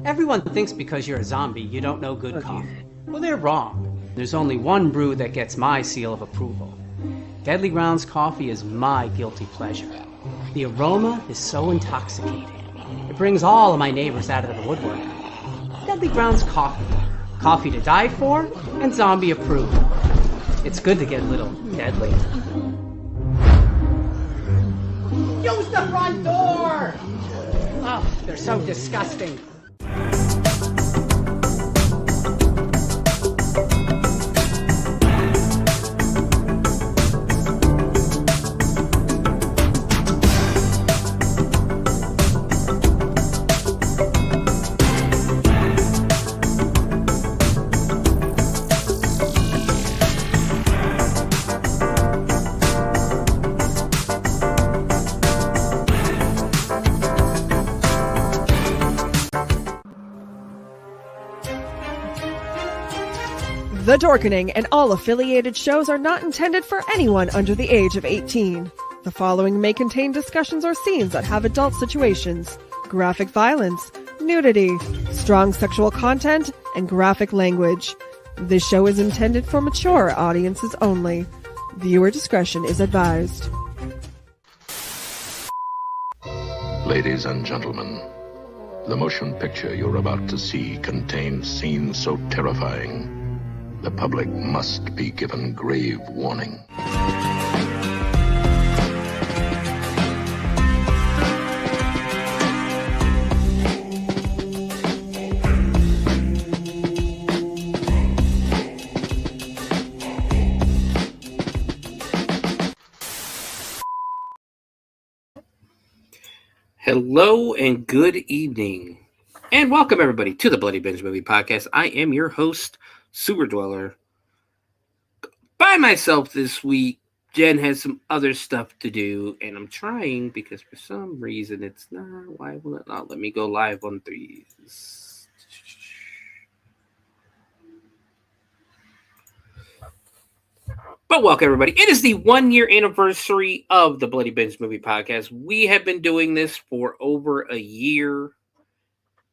Everyone thinks because you're a zombie, you don't know good coffee. Well, they're wrong. There's only one brew that gets my seal of approval. Deadly Grounds coffee is my guilty pleasure. The aroma is so intoxicating. It brings all of my neighbors out of the woodwork. Deadly Grounds coffee. Coffee to die for and zombie approved. It's good to get a little deadly. Use the front door! Oh, they're so disgusting. The Dorkening and all affiliated shows are not intended for anyone under the age of 18. The following may contain discussions or scenes that have adult situations, graphic violence, nudity, strong sexual content, and graphic language. This show is intended for mature audiences only. Viewer discretion is advised. Ladies and gentlemen, the motion picture you're about to see contains scenes so terrifying, the public must be given grave warning. Hello and good evening, and welcome everybody to the Bloody Binge Movie Podcast. I am your host, Sewer Dweller. By myself this week. Jen has some other stuff to do, and I'm trying because for some reason it's not. Why will it not let me go live on threes? But welcome everybody. It is the 1 year anniversary of the Bloody Binge Movie Podcast. We have been doing this for over a year,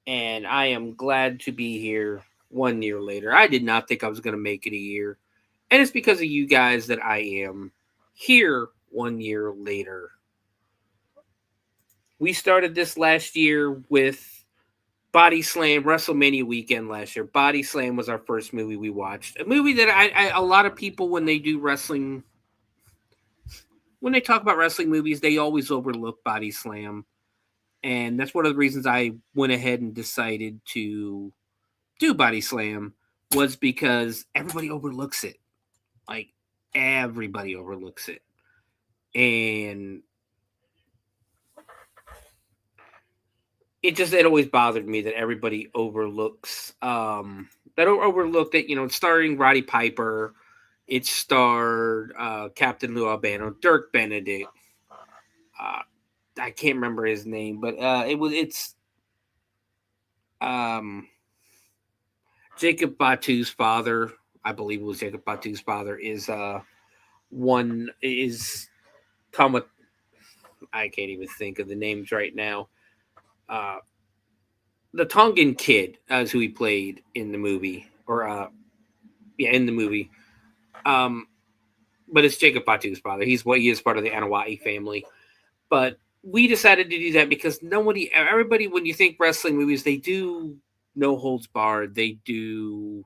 and I am glad to be here 1 year later. I did not think I was going to make it a year, and it's because of you guys that I am here 1 year later. We started this last year with Body Slam, WrestleMania weekend last year. Body Slam was our first movie we watched. A movie that a lot of people, when they do wrestling, when they talk about wrestling movies, they always overlook Body Slam. And that's one of the reasons I went ahead and decided to do Body Slam, was because everybody overlooks it. Like, everybody overlooks it. And it always bothered me that everybody overlooks that, it's starring Roddy Piper. It starred Captain Lou Albano, Dirk Benedict. I can't remember his name, but it's Jacob Batu's father. I believe it was Jacob Batu's father is Thomas. I can't even think of the names right now. The Tongan kid is who he played in the movie, in the movie. But it's Jacob Batu's father. He is part of the Anawai family. But we decided to do that because everybody, when you think wrestling movies, they do No Holds Barred. They do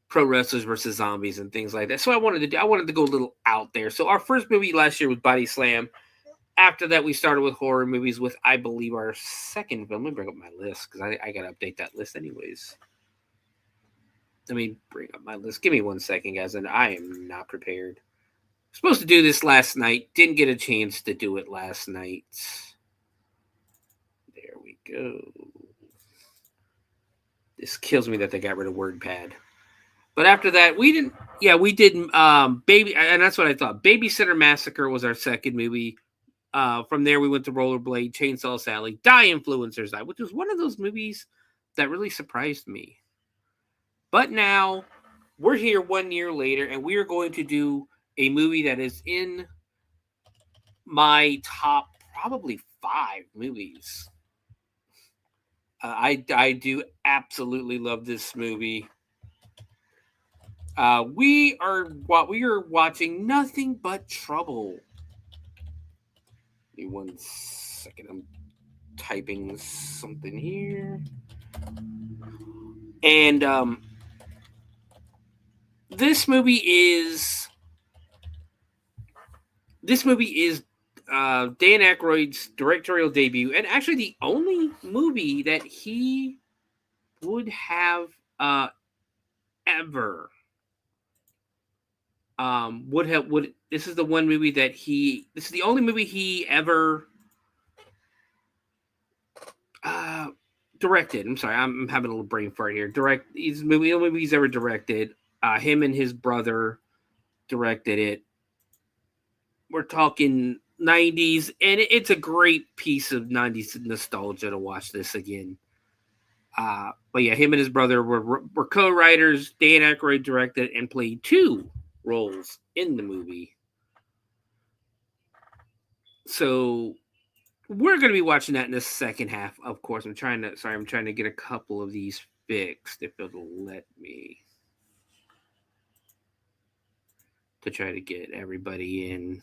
Pro Wrestlers versus Zombies and things like that. So I wanted to go a little out there. So our first movie last year was Body Slam. After that, we started with horror movies with, I believe, our second film. Let me bring up my list because I got to update that list anyways. Let me bring up my list. Give me 1 second, guys, and I am not prepared. I'm supposed to do this last night. Didn't get a chance to do it last night. There we go. This kills me that they got rid of WordPad. But after that, we did, Baby, and that's what I thought. Babysitter Massacre was our second movie. From there, we went to Rollerblade, Chainsaw Sally, Die Influencers Die, which was one of those movies that really surprised me. But now, we're here 1 year later, and we are going to do a movie that is in my top probably 5 movies. I do absolutely love this movie. We are watching Nothing But Trouble. Give me 1 second. I'm typing something here. And this movie is Dan Akroyd's directorial debut, and actually the only movie that he would have ever this is the one movie that this is the only movie he ever directed. I'm sorry, I'm having a little brain fart here. He's the only movie he's ever directed. Him and his brother directed it. We're talking 90s, and it's a great piece of 90s nostalgia to watch this again. But yeah, him and his brother were co-writers. Dan Akroyd directed and played 2 roles in the movie. So we're going to be watching that in the second half. Of course, I'm trying to get a couple of these fixed if it'll let me, to try to get everybody in.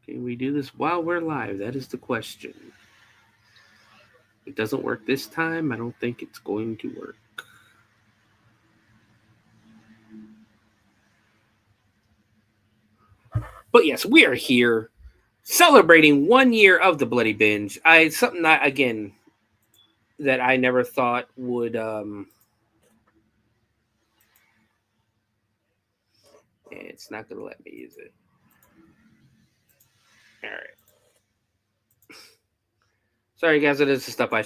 Can we do this while we're live? That is the question. If it doesn't work this time, I don't think it's going to work. But yes, we are here celebrating 1 year of the Bloody Binge. Something that, again, that I never thought would it's not gonna let me use it. All right. Sorry guys, it is the stuff I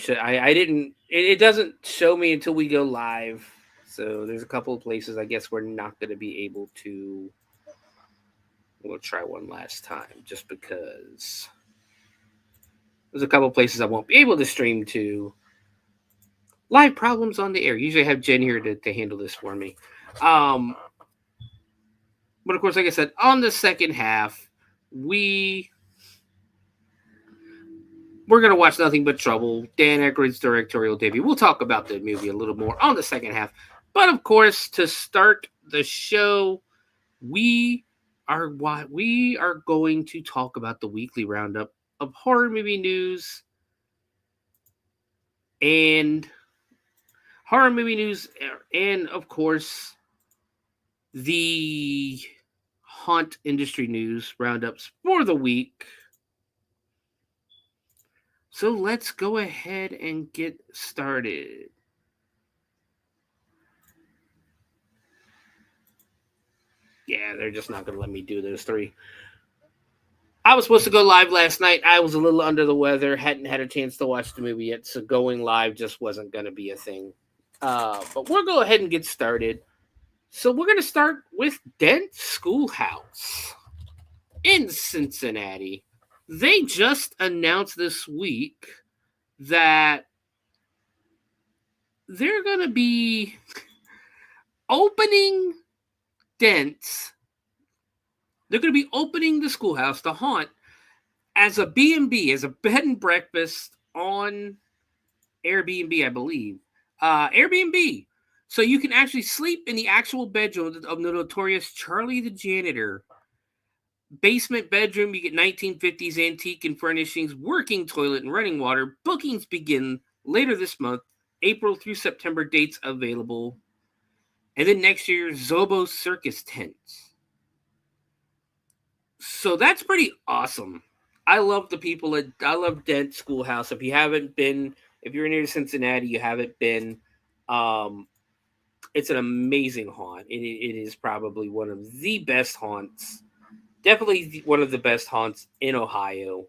didn't it doesn't show me until we go live. So there's a couple of places I guess we're not gonna be able to. We'll try one last time just because there's a couple of places I won't be able to stream to. Live problems on the air. Usually I have Jen here to handle this for me. But of course, like I said, on the second half, we're going to watch Nothing But Trouble, Dan Akroyd's directorial debut. We'll talk about the movie a little more on the second half. But of course, to start the show, we are going to talk about the weekly roundup of horror movie news and of course the haunt industry news roundups for the week. So let's go ahead and get started. Yeah, they're just not going to let me do those 3. I was supposed to go live last night. I was a little under the weather. Hadn't had a chance to watch the movie yet, so going live just wasn't going to be a thing. But we'll go ahead and get started. So we're going to start with Dent Schoolhouse in Cincinnati. They just announced this week that they're going to be opening Dent's. They're going to be opening the schoolhouse, the haunt, as a B&B, as a bed and breakfast on Airbnb, I believe. Airbnb. So you can actually sleep in the actual bedroom of the notorious Charlie the Janitor. Basement bedroom, you get 1950s antique and furnishings, working toilet and running water. Bookings begin later this month, April through September, dates available. And then next year, Zobo Circus tents. So that's pretty awesome. I love I love Dent Schoolhouse. If you're near Cincinnati, you haven't been, it's an amazing haunt. It is probably one of the best haunts. Definitely one of the best haunts in Ohio.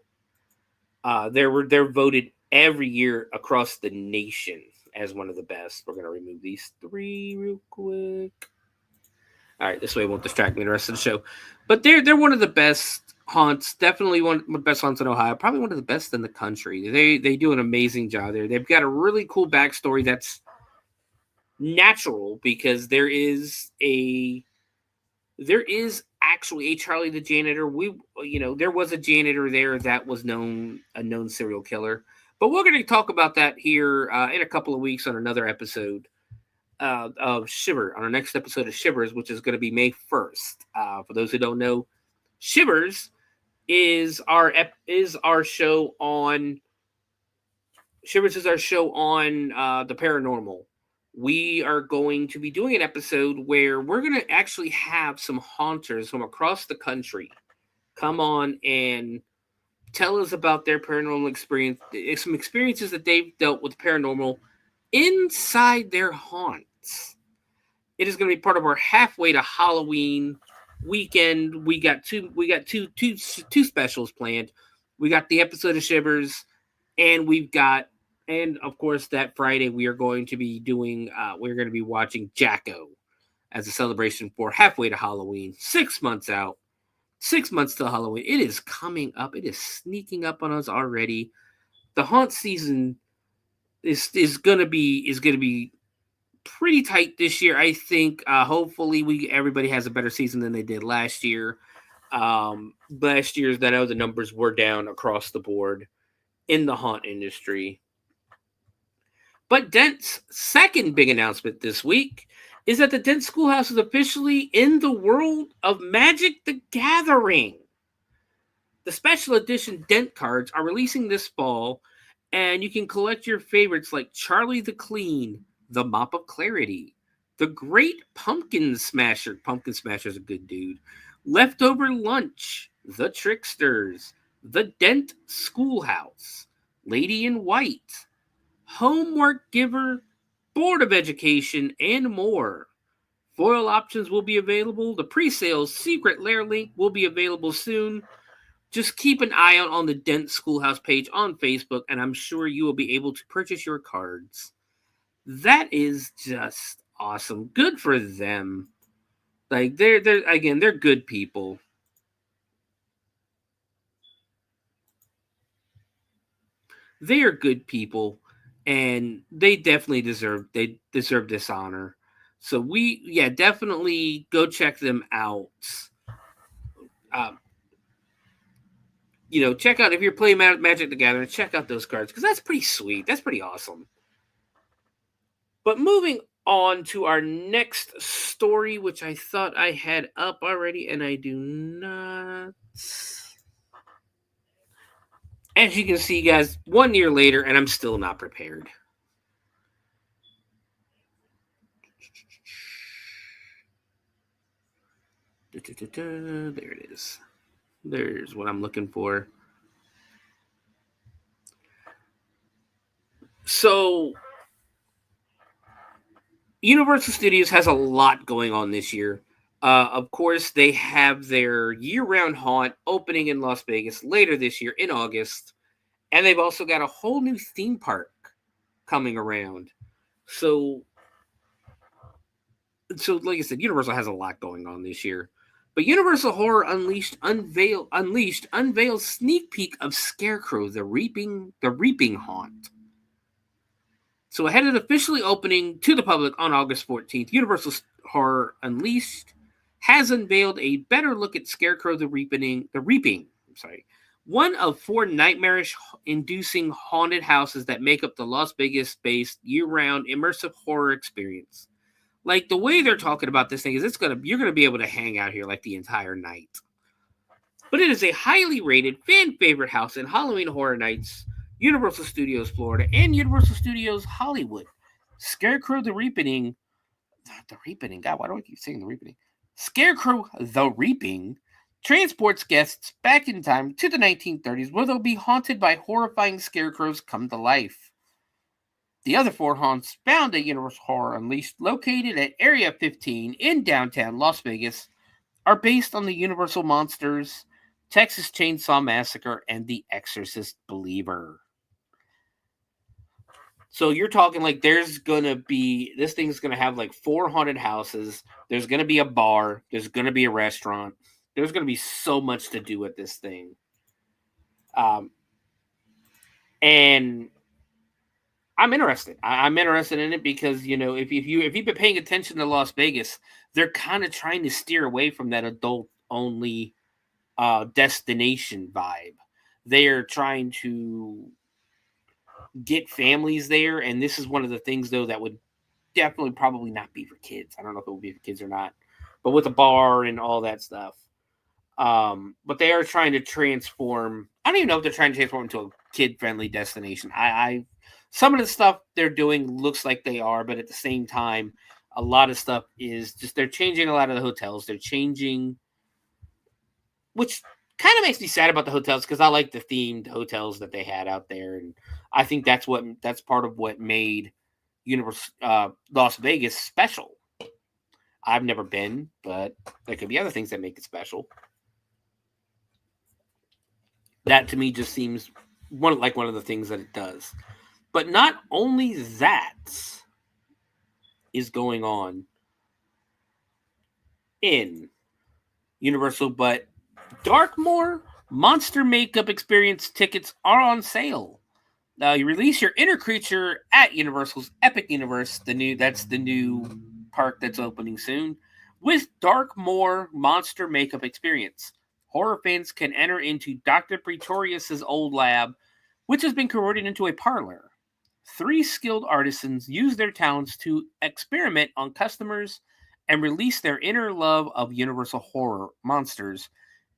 They're voted every year across the nation as one of the best. We're going to remove these 3 real quick. All right, this way it won't distract me the rest of the show. But they're one of the best haunts. Definitely one of the best haunts in Ohio. Probably one of the best in the country. They do an amazing job there. They've got a really cool backstory that's natural because there is actually a Charlie the janitor. There was a janitor there that was a known serial killer. But we're going to talk about that here in a couple of weeks on another episode of Shiver, on our next episode of Shivers, which is going to be May 1st. For those who don't know, Shivers is our show on Shivers is our show on the paranormal. We are going to be doing an episode where we're going to actually have some haunters from across the country come on and tell us about their paranormal experience, some experiences that they've dealt with paranormal inside their haunts. It is going to be part of our halfway to Halloween weekend. We got two specials planned. We got the episode of Shivers, and of course that Friday we are going to be doing. We're going to be watching Jacko as a celebration for halfway to Halloween. 6 months out. 6 months till Halloween. It is coming up. It is sneaking up on us already. The haunt season is gonna be pretty tight this year. I think hopefully everybody has a better season than they did last year. Last year's, I know the numbers were down across the board in the haunt industry. But Dent's second big announcement this week is that the Dent Schoolhouse is officially in the world of Magic the Gathering. The special edition Dent cards are releasing this fall, and you can collect your favorites like Charlie the Clean, the Mop of Clarity, the Great Pumpkin Smasher. Pumpkin Smasher's a good dude. Leftover Lunch, the Tricksters, the Dent Schoolhouse, Lady in White, Homework Giver, Board of Education, and more. Foil options will be available. The pre-sale secret lair link will be available soon. Just keep an eye out on the Dent Schoolhouse page on Facebook, and I'm sure you will be able to purchase your cards. That is just awesome. Good for them. Like they're good people. They are good people, and they definitely deserve this honor. So definitely go check them out. Check out, if you're playing Magic the Gathering, check out those cards, because that's pretty sweet. That's pretty awesome. But moving on to our next story, which I thought I had up already, and I do not. As you can see, guys, 1 year later, and I'm still not prepared. There it is. There's what I'm looking for. So, Universal Studios has a lot going on this year. Of course, they have their year-round haunt opening in Las Vegas later this year in August. And they've also got a whole new theme park coming around. So like I said, Universal has a lot going on this year. But Universal Horror Unleashed unveils sneak peek of Scarecrow, the Reaping Haunt. So ahead of officially opening to the public on August 14th, Universal Horror Unleashed has unveiled a better look at Scarecrow, the Reaping. One of 4 nightmarish-inducing haunted houses that make up the Las Vegas-based year-round immersive horror experience. Like, the way they're talking about this thing is you're gonna be able to hang out here like the entire night. But it is a highly rated fan favorite house in Halloween Horror Nights, Universal Studios Florida, and Universal Studios Hollywood. Scarecrow the Reaping. God, why do I keep saying the Reaping? Scarecrow the Reaping transports guests back in time to the 1930s, where they'll be haunted by horrifying scarecrows come to life. The other 4 haunts found at Universal Horror Unleashed, located at Area 15 in downtown Las Vegas, are based on the Universal Monsters, Texas Chainsaw Massacre, and The Exorcist Believer. So you're talking like this thing's going to have like 4 haunted houses. There's going to be a bar. There's going to be a restaurant. There's going to be so much to do with this thing. And I'm interested. I'm interested in it because, if you've been paying attention to Las Vegas, they're kind of trying to steer away from that adult only destination vibe. They are trying to get families there, and this is one of the things though that would definitely probably not be for kids. I don't know if it will be for kids or not, but with a bar and all that stuff. But they are trying to transform. I don't even know if they're trying to transform into a kid-friendly destination. I some of the stuff they're doing looks like they are, but at the same time, a lot of stuff is just they're changing a lot of the hotels. They're changing, which kind of makes me sad about the hotels because I like the themed hotels that they had out there, and I think that's part of what made Las Vegas special. I've never been, but there could be other things that make it special. That to me just seems one of the things that it does. But not only that is going on in Universal, but Darkmoor Monster Makeup Experience tickets are on sale. Now you release your inner creature at Universal's Epic Universe. That's the new park that's opening soon with Darkmoor Monster Makeup Experience. Horror fans can enter into Dr. Pretorius's old lab, which has been converted into a parlor. 3 skilled artisans use their talents to experiment on customers and release their inner love of Universal horror monsters,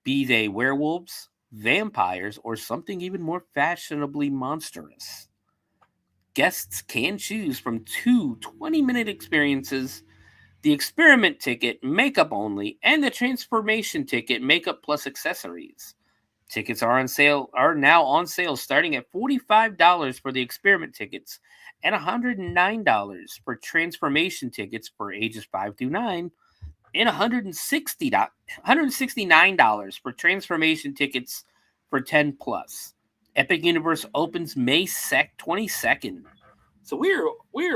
be they werewolves, vampires, or something even more fashionably monstrous. Guests can choose from 2 20-minute experiences: the experiment ticket, makeup only, and the transformation ticket, makeup plus accessories. Tickets are now on sale, starting at $45 for the experiment tickets and $109 for transformation tickets for ages 5 through 9, and $169 for transformation tickets for 10 plus. Epic Universe opens May 22nd. So we're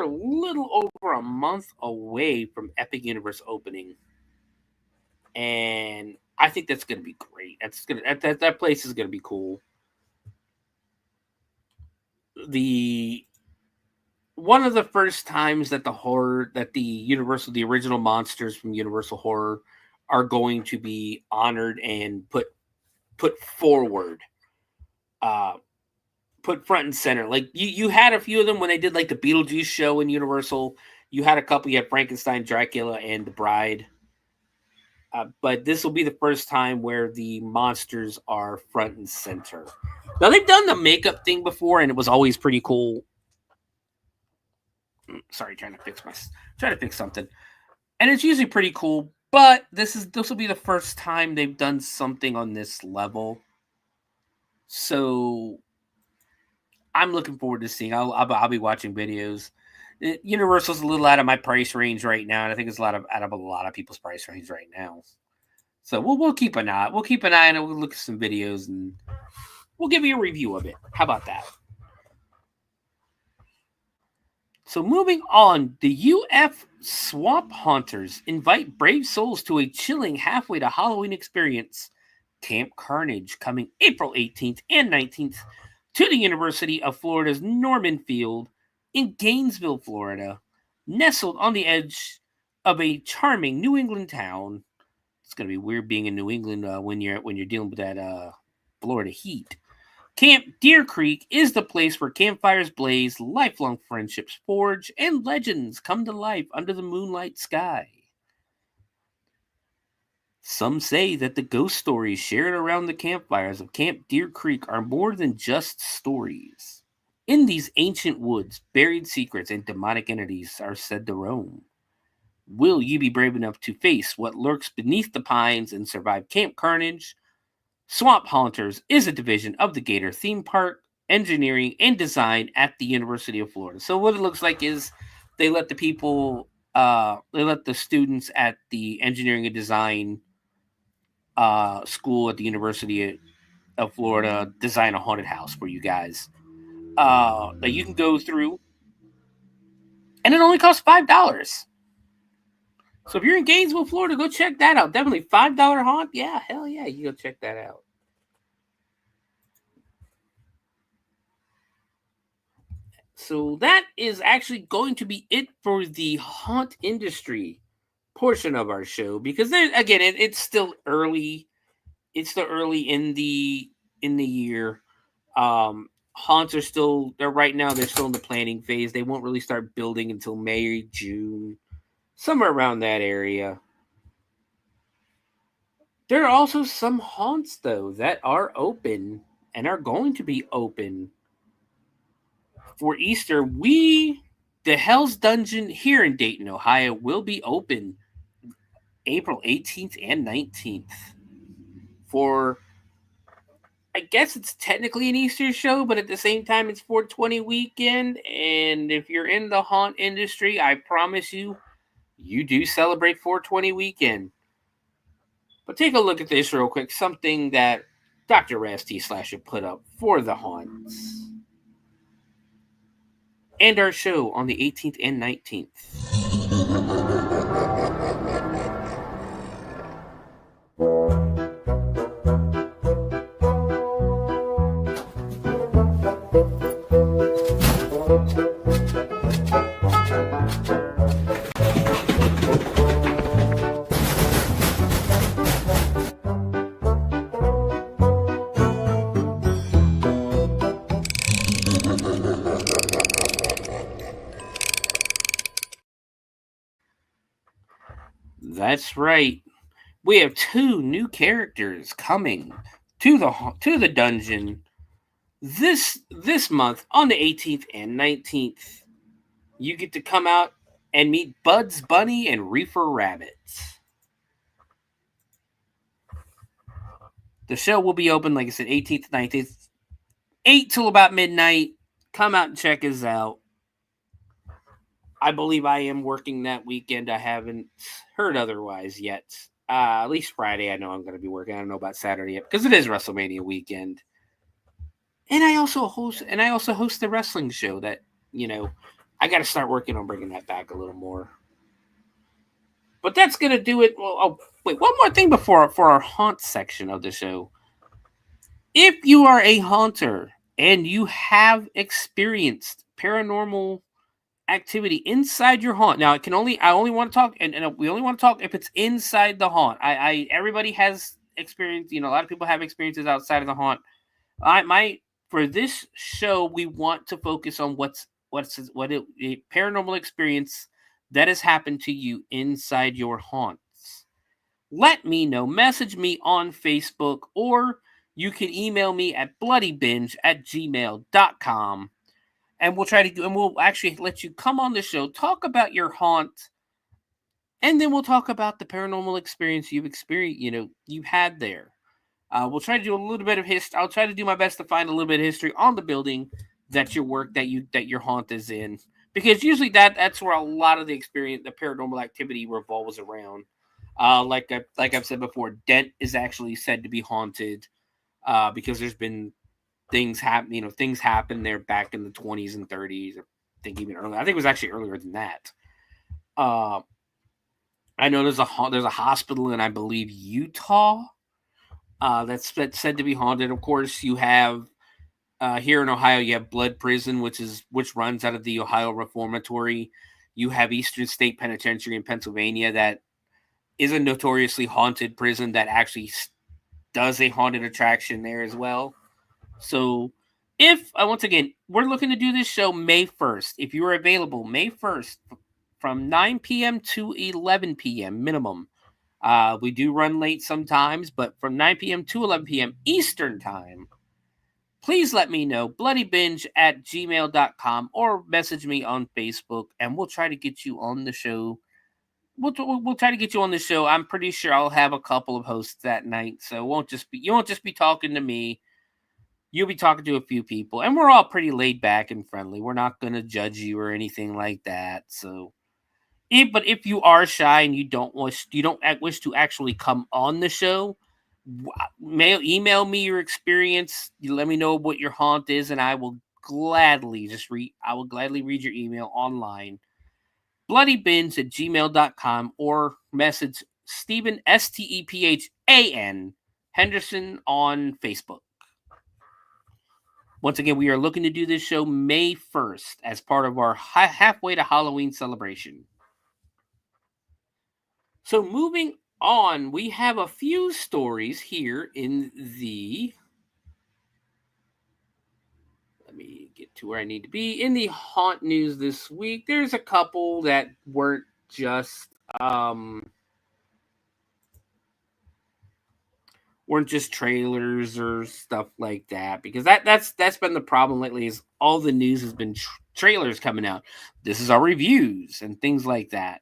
a little over a month away from Epic Universe opening, and I think that's going to be great. That place is going to be cool. One of the first times that the original monsters from Universal Horror are going to be honored and put forward. Put front and center. Like you had a few of them when they did like the Beetlejuice show in Universal. You had a couple. You had Frankenstein, Dracula, and the Bride. But this will be the first time where the monsters are front and center. Now they've done the makeup thing before, and it was always pretty cool. Sorry, trying to fix something, and it's usually pretty cool. But this will be the first time they've done something on this level. So I'm looking forward to seeing. I'll be watching videos. Universal's a little out of my price range right now, and I think it's out of a lot of people's price range right now. So we'll keep an eye. We'll keep an eye on it. We'll look at some videos and we'll give you a review of it. How about that? So moving on, the UF Swamp Haunters invite brave souls to a chilling halfway to Halloween experience. Camp Carnage coming April 18th and 19th to the University of Florida's Norman Field in Gainesville, Florida, nestled on the edge of a charming New England town. It's going to be weird being in New England when you're dealing with that Florida heat. Camp Deer Creek is the place where campfires blaze, lifelong friendships forge, and legends come to life under the moonlight sky. Some say that the ghost stories shared around the campfires of Camp Deer Creek are more than just stories. In these ancient woods, buried secrets and demonic entities are said to roam. Will you be brave enough to face what lurks beneath the pines and survive Camp Carnage? Swamp Haunters is a division of the Gator Theme Park, Engineering, and Design at the University of Florida. So what it looks like is they let the students at the Engineering and Design school at the University of Florida design a haunted house for you guys that you can go through, and it only costs $5. So if you're in Gainesville, Florida, go check that out. Definitely $5 haunt. Yeah, hell yeah, you go check that out. So that is actually going to be it for the haunt industry portion of our show, because there again, it's still early. It's still early in the year. Haunts are still they're right now. They're still in the planning phase. They won't really start building until May, June, somewhere around that area. There are also some haunts though that are open and are going to be open for Easter. The Hell's Dungeon here in Dayton, Ohio, will be open April 18th and 19th for, I guess it's technically an Easter show, but at the same time, it's 420 weekend. And if you're in the haunt industry, I promise you, you do celebrate 420 weekend. But take a look at this real quick. Something that Dr. Rasty Slasher put up for the haunts. And our show on the 18th and 19th. That's right. We have 2 new characters coming to the dungeon this month on the 18th and 19th. You get to come out and meet Buds Bunny and Reefer Rabbits. The show will be open, like I said, 18th, 19th, 8 till about midnight. Come out and check us out. I believe I am working that weekend. I haven't heard otherwise yet. At least Friday, I know I'm going to be working. I don't know about Saturday yet because it is WrestleMania weekend. And I also host the wrestling show that, I got to start working on bringing that back a little more. But that's going to do it. Well, wait, one more thing for our haunt section of the show. If you are a haunter and you have experienced paranormal activity inside your haunt. Now, I only want to talk, and we only want to talk if it's inside the haunt. Everybody has experience. A lot of people have experiences outside of the haunt. For this show, we want to focus on a paranormal experience that has happened to you inside your haunts. Let me know. Message me on Facebook, or you can email me at bloodybinge@gmail.com. And we'll actually let you come on the show, talk about your haunt, and then we'll talk about the paranormal experience you've had there. We'll try to do a little bit of history. I'll try to do my best to find a little bit of history on the building that your haunt is in, because usually that's where a lot of the paranormal activity revolves around. Like I've said before, Dent is actually said to be haunted, because there's been things happen there back in the 20s and 30s. I think even earlier. I think it was actually earlier than that. I know there's a hospital in, I believe, Utah, that's said to be haunted. Of course, you have here in Ohio, you have Blood Prison, which runs out of the Ohio Reformatory. You have Eastern State Penitentiary in Pennsylvania, that is a notoriously haunted prison that actually does a haunted attraction there as well. So, once again, we're looking to do this show May 1st. If you are available, May 1st, from 9 p.m. to 11 p.m. minimum. We do run late sometimes, but from 9 p.m. to 11 p.m. Eastern Time, please let me know. bloodybinge@gmail.com, or message me on Facebook, and we'll try to get you on the show. We'll try to get you on the show. I'm pretty sure I'll have a couple of hosts that night, so you won't just be talking to me. You'll be talking to a few people, and we're all pretty laid back and friendly. We're not going to judge you or anything like that. So, if you are shy and you don't wish to actually come on the show, email me your experience. You let me know what your haunt is, and I will gladly read your email online. bloodybinge@gmail.com, or message Stephen Stephan Henderson on Facebook. Once again, we are looking to do this show May 1st as part of our halfway to Halloween celebration. So moving on, we have a few stories here in the... Let me get to where I need to be. In the haunt news this week, there's a couple that weren't just trailers or stuff like that, because that's been the problem lately. Is all the news has been trailers coming out. This is our reviews and things like that.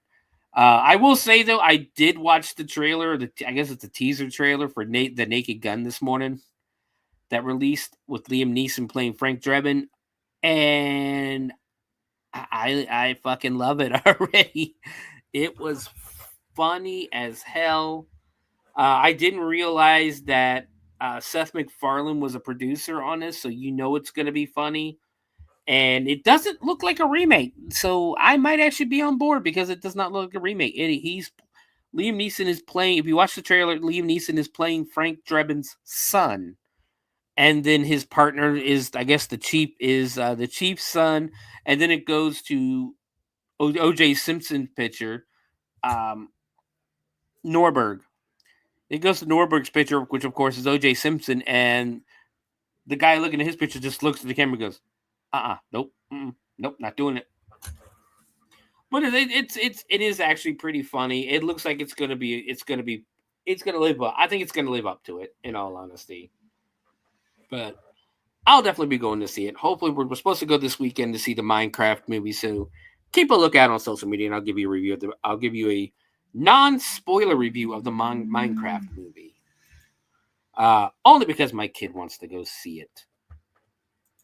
I will say though, I did watch the trailer. I guess it's a teaser trailer for the Naked Gun this morning that released with Liam Neeson playing Frank Drebin, and I fucking love it already. It was funny as hell. I didn't realize that Seth MacFarlane was a producer on this, so you know it's going to be funny. And it doesn't look like a remake, so I might actually be on board because it does not look like a remake. Liam Neeson is playing. If you watch the trailer, Liam Neeson is playing Frank Drebin's son, and then his partner is, I guess, the chief's son, and then it goes to O.J. Simpson's picture, Norberg. It goes to Norberg's picture, which of course is O.J. Simpson, and the guy looking at his picture just looks at the camera and goes, nope, nope, not doing it. But it is actually pretty funny. It looks like it's gonna live up. I think it's gonna live up to it, in all honesty. But I'll definitely be going to see it. Hopefully, we're supposed to go this weekend to see the Minecraft movie, so keep a lookout on social media, and I'll give you a review. I'll give you a non-spoiler review of the Minecraft movie. Only because my kid wants to go see it.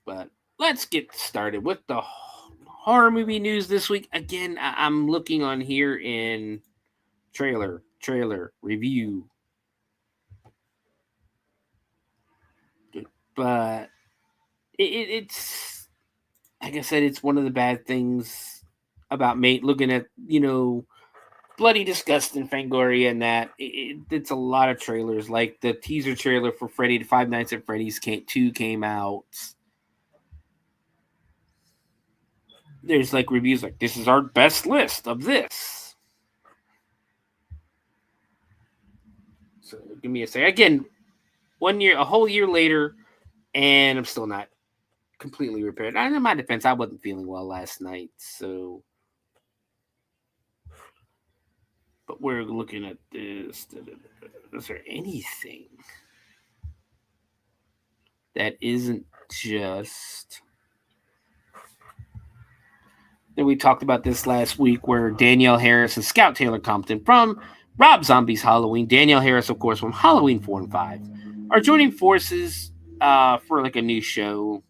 But let's get started with the horror movie news this week. Again, I'm looking on here in trailer review. But it's, like I said, it's one of the bad things about looking at, bloody, disgusting Fangoria, and that it's a lot of trailers. Like the teaser trailer for Five Nights at Freddy's 2 came out. There's like reviews like, this is our best list of this. So give me a second. Again, a whole year later, and I'm still not completely repaired. And in my defense, I wasn't feeling well last night, so. But we're looking at this. Is there anything that isn't just... Then we talked about this last week, where Danielle Harris and Scout Taylor Compton from Rob Zombie's Halloween, Danielle Harris, of course, from Halloween 4 and 5, are joining forces for like a new show.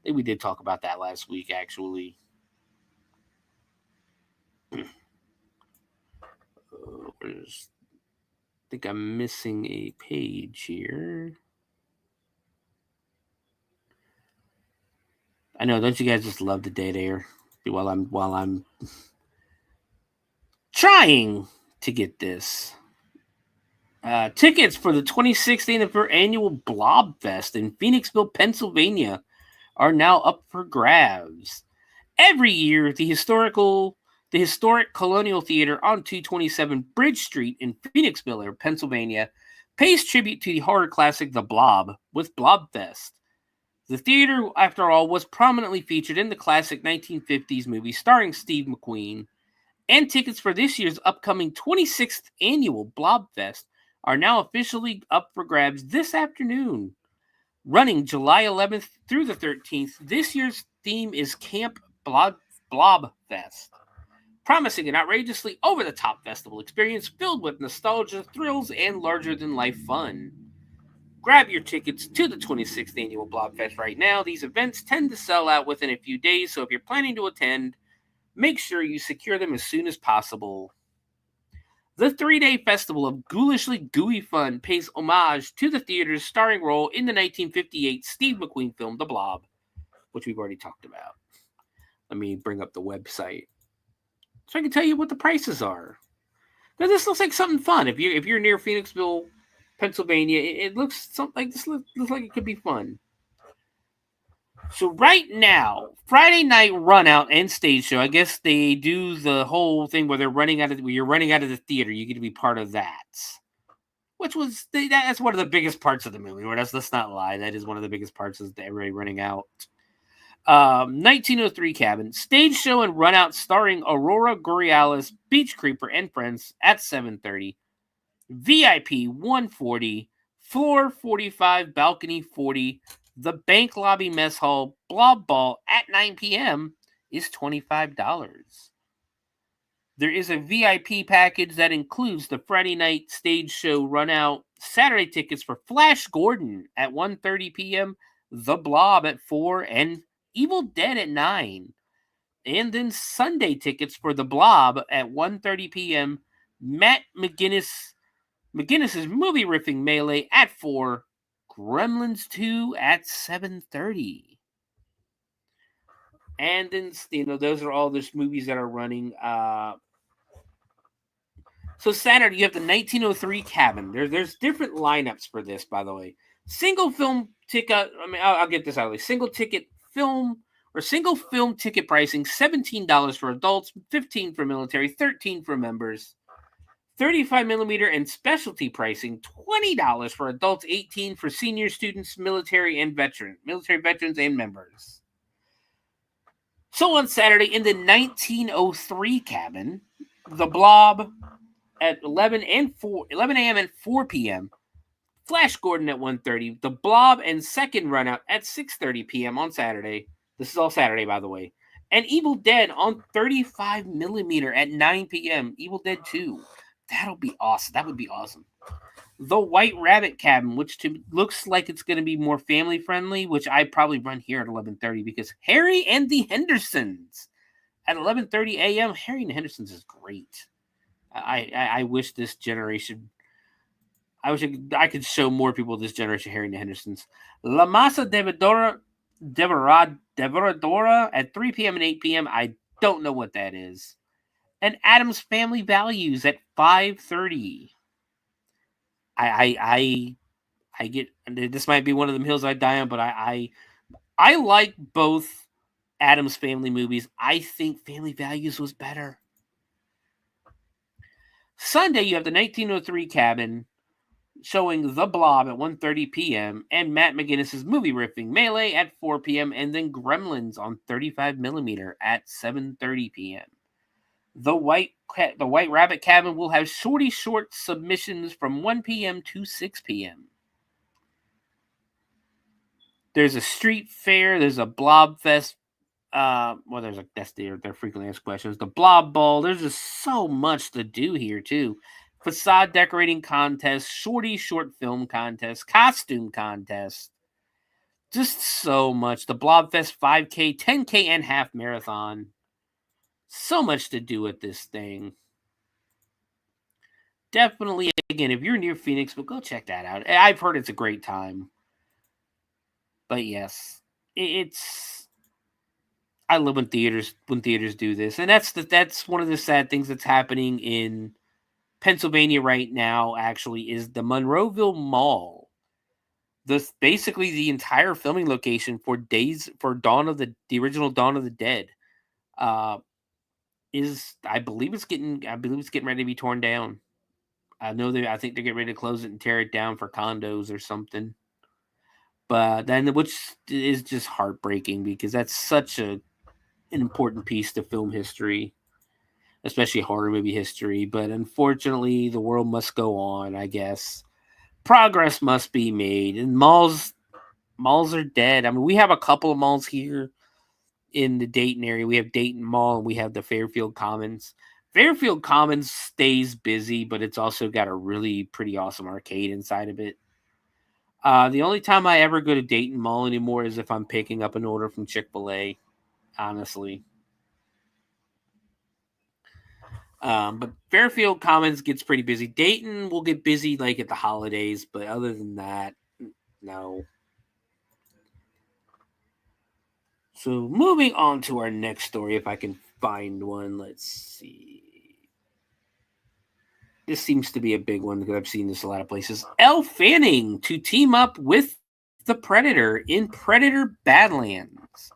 I think we did talk about that last week, actually. I think I'm missing a page here. I know, don't you guys just love the dead air while I'm trying to get this? Tickets for the 26th annual Blob Fest in Phoenixville, Pennsylvania are now up for grabs. Every year, the historic Colonial Theater on 227 Bridge Street in Phoenixville, Pennsylvania, pays tribute to the horror classic The Blob with Blobfest. The theater, after all, was prominently featured in the classic 1950s movie starring Steve McQueen, and tickets for this year's upcoming 26th annual Blobfest are now officially up for grabs this afternoon. Running July 11th through the 13th, this year's theme is Camp Blobfest, promising an outrageously over-the-top festival experience filled with nostalgia, thrills, and larger-than-life fun. Grab your tickets to the 26th annual Blobfest right now. These events tend to sell out within a few days, so if you're planning to attend, make sure you secure them as soon as possible. The 3-day festival of ghoulishly gooey fun pays homage to the theater's starring role in the 1958 Steve McQueen film The Blob, which we've already talked about. Let me bring up the website so I can tell you what the prices are. Now, this looks like something fun. If you're near Phoenixville, Pennsylvania, it looks like it could be fun. So right now, Friday night run out and stage show. I guess they do the whole thing where you're running out of the theater. You get to be part of that, which was that's one of the biggest parts of the movie. Let's not lie, that is one of the biggest parts is everybody running out. 1903 Cabin stage show and run out starring Aurora Borealis, Beach Creeper, and friends at 7:30. VIP 140, floor 45, balcony 40. The bank lobby mess hall blob ball at 9 p.m. is $25. There is a VIP package that includes the Friday night stage show run out, Saturday tickets for Flash Gordon at 1:30 p.m., The Blob at 4, and Evil Dead at 9. And then Sunday tickets for The Blob at 1:30 p.m., Matt McGinnis's movie riffing melee at 4, Gremlins 2 at 7:30. And then, those are all the movies that are running. So Saturday, you have the 1903 Cabin. There's different lineups for this, by the way. Single film ticket, I'll get this out of the way. Single film ticket pricing, $17 for adults, $15 for military, $13 for members. 35mm and specialty pricing, $20 for adults, $18 for senior students, military veterans and members. So on Saturday, in the 1903 Cabin, The Blob at 11 a.m. and 4 p.m., Flash Gordon at 1:30, The Blob and second run out at 6:30 p.m. on Saturday. This is all Saturday, by the way. And Evil Dead on 35mm at 9 p.m. Evil Dead 2. That'll be awesome. That would be awesome. The White Rabbit Cabin, which looks like it's going to be more family friendly, which I probably run here at 11:30 because Harry and the Hendersons at 11:30 a.m. Harry and the Hendersons is great. I wish this generation. I wish I could show more people this generation Harry and the Hendersons. La Masa Devoradora at 3 p.m. and 8 p.m. I don't know what that is. And Addams Family Values at 5:30. I get, this might be one of them hills I die on, but I like both Addams Family movies. I think Family Values was better. Sunday, you have the 1903 Cabin showing The Blob at 1:30 p.m. and Matt McGinnis's movie riffing melee at 4 p.m. and then Gremlins on 35mm at 7:30 p.m. The White Rabbit Cabin will have short submissions from 1 p.m. to 6 p.m. There's a street fair. There's a Blob Fest. That's their frequently asked questions. The Blob Ball. There's just so much to do here too. Facade decorating contest, short film contest, costume contest. Just so much. The Blob Fest 5K, 10K, and half marathon. So much to do with this thing. Definitely, again, if you're near Phoenix, but go check that out. I've heard it's a great time. But yes, I love when theaters do this, and that's one of the sad things that's happening in Pennsylvania right now. Actually, is the Monroeville Mall. Basically the entire filming location for the original Dawn of the Dead. I believe it's getting ready to be torn down. I think they're getting ready to close it and tear it down for condos or something. But then, which is just heartbreaking because that's such an important piece to film history, especially horror movie history. But unfortunately, the world must go on, I guess. Progress must be made, and malls are dead. I mean, we have a couple of malls here in the Dayton area. We have Dayton Mall and we have the Fairfield Commons. Fairfield Commons stays busy, but it's also got a really pretty awesome arcade inside of it. The only time I ever go to Dayton Mall anymore is if I'm picking up an order from Chick-fil-A, honestly. But Fairfield Commons gets pretty busy. Dayton will get busy like at the holidays, but other than that, no. So moving on to our next story, if I can find one. Let's see. This seems to be a big one because I've seen this a lot of places. Elle Fanning to team up with the Predator in Predator Badlands.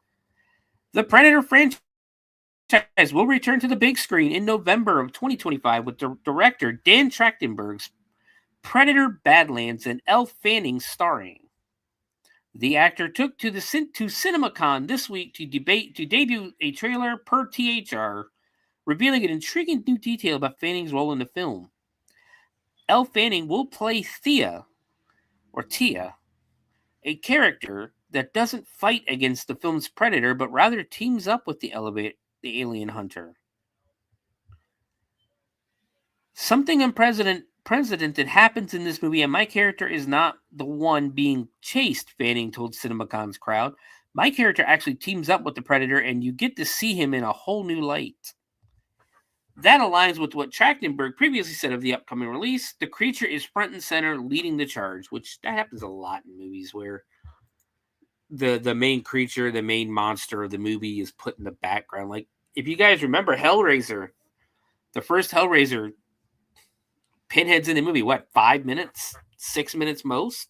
The Predator franchise will return to the big screen in November of 2025 with director Dan Trachtenberg's Predator Badlands and Elle Fanning starring. The actor took to CinemaCon this week to debut a trailer per THR, revealing an intriguing new detail about Fanning's role in the film. Elle Fanning will play Tia, a character that doesn't fight against the film's predator, but rather teams up with the alien hunter. Something unprecedented happens in this movie, and my character is not the one being chased, Fanning told CinemaCon's crowd. My character actually teams up with the predator, and you get to see him in a whole new light. That aligns with what Trachtenberg previously said of the upcoming release. The creature is front and center, leading the charge, which that happens a lot in movies where the main creature, the main monster of the movie is put in the background. Like, if you guys remember Hellraiser, the first Hellraiser, Pinhead's in the movie, 5 minutes? 6 minutes most?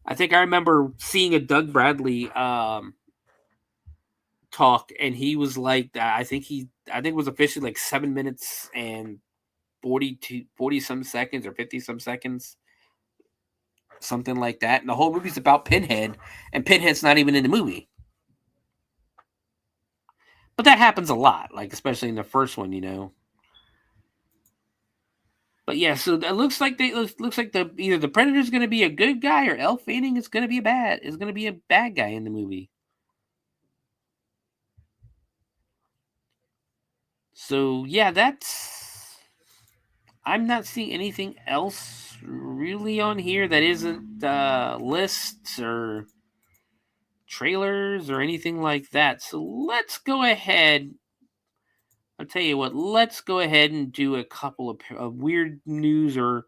I think I remember seeing a Doug Bradley talk, and he was like, I think it was officially like 7 minutes and 40 some seconds or 50 some seconds, something like that. And the whole movie's about Pinhead, and Pinhead's not even in the movie. But that happens a lot, like especially in the first one, you know. But yeah, so it looks like either the Predator's going to be a good guy or Elle Fanning is going to be a bad guy in the movie. So yeah, I'm not seeing anything else really on here that isn't lists or trailers or anything like that. So let's go ahead. I'll tell you what, let's go ahead and do a couple of weird news, or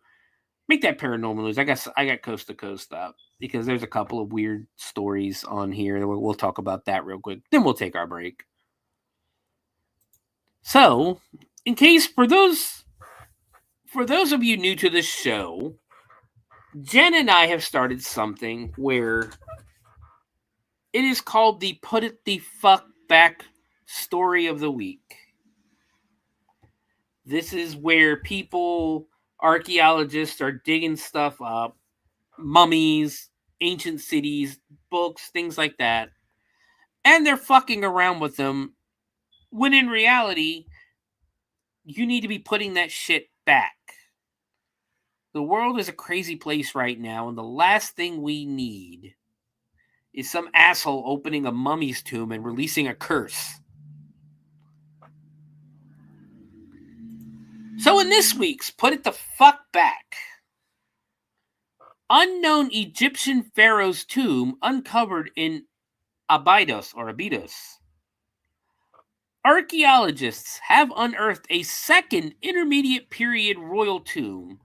make that paranormal news. I got Coast to Coast up because there's a couple of weird stories on here. We'll talk about that real quick. Then we'll take our break. So, in case for those of you new to this show, Jen and I have started something where it is called the Put It the Fuck Back Story of the Week. This is where archaeologists are digging stuff up, mummies, ancient cities, books, things like that, and they're fucking around with them, when in reality, you need to be putting that shit back. The world is a crazy place right now, and the last thing we need is some asshole opening a mummy's tomb and releasing a curse. So in this week's Put It the Fuck Back, unknown Egyptian pharaoh's tomb uncovered in Abydos. Archaeologists have unearthed a second intermediate period royal tomb,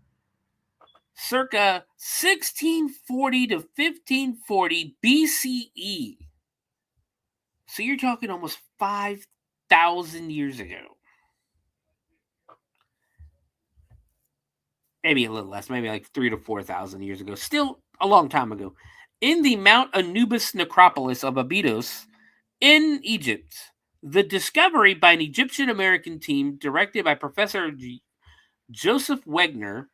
circa 1640 to 1540 BCE. So you're talking almost 5,000 years ago. Maybe a little less, maybe like 3,000 to 4,000 years ago. Still a long time ago. In the Mount Anubis necropolis of Abydos in Egypt, the discovery by an Egyptian-American team directed by Professor Joseph Wegner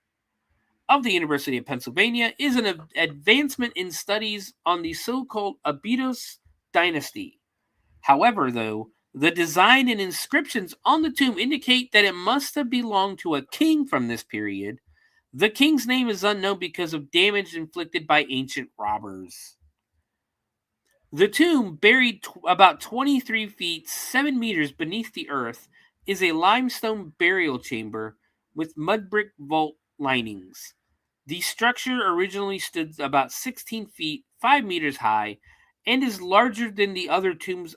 of the University of Pennsylvania is an advancement in studies on the so-called Abydos dynasty. However, though, the design and inscriptions on the tomb indicate that it must have belonged to a king from this period. The king's name is unknown because of damage inflicted by ancient robbers. The tomb, buried about 23 feet, 7 meters beneath the earth, is a limestone burial chamber with mud brick vault linings. The structure originally stood about 16 feet, 5 meters high, and is larger than the other tombs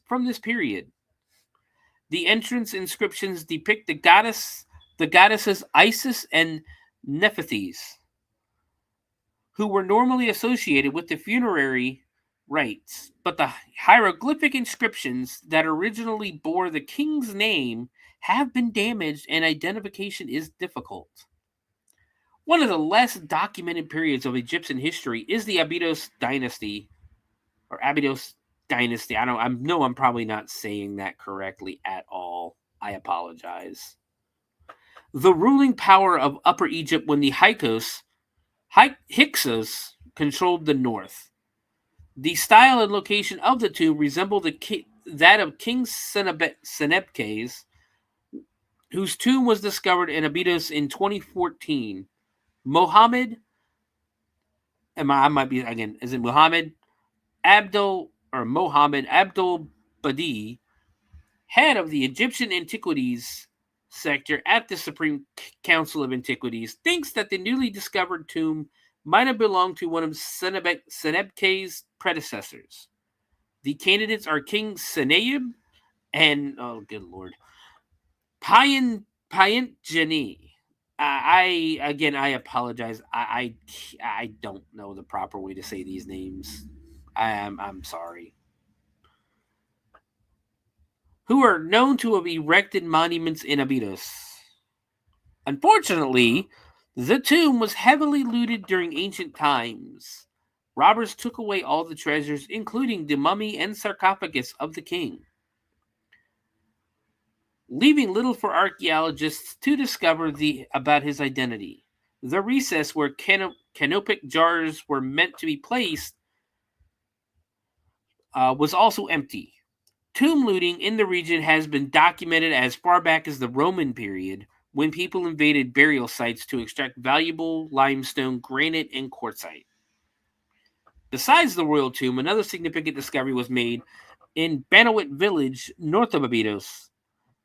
from this period. The entrance inscriptions depict the goddesses Isis and Nephthys, who were normally associated with the funerary rites, but the hieroglyphic inscriptions that originally bore the king's name have been damaged and identification is difficult. One of the less documented periods of Egyptian history is the Abydos dynasty, or Abydos dynasty. I know I'm probably not saying that correctly at all. I apologize. The ruling power of Upper Egypt when the Hyksos controlled the north. The style and location of the tomb resemble that of King Senebkes, whose tomb was discovered in Abydos in 2014. Mohammed, I might be again, is it Mohammed Abdul Badi, head of the Egyptian Antiquities sector at the Supreme Council of Antiquities, thinks that the newly discovered tomb might have belonged to one of Senebkes' predecessors. The candidates are King Senayib and, oh, good lord, Payintjeni. I apologize. I don't know the proper way to say these names. I'm sorry. Who are known to have erected monuments in Abydos. Unfortunately, the tomb was heavily looted during ancient times. Robbers took away all the treasures, including the mummy and sarcophagus of the king, leaving little for archaeologists to discover about his identity. The recess where canopic jars were meant to be placed was also empty. Tomb looting in the region has been documented as far back as the Roman period, when people invaded burial sites to extract valuable limestone, granite, and quartzite. Besides the royal tomb, another significant discovery was made in Banawit village, north of Abydos.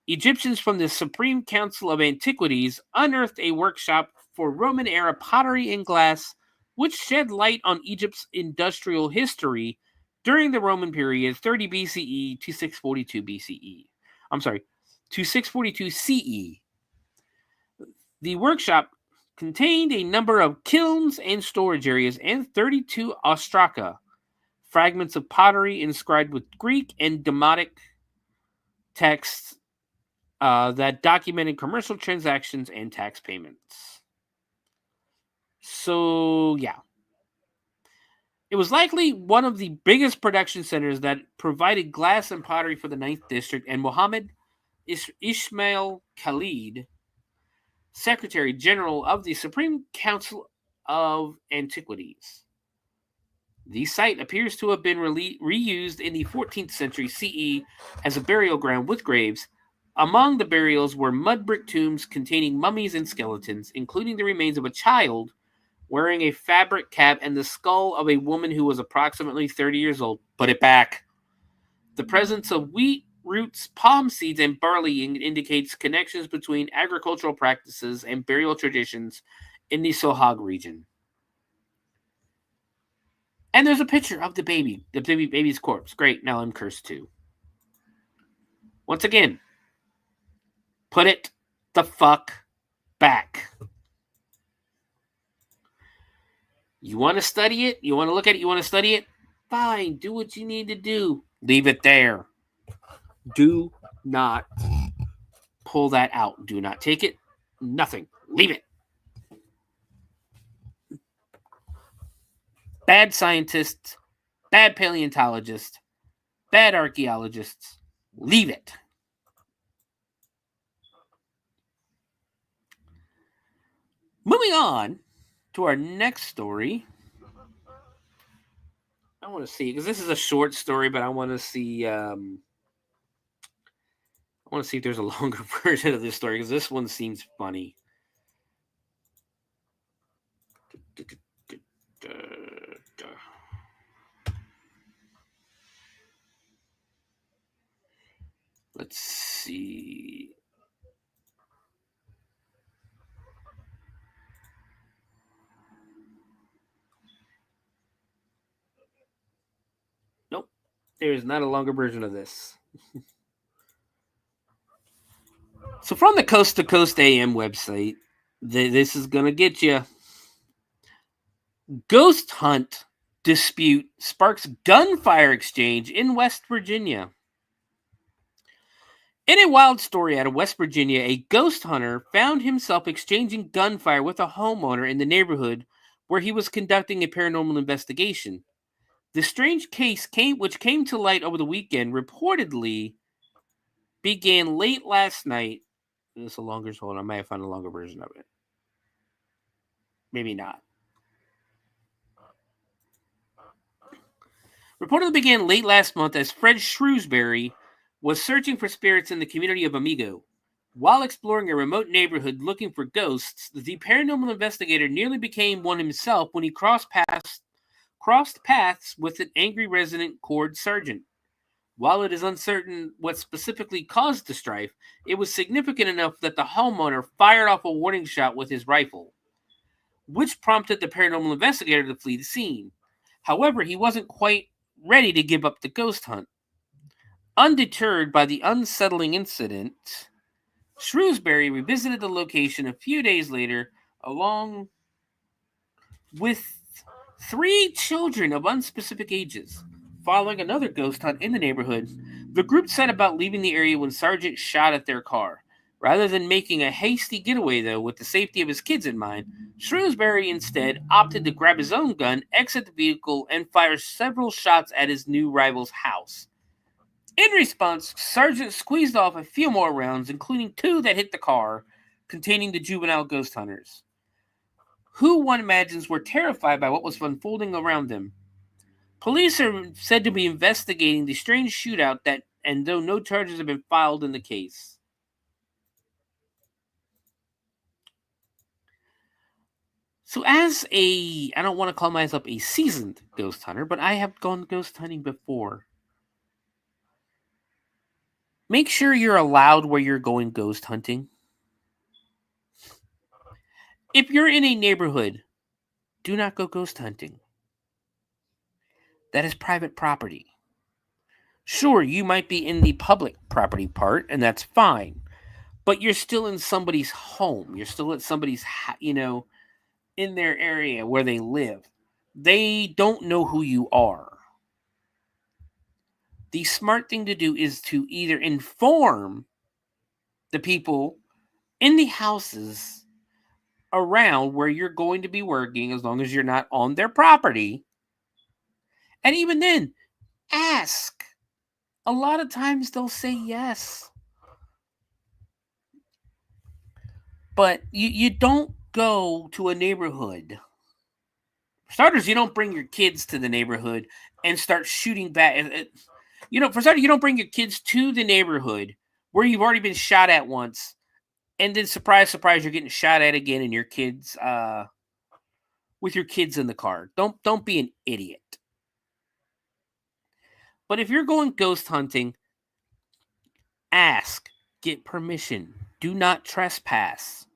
Egyptians from the Supreme Council of Antiquities unearthed a workshop for Roman-era pottery and glass, which shed light on Egypt's industrial history during the Roman period, 30 BCE to 642 BCE. To 642 CE. The workshop contained a number of kilns and storage areas and 32 ostraka, fragments of pottery inscribed with Greek and Demotic texts that documented commercial transactions and tax payments. So, yeah. It was likely one of the biggest production centers that provided glass and pottery for the 9th District, and Muhammad Ismail Khalid, Secretary General of the Supreme Council of Antiquities. The site appears to have been reused in the 14th century CE as a burial ground with graves. Among the burials were mud brick tombs containing mummies and skeletons, including the remains of a child wearing a fabric cap and the skull of a woman who was approximately 30 years old. Put it back. The presence of wheat, roots, palm seeds, and barley indicates connections between agricultural practices and burial traditions in the Sohag region. And there's a picture of the baby's corpse. Great, now I'm cursed too. Once again, put it the fuck back. You want to study it? You want to look at it? You want to study it? Fine, do what you need to do. Leave it there. Do not pull that out. Do not take it. Nothing. Leave it. Bad scientists, bad paleontologists, bad archaeologists. Leave it. Moving on to our next story. I want to see, because this is a short story, but I want to see if there's a longer version of this story, because this one seems funny. Let's see. Nope. There is not a longer version of this. So from the Coast to Coast AM website, this is going to get you. Ghost hunt dispute sparks gunfire exchange in West Virginia. In a wild story out of West Virginia, a ghost hunter found himself exchanging gunfire with a homeowner in the neighborhood where he was conducting a paranormal investigation. The strange case which came to light over the weekend reportedly began late last night. This is a longer, hold on, I might have found a longer version of it. Maybe not. Reportedly began late last month as Fred Shrewsbury was searching for spirits in the community of Amigo. While exploring a remote neighborhood looking for ghosts, the paranormal investigator nearly became one himself when he crossed paths with an angry resident Cord Sargent. While it is uncertain what specifically caused the strife, it was significant enough that the homeowner fired off a warning shot with his rifle, which prompted the paranormal investigator to flee the scene. However, he wasn't quite ready to give up the ghost hunt. Undeterred by the unsettling incident, Shrewsbury revisited the location a few days later, along with 3 children of unspecific ages. Following another ghost hunt in the neighborhood, the group set about leaving the area when Sargent shot at their car. Rather than making a hasty getaway, though, with the safety of his kids in mind, Shrewsbury instead opted to grab his own gun, exit the vehicle, and fire several shots at his new rival's house. In response, Sargent squeezed off a few more rounds, including 2 that hit the car containing the juvenile ghost hunters, who one imagines were terrified by what was unfolding around them. Police are said to be investigating the strange shootout and though no charges have been filed in the case. So I don't want to call myself a seasoned ghost hunter, but I have gone ghost hunting before. Make sure you're allowed where you're going ghost hunting. If you're in a neighborhood, do not go ghost hunting. That is private property. Sure, you might be in the public property part, and that's fine. But you're still in somebody's home. You're still at somebody's, in their area where they live. They don't know who you are. The smart thing to do is to either inform the people in the houses around where you're going to be working, as long as you're not on their property. And even then, ask. A lot of times they'll say yes. But you don't go to a neighborhood. For starters, you don't bring your kids to the neighborhood and start shooting back. For starters, you don't bring your kids to the neighborhood where you've already been shot at once, and then surprise, surprise, you're getting shot at again, and your kids, with your kids in the car. Don't be an idiot. But if you're going ghost hunting, ask, get permission. Do not trespass.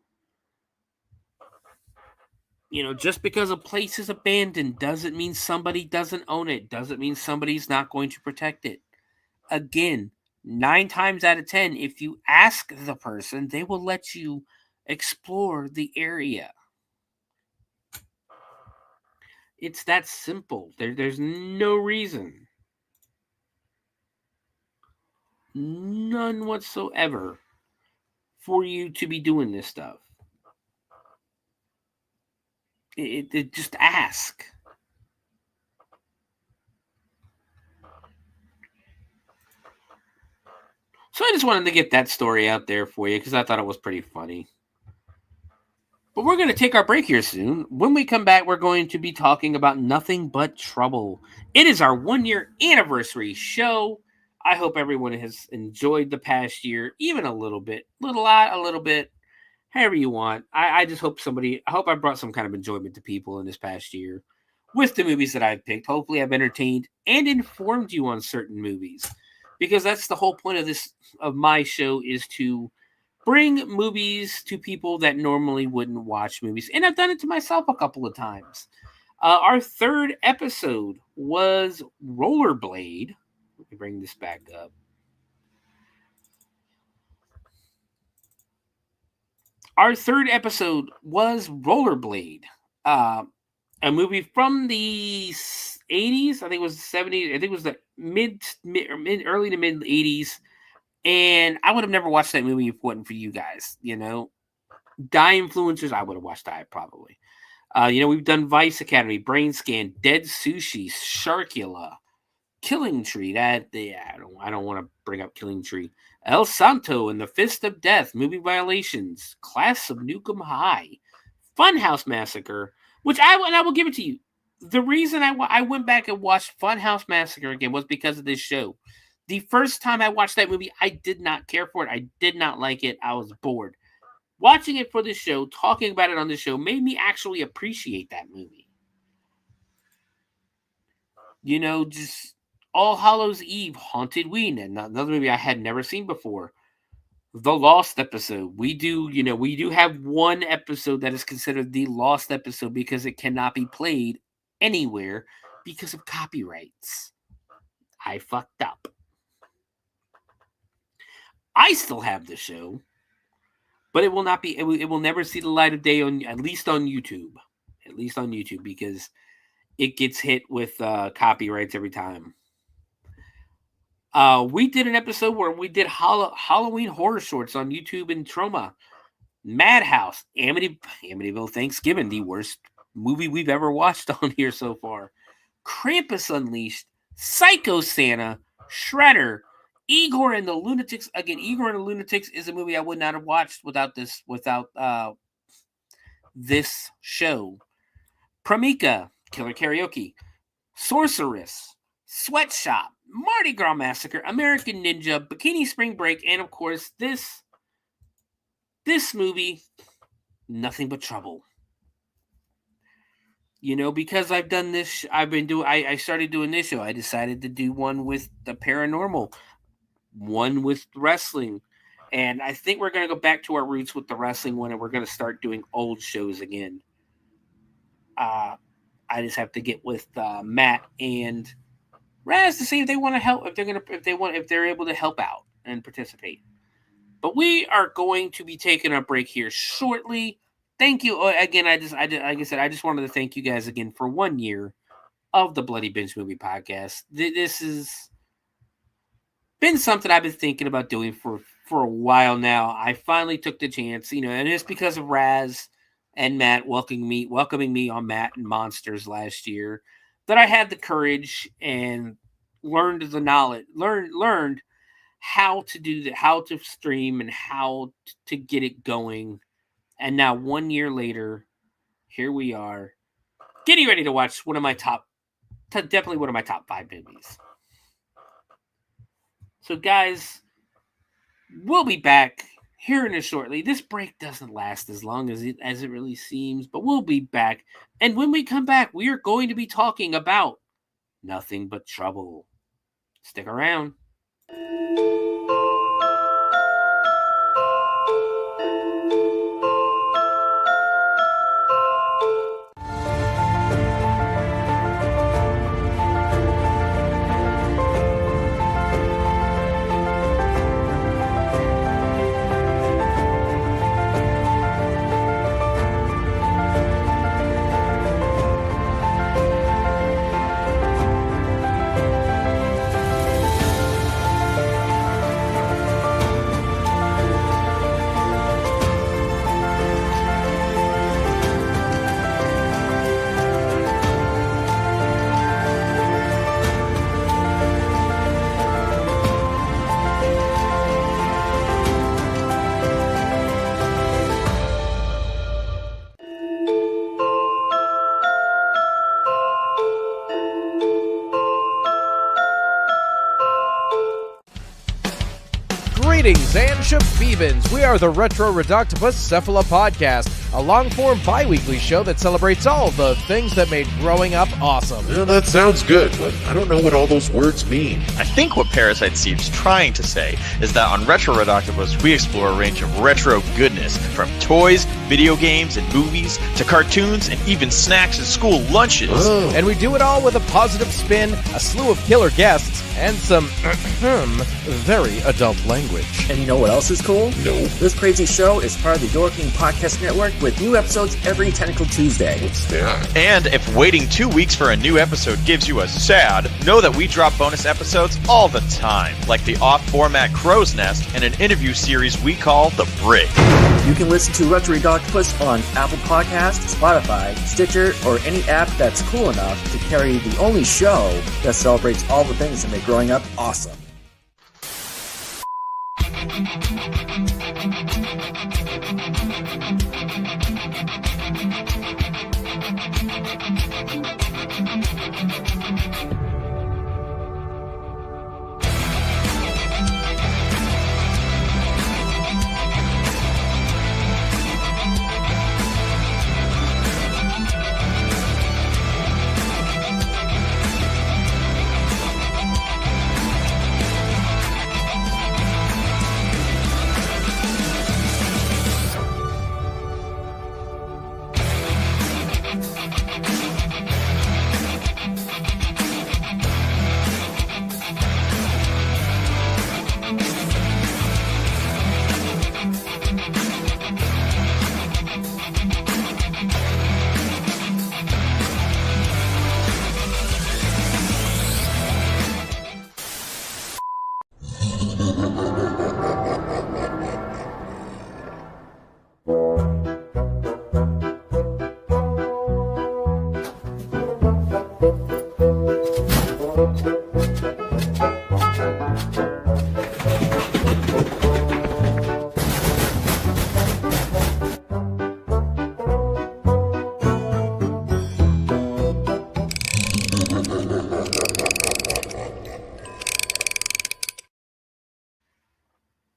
Just because a place is abandoned doesn't mean somebody doesn't own it. Doesn't mean somebody's not going to protect it. Again, 9 times out of 10, if you ask the person, they will let you explore the area. It's that simple. There's no reason. None whatsoever for you to be doing this stuff. It just ask. So I just wanted to get that story out there for you because I thought it was pretty funny. But we're going to take our break here soon. When we come back, we're going to be talking about Nothing But Trouble. It is our 1-year anniversary show. I hope everyone has enjoyed the past year, even a little bit. A little bit, however you want. I just hope I hope I brought some kind of enjoyment to people in this past year with the movies that I've picked. Hopefully I've entertained and informed you on certain movies, because that's the whole point of my show, is to bring movies to people that normally wouldn't watch movies. And I've done it to myself a couple of times. Our 3rd episode was Rollerblade. Let me bring this back up. Our 3rd episode was Rollerblade, a movie from the 80s. I think it was the 70s. I think it was the early to mid 80s. And I would have never watched that movie if it wasn't for you guys, Die influencers, I would have watched Die probably. We've done Vice Academy, Brain Scan, Dead Sushi, Sharkula, Killing Tree. I don't want to bring up Killing Tree. El Santo and the Fist of Death, Movie Violations, Class of Nukem High, Funhouse Massacre, which I will give it to you. The reason I went back and watched Funhouse Massacre again was because of this show. The first time I watched that movie, I did not care for it. I did not like it. I was bored. Watching it for this show, talking about it on the show, made me actually appreciate that movie. Just All Hallows Eve, Haunted Ween, and another movie I had never seen before. The Lost episode. We do have one episode that is considered the Lost episode because it cannot be played anywhere because of copyrights. I fucked up. I still have the show, but it will not be. It will never see the light of day at least on YouTube. At least on YouTube, because it gets hit with copyrights every time. We did an episode where we did Halloween horror shorts on YouTube and Troma. Madhouse, Amityville Thanksgiving, the worst movie we've ever watched on here so far. Krampus Unleashed, Psycho Santa, Shredder, Igor and the Lunatics. Again, Igor and the Lunatics is a movie I would not have watched without this show. Pramika, Killer Karaoke, Sorceress, Sweatshop, Mardi Gras Massacre, American Ninja, Bikini Spring Break, and of course this movie, Nothing But Trouble. Because I've done this, I started doing this show. I decided to do one with the paranormal, one with wrestling, and I think we're going to go back to our roots with the wrestling one, and we're going to start doing old shows again. I just have to get with Matt and Raz to see if they want to help, if they're able to help out and participate. But we are going to be taking a break here shortly. Thank you again. Like I said, I just wanted to thank you guys again for 1 year of the Bloody Binge Movie Podcast. This has been something I've been thinking about doing for a while now. I finally took the chance, and it's because of Raz and Matt welcoming me on Matt and Monsters last year that I had the courage and learned the knowledge, learned how to do that, how to stream and how to get it going. And now 1 year later, here we are, getting ready to watch definitely one of my top 5 movies. So guys, we'll be back here in a shortly. This break doesn't last as long as it really seems, but we'll be back. And when we come back, we are going to be talking about Nothing But Trouble. Stick around. Greetings and shabibans. We are the Retro Reductibus Cephala Podcast, a long-form bi-weekly show that celebrates all the things that made growing up awesome. Yeah, that sounds good, but I don't know what all those words mean. I think what Parasite Steve's trying to say is that on Retro Reductibus, we explore a range of retro goodness, from toys, video games, and movies, to cartoons, and even snacks and school lunches. And we do it all with a positive spin, a slew of killer guests, and some very adult language. And you know what else is cool? No. This crazy show is part of the Your King Podcast Network with new episodes every Tentacle Tuesday. What's that? And if waiting 2 weeks for a new episode gives you a sad, know that we drop bonus episodes all the time, like the off-format Crow's Nest and an interview series we call The Brig. You can listen to Retro Octopus on Apple Podcasts, Spotify, Stitcher, or any app that's cool enough to carry the only show that celebrates all the things that make growing up awesome.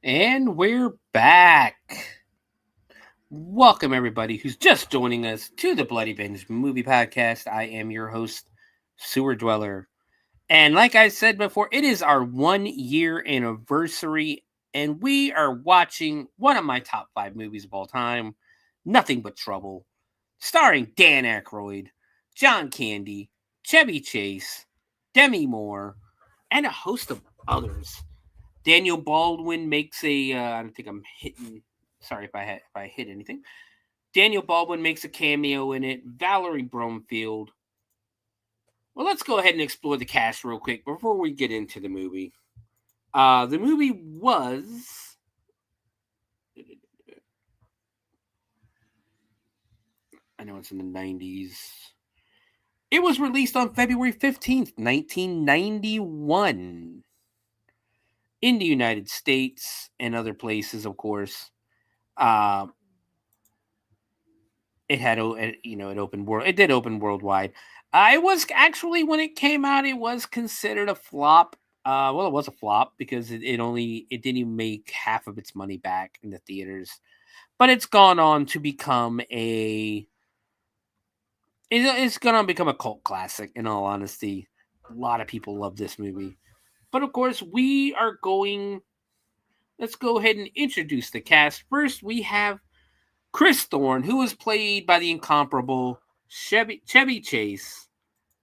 And we're back. Welcome, everybody who's just joining us to the Bloody Binge Movie Podcast. I am your host, Sewer Dweller. And like I said before, it is our 1 year anniversary, and we are watching one of my top 5 movies of all time, Nothing But Trouble, starring Dan Akroyd, John Candy, Chevy Chase, Demi Moore, and a host of others. Daniel Baldwin makes a, I don't think I'm hitting, sorry if I hit anything. Daniel Baldwin makes a cameo in it. Valerie Bromfield. Well, let's go ahead and explore the cast real quick before we get into the movie. The movie was... I know it's in the 90s. It was released on February 15th, 1991. In the United States and other places, of course. It had, it opened world. It did open worldwide. It was actually, when it came out, it was considered a flop. Well, it was a flop because it didn't even make half of its money back in the theaters. But it's gone on to become it's going to become a cult classic, in all honesty. A lot of people love this movie. But of course, let's go ahead and introduce the cast. First, we have Chris Thorne, who was played by the incomparable Chevy Chase.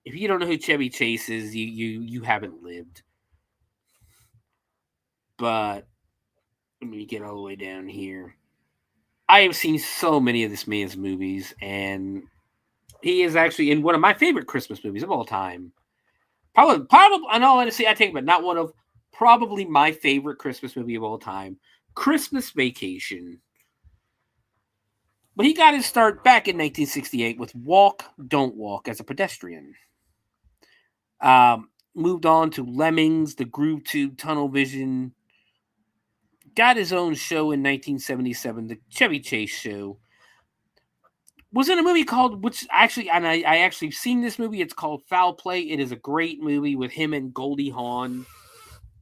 If you don't know who Chevy Chase is, you haven't lived. But let me get all the way down here. I have seen so many of this man's movies, and he is actually in one of my favorite Christmas movies of all time. Probably, in all honesty, I take it, but not one of probably my favorite Christmas movie of all time, Christmas Vacation. But he got his start back in 1968 with Walk, Don't Walk as a pedestrian. Moved on to Lemmings, The Groove Tube, Tunnel Vision. Got his own show in 1977, The Chevy Chase Show. Was in a movie called, which actually, and I actually seen this movie. It's called Foul Play. It is a great movie with him and Goldie Hawn.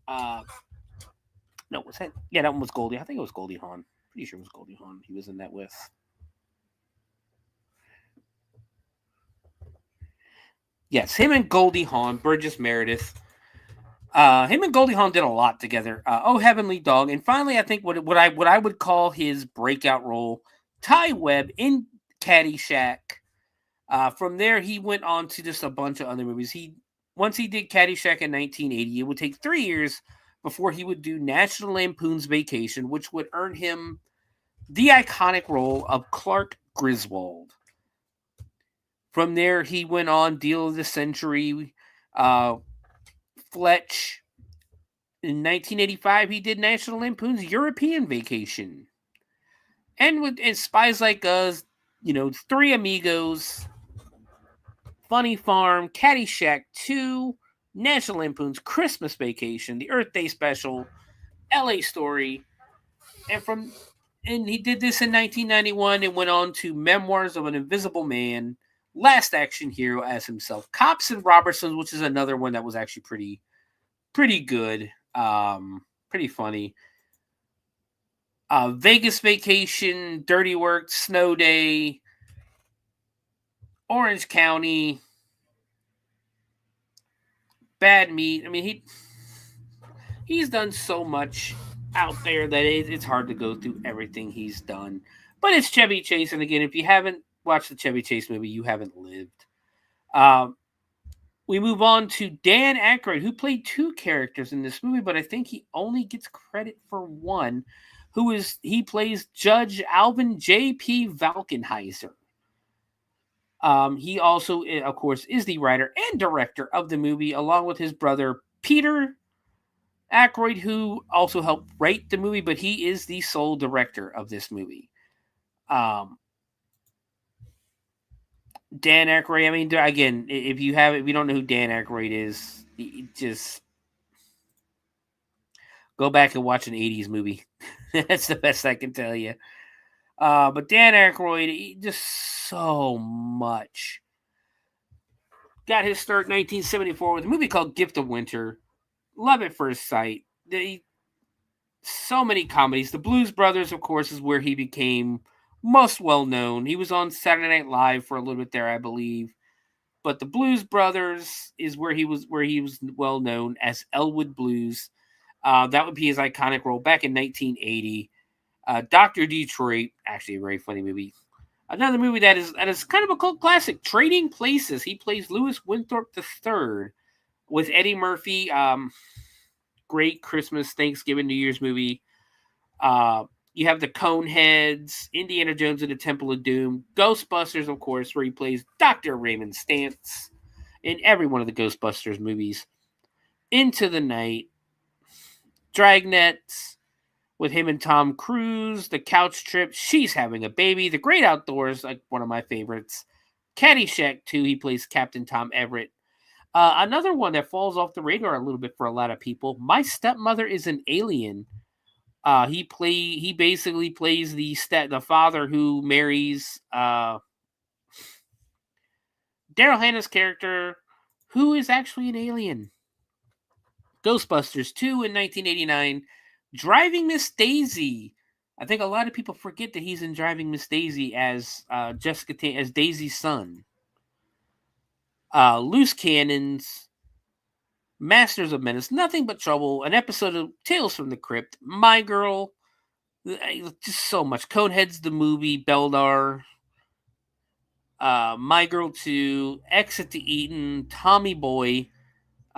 No, was that? Yeah, that one was Goldie. I think it was Goldie Hawn. Pretty sure it was Goldie Hawn. He was in that with. Yes, him and Goldie Hawn, Burgess Meredith. Him and Goldie Hawn did a lot together. Oh Heavenly Dog, and finally, I think what I would call his breakout role, Ty Webb in Caddyshack. From there, he went on to just a bunch of other movies. He once he did Caddyshack in 1980, it would take 3 years before he would do National Lampoon's Vacation, which would earn him the iconic role of Clark Griswold. From there, he went on Deal of the Century, Fletch. In 1985, he did National Lampoon's European Vacation. And with Spies Like Us, Three Amigos, Funny Farm, Caddyshack 2, National Lampoon's Christmas Vacation, The Earth Day Special, LA Story, and he did this in 1991 and went on to Memoirs of an Invisible Man, Last Action Hero as himself, Cops and Robertsons, which is another one that was actually pretty good, pretty funny. Vegas Vacation, Dirty Work, Snow Day, Orange County, Bad Meat. I mean, he's done so much out there that it's hard to go through everything he's done. But it's Chevy Chase, and again, if you haven't watched the Chevy Chase movie, you haven't lived. We move on to Dan Akroyd, who played 2 characters in this movie, but I think he only gets credit for one. He plays Judge Alvin J.P. Valkenheiser. He also, of course, is the writer and director of the movie, along with his brother Peter Akroyd, who also helped write the movie, but he is the sole director of this movie. Dan Akroyd, I mean, again, if you don't know who Dan Akroyd is, just go back and watch an 80s movie. That's the best I can tell you. But Dan Akroyd, just so much. Got his start in 1974 with a movie called Gift of Winter. Love at First Sight. So many comedies. The Blues Brothers, of course, is where he became most well known. He was on Saturday Night Live for a little bit there, I believe. But the Blues Brothers is where he was well known as Elwood Blues. That would be his iconic role back in 1980. Dr. Detroit, actually a very funny movie. Another movie that is kind of a cult classic, Trading Places. He plays Lewis Winthorpe III with Eddie Murphy. Great Christmas, Thanksgiving, New Year's movie. You have the Coneheads, Indiana Jones and the Temple of Doom, Ghostbusters, of course, where he plays Dr. Raymond Stantz in every one of the Ghostbusters movies. Into the Night, Dragnets with him and Tom Cruise, The Couch Trip, She's Having a Baby, The Great Outdoors, like one of my favorites. Caddyshack 2, he plays Captain Tom Everett. Another one that falls off the radar a little bit for a lot of people, My Stepmother is an Alien. He basically plays the father who marries Daryl Hannah's character, who is actually an alien. Ghostbusters 2 in 1989. Driving Miss Daisy. I think a lot of people forget that he's in Driving Miss Daisy as as Daisy's son. Loose Cannons, Masters of Menace, Nothing But Trouble, an episode of Tales from the Crypt, My Girl, just so much. Coneheads the movie, Beldar, My Girl 2, Exit to Eden, Tommy Boy.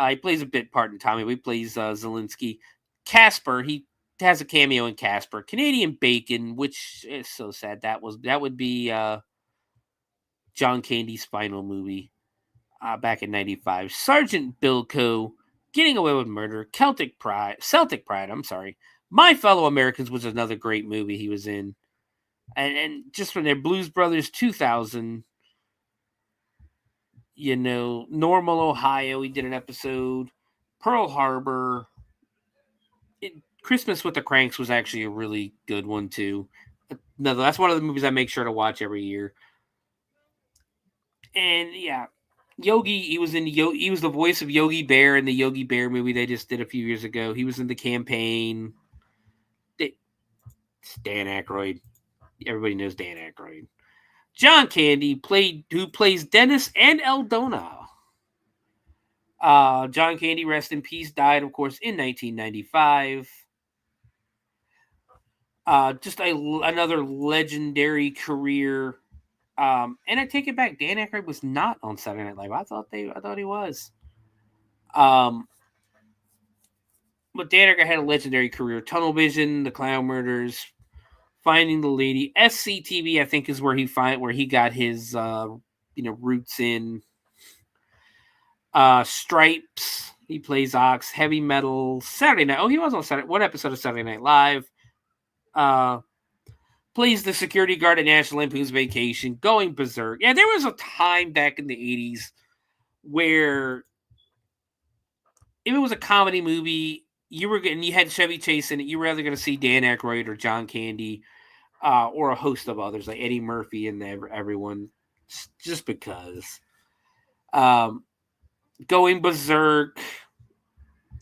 He plays a bit part in Tommy Boy. He plays Zelensky. Casper, he has a cameo in Casper. Canadian Bacon, which is so sad. That would be John Candy's final movie back in 95. Sergeant Bilko, Getting Away with Murder, Celtic Pride, I'm sorry. My Fellow Americans was another great movie he was in. And just from there, Blues Brothers 2000, Normal, Ohio, he did an episode. Pearl Harbor. Christmas with the Cranks was actually a really good one, too. No, that's one of the movies I make sure to watch every year. And, yeah, Yogi, he was the voice of Yogi Bear in the Yogi Bear movie they just did a few years ago. He was in The Campaign. Dan Akroyd. Everybody knows Dan Akroyd. John Candy, who plays Dennis and Eldona. John Candy, rest in peace, died, of course, in 1995. Just another legendary career. And I take it back. Dan Akroyd was not on Saturday Night Live. I thought he was. But Daniker had a legendary career. Tunnel Vision, The Clown Murders, Finding the Lady. SCTV, I think, is where he got his roots in. Stripes, he plays Ox. Heavy Metal, Saturday Night. Oh, he was on one episode of Saturday Night Live. Plays the security guard at National Lampoon's Vacation. Going Berserk. Yeah, there was a time back in the 80s where if it was a comedy movie, you had Chevy Chase in it, you were either going to see Dan Akroyd or John Candy, or a host of others like Eddie Murphy and everyone, just because. Going Berserk,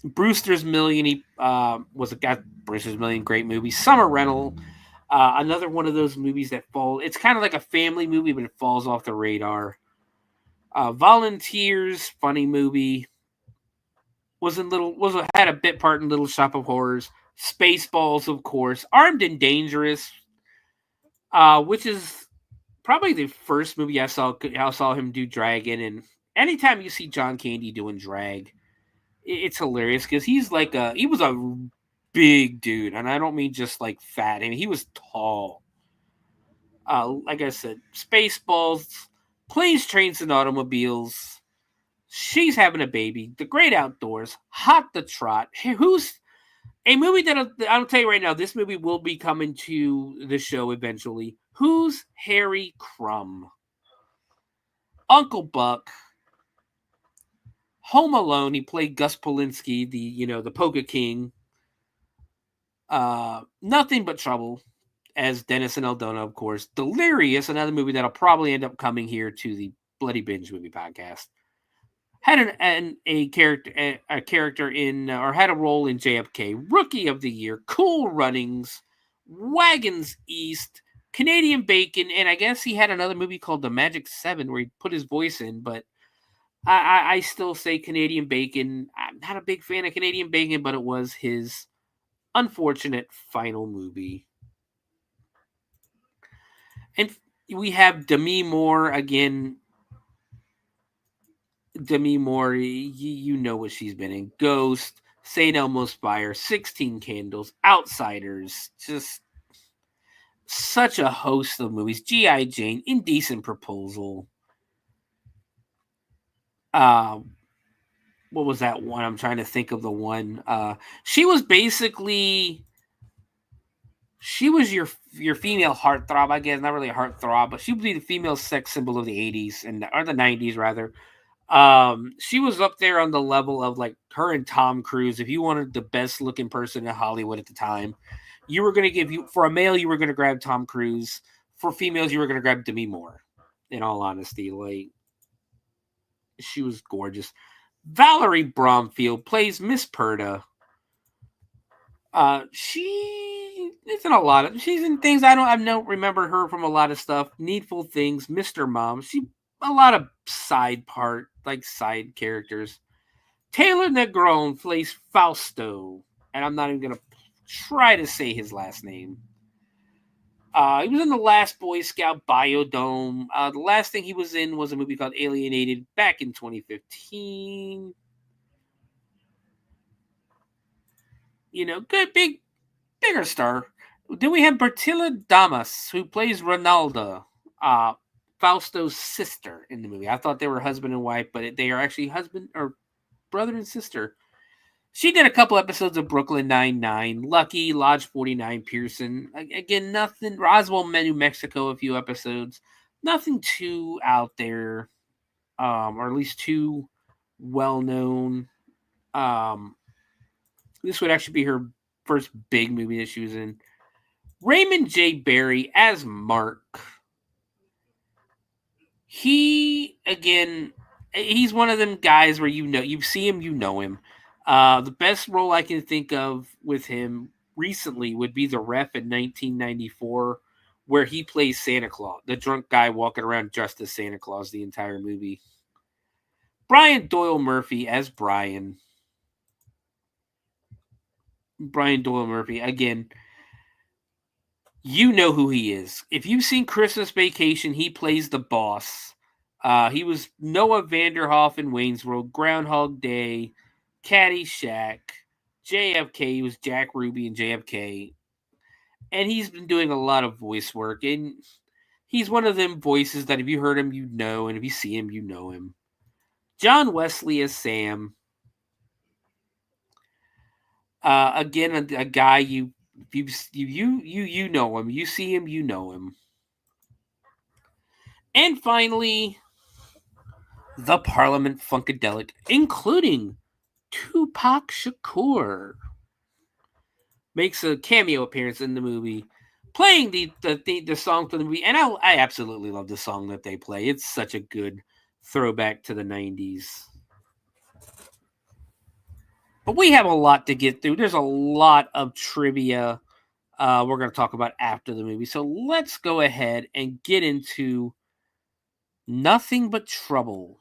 Brewster's Million. He Brewster's Million, great movie. Summer Rental, another one of those movies that it's kind of like a family movie, but it falls off the radar. Volunteers, funny movie. Had a bit part in Little Shop of Horrors. Spaceballs, of course. Armed and Dangerous, which is probably the first movie I saw him do drag in. And anytime you see John Candy doing drag, it's hilarious because he was a big dude, and I don't mean just like fat. I mean, he was tall. Like I said, Spaceballs, Planes, Trains, and Automobiles. She's Having a Baby, The Great Outdoors, Hot the Trot. Who's a movie that I'll tell you right now, this movie will be coming to the show eventually. Who's Harry Crumb? Uncle Buck. Home Alone, he played Gus Polinski, the Polka King. Nothing But Trouble as Dennis and Eldona, of course. Delirious, another movie that'll probably end up coming here to the Bloody Binge Movie Podcast. Had a character in, or had a role in JFK, Rookie of the Year, Cool Runnings, Wagons East, Canadian Bacon, and I guess he had another movie called The Magic 7 where he put his voice in, but I still say Canadian Bacon. I'm not a big fan of Canadian Bacon, but it was his unfortunate final movie. And we have Demi Moore again. Demi Moore, you know what she's been in. Ghost, St. Elmo's Fire, 16 Candles, Outsiders, just such a host of movies. G.I. Jane, Indecent Proposal. What was that one? I'm trying to think of the one. She was your female heartthrob, I guess. Not really a heartthrob, but she would be the female sex symbol of the 80s or the 90s rather. She was up there on the level of like her and Tom Cruise. If you wanted the best looking person in Hollywood at the time, you were going to for a male, you were going to grab Tom Cruise. For females, you were going to grab Demi Moore. In all honesty, like, she was gorgeous. Valerie Bromfield plays Miss Perda. She's in things I don't remember her from a lot of stuff. Needful Things, Mr. Mom. A lot of side characters. Taylor Negron plays Fausto, and I'm not even gonna try to say his last name. He was in The Last Boy Scout, Biodome. The last thing he was in was a movie called Alienated back in 2015. Good, bigger star. Then we have Bertilla Damas, who plays Ronalda, Fausto's sister in the movie. I thought they were husband and wife, but they are actually husband or brother and sister. She did a couple episodes of Brooklyn Nine-Nine, Lucky, Lodge 49, Pearson. Again, nothing. Roswell, New Mexico, a few episodes. Nothing too out there, or at least too well-known. This would actually be her first big movie that she was in. Raymond J. Barry as Mark. He's one of them guys where you see him, you know him. The best role I can think of with him recently would be The Ref in 1994, where he plays Santa Claus, the drunk guy walking around dressed as Santa Claus the entire movie. Brian Doyle Murphy as Brian. Brian Doyle Murphy, again, you know who he is. If you've seen Christmas Vacation, he plays the boss. He was Noah Vanderhoff in Wayne's World, Groundhog Day, Caddyshack, JFK. He was Jack Ruby and JFK. And he's been doing a lot of voice work. And he's one of them voices that if you heard him, you know. And if you see him, you know him. John Wesley as Sam. Again, a guy you know him. You see him, you know him. And finally, the Parliament Funkadelic, including Tupac Shakur, makes a cameo appearance in the movie, playing the song for the movie. And I absolutely love the song that they play. It's such a good throwback to the 90s. But we have a lot to get through. There's a lot of trivia we're going to talk about after the movie. So let's go ahead and get into Nothing But Trouble.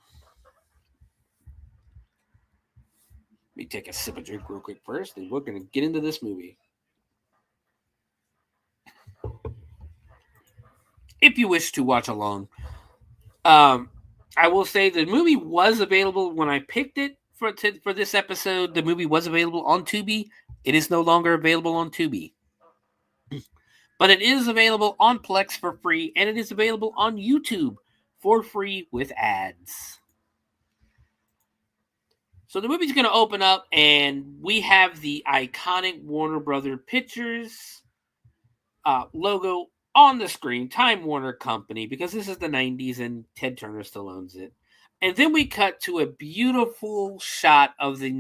Let me take a sip of drink real quick first, and we're going to get into this movie. If you wish to watch along, I will say the movie was available when I picked it for this episode. The movie was available on Tubi. It is no longer available on Tubi. But it is available on Plex for free, and it is available on YouTube for free with ads. So the movie's going to open up, and we have the iconic Warner Brothers Pictures logo on the screen, Time Warner Company, because this is the 90s and Ted Turner still owns it. And then we cut to a beautiful shot of the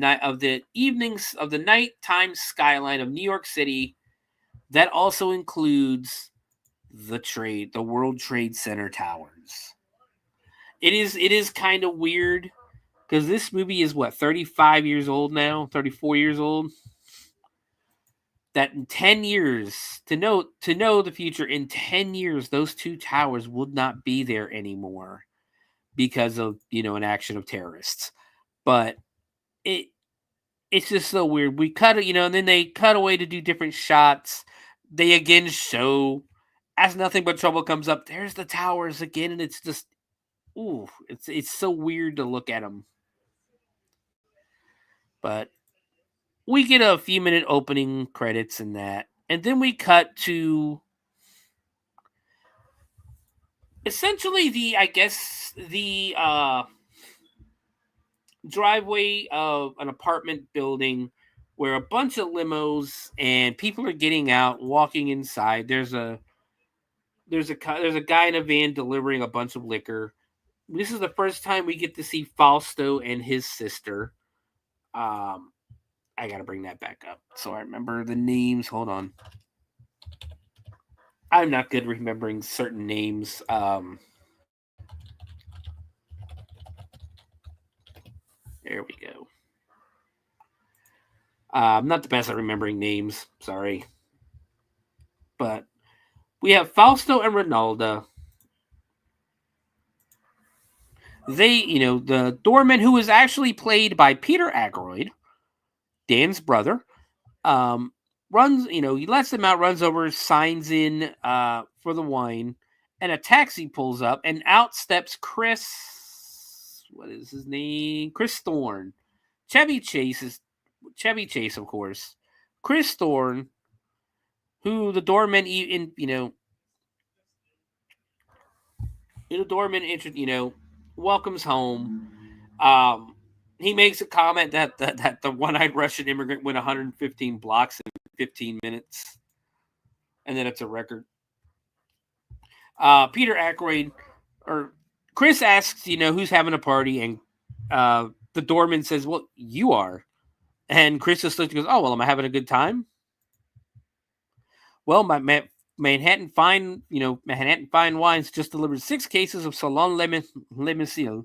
nighttime skyline of New York City. That also includes the World Trade Center towers. It is kind of weird because this movie is 35 years old now, 34 years old. That in 10 years, to know the future, in 10 years, those two towers would not be there anymore because of, an action of terrorists. But it's just so weird. We cut it, and then they cut away to do different shots. They again show, as Nothing But Trouble comes up, there's the towers again, and it's just, it's so weird to look at them. But we get a few minute opening credits and that. And then we cut to essentially the driveway of an apartment building where a bunch of limos and people are getting out, walking inside. There's a guy in a van delivering a bunch of liquor. This is the first time we get to see Fausto and his sister. I got to bring that back up so I remember the names. Hold on. I'm not good remembering certain names. There we go. I'm not the best at remembering names. Sorry. But we have Fausto and Ronaldo. They, the doorman, who is actually played by Peter Akroyd, Dan's brother, runs, he lets them out, runs over, signs in for the wine, and a taxi pulls up, and out steps Chris, what is his name? Chris Thorne. Chevy Chase, of course. Chris Thorne, who the doorman, welcomes home. He makes a comment that the one-eyed Russian immigrant went 115 blocks in 15 minutes. And then it's a record. Peter Akroyd, or Chris asks, who's having a party, and the doorman says, well, you are. And Chris just looks and goes, oh, well, am I having a good time? Well, my Manhattan Fine Wines just delivered 6 cases of Salon Limousine.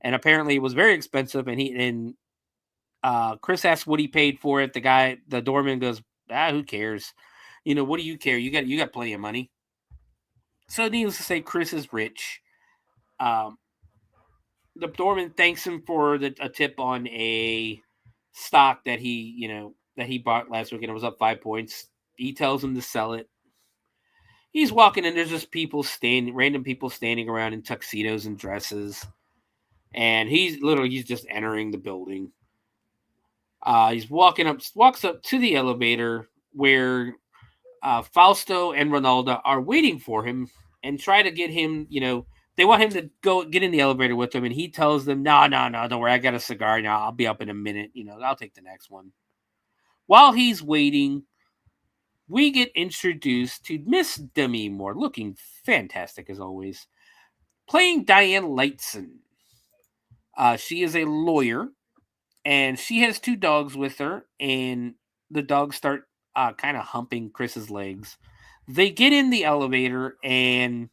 And apparently it was very expensive. And Chris asked what he paid for it. The doorman goes, who cares? What do you care? You got plenty of money. So needless to say, Chris is rich. The doorman thanks him for a tip on a stock that he bought last week, and it was up 5 points. He tells him to sell it. He's walking, and there's just random people standing around in tuxedos and dresses. And he's just entering the building. He walks up to the elevator where Fausto and Ronaldo are waiting for him and try to get him, they want him to go get in the elevator with them, and he tells them, no, don't worry, I got a cigar now, I'll be up in a minute, I'll take the next one. While he's waiting, we get introduced to Miss Demi Moore, looking fantastic as always, playing Diane Lightson. She is a lawyer, and she has 2 dogs with her, and the dogs start kind of humping Chris's legs. They get in the elevator, and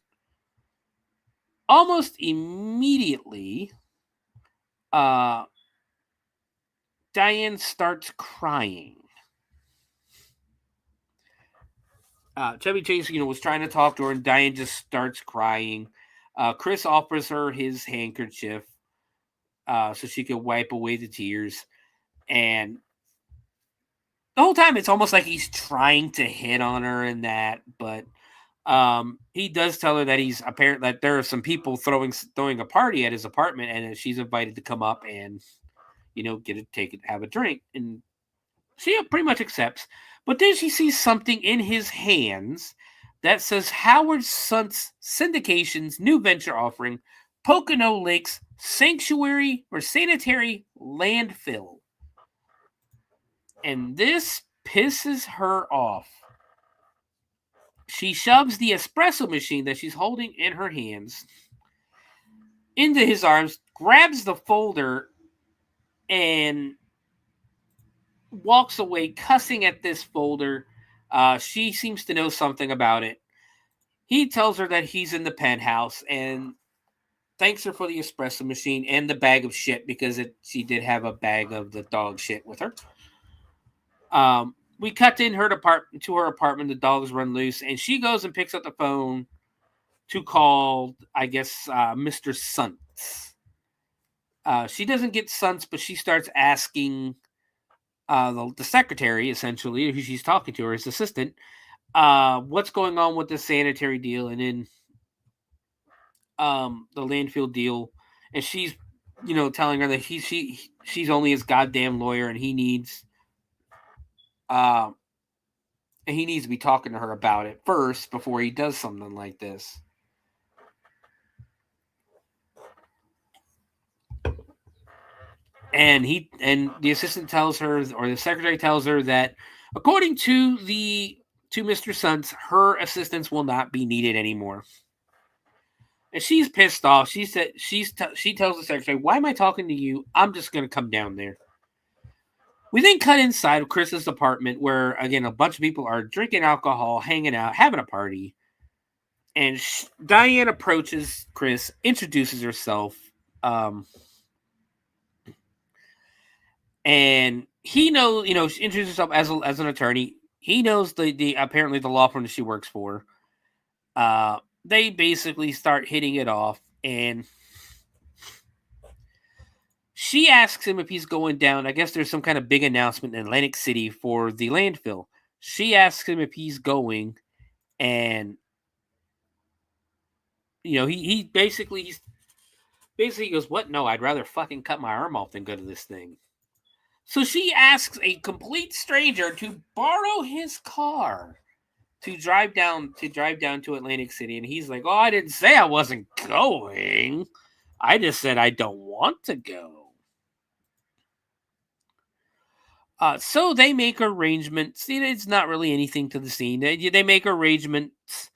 almost immediately, Diane starts crying. Chevy Chase, was trying to talk to her, and Diane just starts crying. Chris offers her his handkerchief so she can wipe away the tears. And the whole time, it's almost like he's trying to hit on her and that, but he does tell her that that there are some people throwing a party at his apartment, and that she's invited to come up and have a drink, and she pretty much accepts. But then she sees something in his hands that says Howard Sunt's Syndication's new venture offering, Pocono Lakes Sanctuary or Sanitary Landfill. And this pisses her off. She shoves the espresso machine that she's holding in her hands into his arms, grabs the folder, and walks away cussing at this folder. She seems to know something about it. He tells her that he's in the penthouse and thanks her for the espresso machine and the bag of shit, because she did have a bag of the dog shit with her. We cut in to her apartment. The dogs run loose, and she goes and picks up the phone to call, I guess, Mr. Suntz. She doesn't get Suntz, but she starts asking the secretary, essentially, who she's talking to, her his assistant, what's going on with the sanitary deal and in the landfill deal. And she's, telling her that she's only his goddamn lawyer, and he needs to be talking to her about it first before he does something like this. And the assistant tells her, or the secretary tells her, that according to Mr. Suntz, her assistance will not be needed anymore. And she's pissed off. She tells the secretary, "Why am I talking to you? I'm just going to come down there." We then cut inside of Chris's apartment, where again a bunch of people are drinking alcohol, hanging out, having a party. And Diane approaches Chris, introduces herself. And he knows, she introduces herself as an attorney. He knows the apparently the law firm that she works for. They basically start hitting it off, and she asks him if he's going down. I guess there's some kind of big announcement in Atlantic City for the landfill. She asks him if he's going, and he basically goes, "What? No, I'd rather fucking cut my arm off than go to this thing." So she asks a complete stranger to borrow his car to drive down to Atlantic City, and he's like, "Oh, I didn't say I wasn't going. I just said I don't want to go." So they make arrangements. It's not really anything to the scene. They make arrangements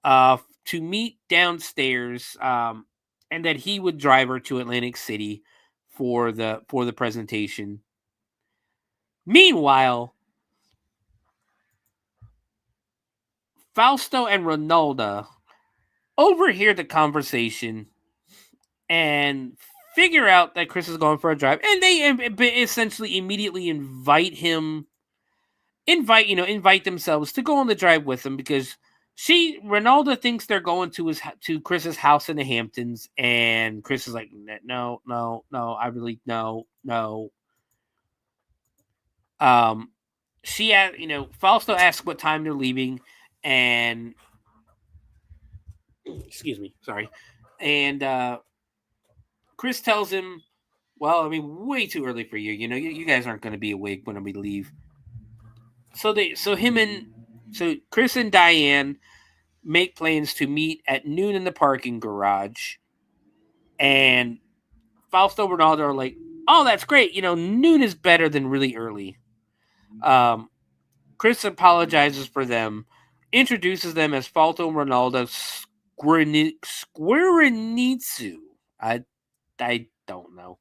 to meet downstairs, and that he would drive her to Atlantic City for the presentation. Meanwhile, Fausto and Ronaldo overhear the conversation and figure out that Chris is going for a drive, and they essentially immediately invite themselves to go on the drive with them, because Ronaldo thinks they're going to Chris's house in the Hamptons, and Chris is like, no, I really no. Fausto asks what time they're leaving, and excuse me, sorry. And Chris tells him Well, I mean, way too early for you. You guys aren't going to be awake when we leave. So Chris and Diane make plans to meet at noon in the parking garage, and Fausto and Ronaldo are like, "Oh, that's great. Noon is better than really early." Chris apologizes for them, introduces them as Fausto and Ronaldo Squarenitsu. I don't know.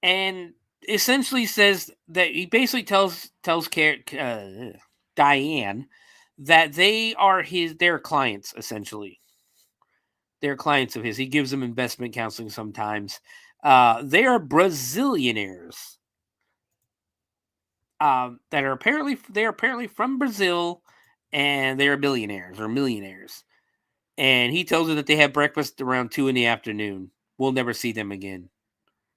And essentially says that he basically tells Diane that they're clients, essentially. They're clients of his. He gives them investment counseling sometimes. They are Brazilianaires that are apparently from Brazil, and they are billionaires or millionaires. And he tells her that they have breakfast around 2 p.m. We'll never see them again.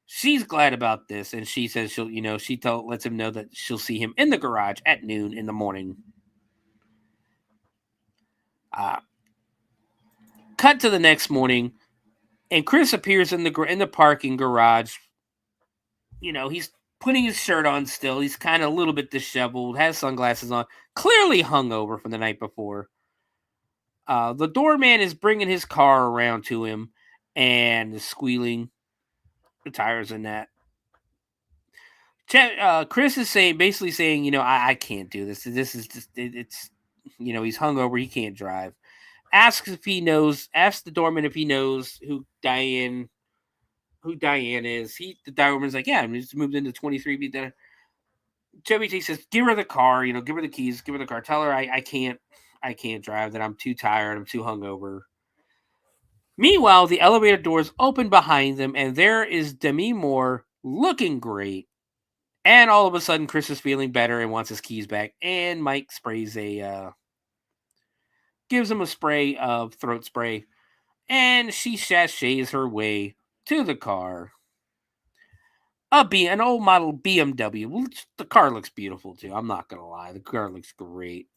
She's glad about this, and she says lets him know that she'll see him in the garage at noon in the morning. Cut to the next morning, and Chris appears in the parking garage. He's putting his shirt on still. He's kind of a little bit disheveled, has sunglasses on, clearly hungover from the night before. The doorman is bringing his car around to him and is squealing the tires and that. Chris is basically saying, I can't do this. This is just, it's, he's hungover. He can't drive. Asks the doorman if he knows who Diane is. The doorman's like, yeah, he's moved into 23B. Then Chevy Chase says, give her the car, give her the keys, give her the car. Tell her I can't drive, that I'm too tired. I'm too hungover. Meanwhile, the elevator doors open behind them, and there is Demi Moore looking great. And all of a sudden, Chris is feeling better and wants his keys back. And Mike gives him a spray of throat spray. And she sashays her way to the car. An old model BMW. The car looks beautiful, too. I'm not going to lie. The car looks great.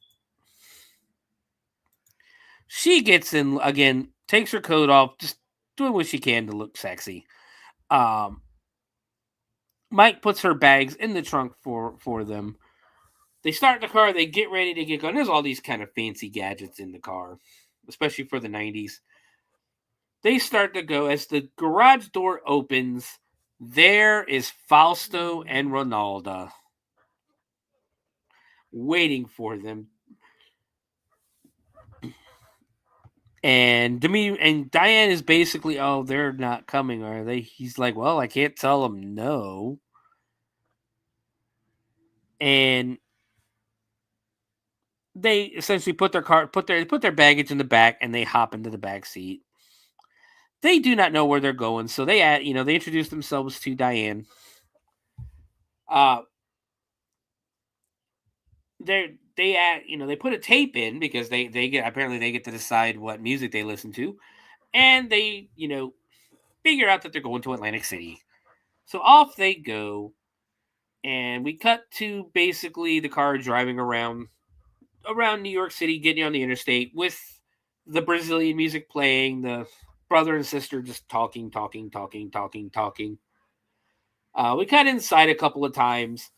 She gets in again, takes her coat off, just doing what she can to look sexy. Mike puts her bags in the trunk for them. They start the car. They get ready to get going. There's all these kind of fancy gadgets in the car, especially for the 90s. They start to go. As the garage door opens, there is Fausto and Ronaldo waiting for them. And Diane is basically, oh, they're not coming, are they? He's like, well, I can't tell them no. And they essentially put their baggage in the back, and they hop into the back seat. They do not know where they're going, so they introduce themselves to Diane. They put a tape in because they get to decide what music they listen to, and they figure out that they're going to Atlantic City. So off they go, and we cut to basically the car driving around New York City, getting on the interstate with the Brazilian music playing, the brother and sister just talking. We cut inside a couple of times.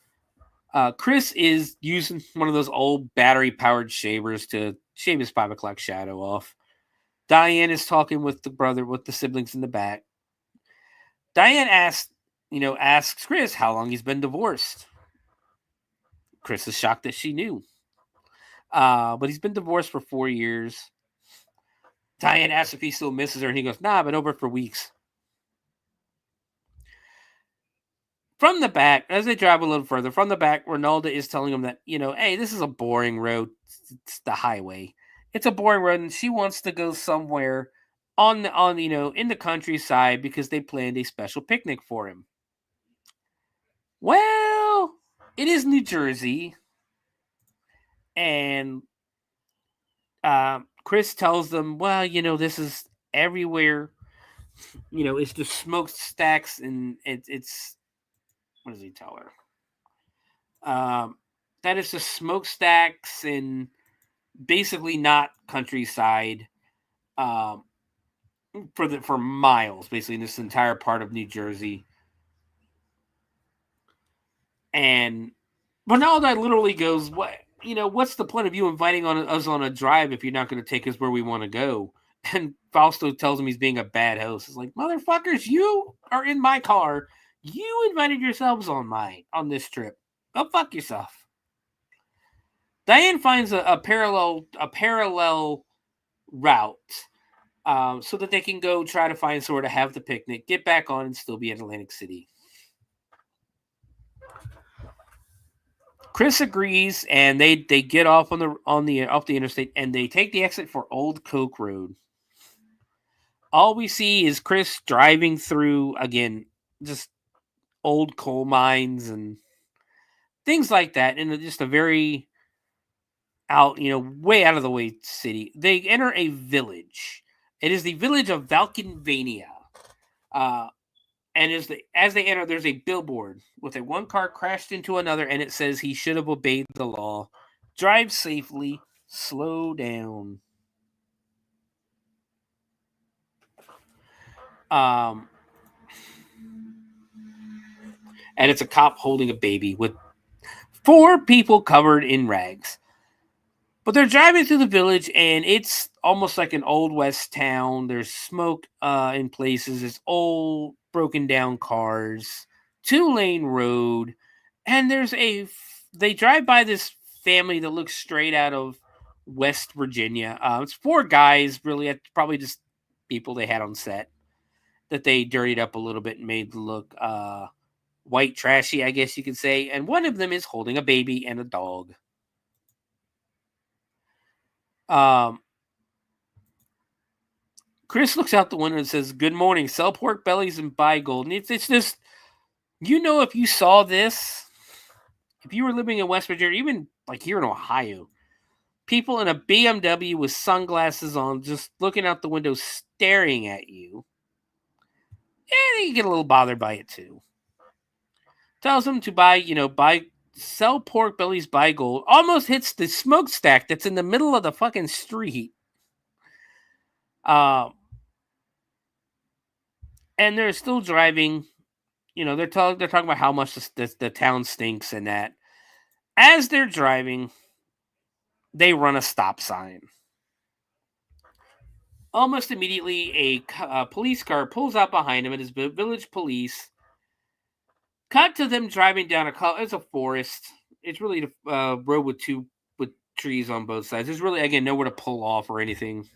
Chris is using one of those old battery-powered shavers to shave his 5 o'clock shadow off. Diane is talking with the siblings in the back. Diane asks Chris how long he's been divorced. Chris is shocked that she knew. But he's been divorced for 4 years. Diane asks if he still misses her, and he goes, nah, I've been over for weeks. From the back, as they drive a little further, from the back, Ronaldo is telling him that, hey, this is a boring road. It's the highway. It's a boring road, and she wants to go somewhere in the countryside because they planned a special picnic for him. Well, it is New Jersey. And Chris tells them, well, this is everywhere. It's just smokestacks, and it's what does he tell her? That is just smokestacks and basically not countryside. for miles, basically in this entire part of New Jersey. And Ronaldo literally goes, "What? What's the point of you inviting us on a drive if you're not going to take us where we want to go?" And Fausto tells him he's being a bad host. It's like, motherfuckers, you are in my car. You invited yourselves on this trip. Go fuck yourself. Diane finds a parallel route so that they can go try to find somewhere to have the picnic, get back on, and still be in Atlantic City. Chris agrees, and they get off off the interstate, and they take the exit for Old Coke Road. All we see is Chris driving through, again, just old coal mines and things like that, in just a very way out of the way city. They enter a village. It is the village of Valkenvania. And as they enter, there's a billboard with a one car crashed into another, and it says he should have obeyed the law. Drive safely, slow down. And it's a cop holding a baby with 4 people covered in rags. But they're driving through the village, and it's almost like an old west town. There's smoke in places. It's old, broken down cars, 2-lane road, and they drive by this family that looks straight out of West Virginia. It's 4 guys, really, probably just people they had on set that they dirtied up a little bit and made look white trashy, I guess you could say. And one of them is holding a baby and a dog. Chris looks out the window and says, "Good morning, sell pork bellies and buy gold." And it's just, if you saw this, if you were living in West Virginia, even like here in Ohio, people in a BMW with sunglasses on, just looking out the window, staring at you, you get a little bothered by it too. Tells them to sell pork bellies, buy gold. Almost hits the smokestack that's in the middle of the fucking street. And they're still driving. They're talking about how much the town stinks and that. As they're driving, they run a stop sign. Almost immediately, a police car pulls out behind them. It is village police. Cut to them driving down it's a forest. It's really a road with trees on both sides. There's really, again, nowhere to pull off or anything.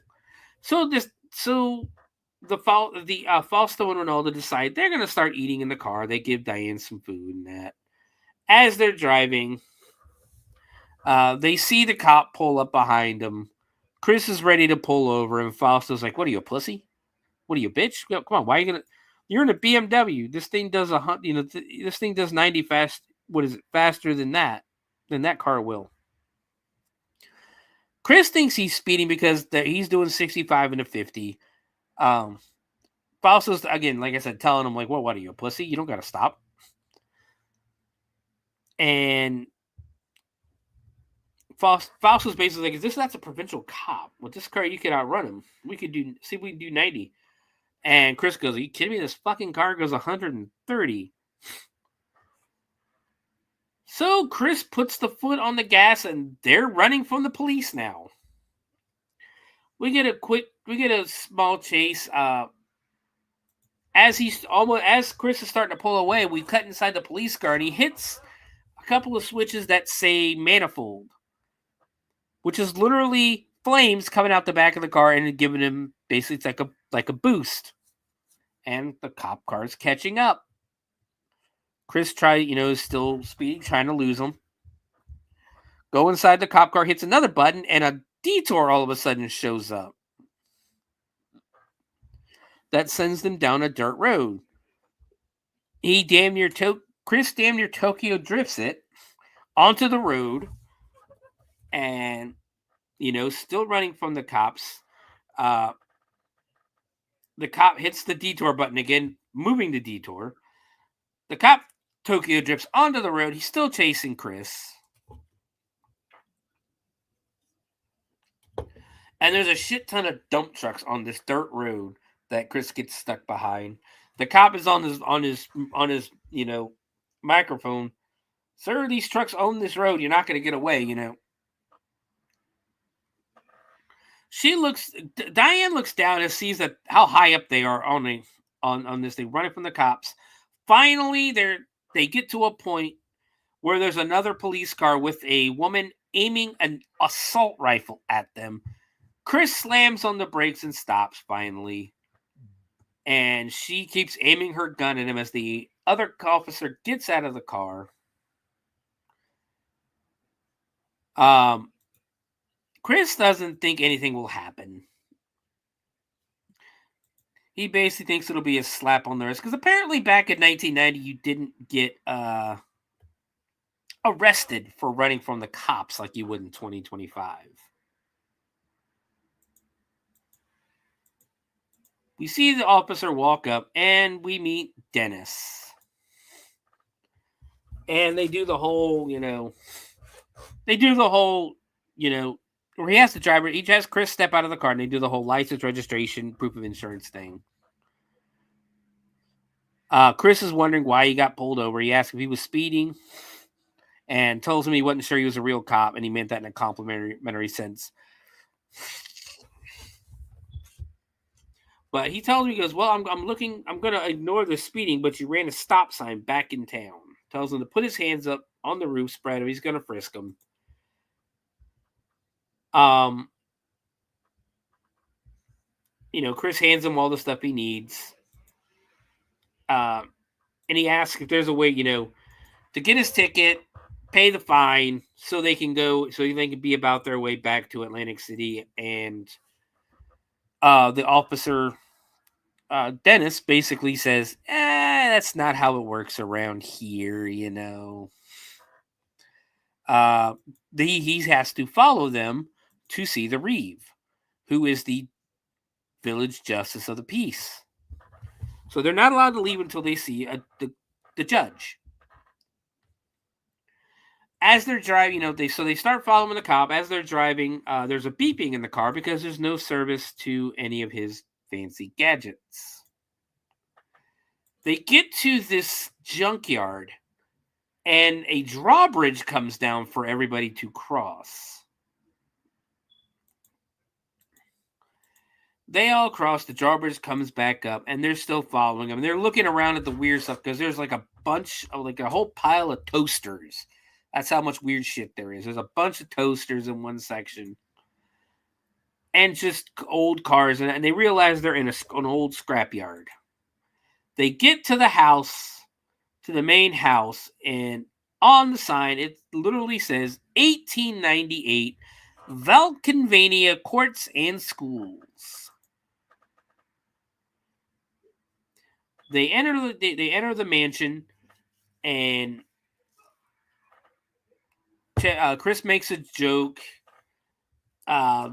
So Fausto and Ronaldo decide they're going to start eating in the car. They give Diane some food and that. As they're driving, they see the cop pull up behind them. Chris is ready to pull over, and Fausto's like, "What are you, a pussy? What are you, bitch? Come on, why are you gonna? You're in a BMW. This thing does this thing does 90 fast. What is it? Faster than that car will." Chris thinks he's speeding because he's doing 65 and a 50. Fausto's, again, like I said, telling him, like, "Well, what are you, a pussy? You don't got to stop." And Fausto's basically like, that's a provincial cop. With this car, you could outrun him. We could do 90. And Chris goes, "Are you kidding me? This fucking car goes 130. So Chris puts the foot on the gas, and they're running from the police now. We get a small chase. As Chris is starting to pull away, we cut inside the police car, and he hits a couple of switches that say manifold, which is literally flames coming out the back of the car and giving him, basically, it's like a boost. And the cop car is catching up. Chris is still speeding, trying to lose him. Go inside the cop car, hits another button, and a detour all of a sudden shows up. That sends them down a dirt road. Chris damn near Tokyo drifts it onto the road, and still running from the cops. The cop hits the detour button again, moving the detour. The cop Tokyo drifts onto the road. He's still chasing Chris. And there's a shit ton of dump trucks on this dirt road that Chris gets stuck behind. The cop is on his microphone. Sir, these trucks own this road. You're not going to get away, Diane looks down and sees that how high up they are on this thing, running from the cops. Finally, they get to a point where there's another police car with a woman aiming an assault rifle at them. Chris slams on the brakes and stops finally. And she keeps aiming her gun at him as the other officer gets out of the car. Chris doesn't think anything will happen. He basically thinks it'll be a slap on the wrist. Because apparently back in 1990, you didn't get arrested for running from the cops like you would in 2025. We see the officer walk up, and we meet Dennis. And they do the whole, where he has the driver, he has Chris step out of the car, and they do the whole license, registration, proof of insurance thing. Chris is wondering why he got pulled over. He asks if he was speeding, and tells him he wasn't sure he was a real cop, and he meant that in a complimentary sense. But he tells me, he goes, well, I'm going to ignore the speeding, but you ran a stop sign back in town. Tells him to put his hands up on the roof spread, or he's going to frisk him. Chris hands him all the stuff he needs. And he asks if there's a way, to get his ticket, pay the fine, so they can be about their way back to Atlantic City. And the officer, Dennis, basically says, that's not how it works around here, He has to follow them to see the Reeve, who is the village justice of the peace. So they're not allowed to leave until they see the judge. As they're driving, they start following the cop. As they're driving, there's a beeping in the car because there's no service to any of his fancy gadgets. They get to this junkyard, and a drawbridge comes down for everybody to cross. They all cross, the drawbridge comes back up, and they're still following them. And they're looking around at the weird stuff because there's like a bunch of, a whole pile of toasters. That's how much weird shit there is. There's a bunch of toasters in one section. And just old cars. And they realize they're in an old scrapyard. They get to the house, to the main house, and on the sign, it literally says 1898 Valkenvania Courts and Schools. They enter the mansion, and Chris makes a joke,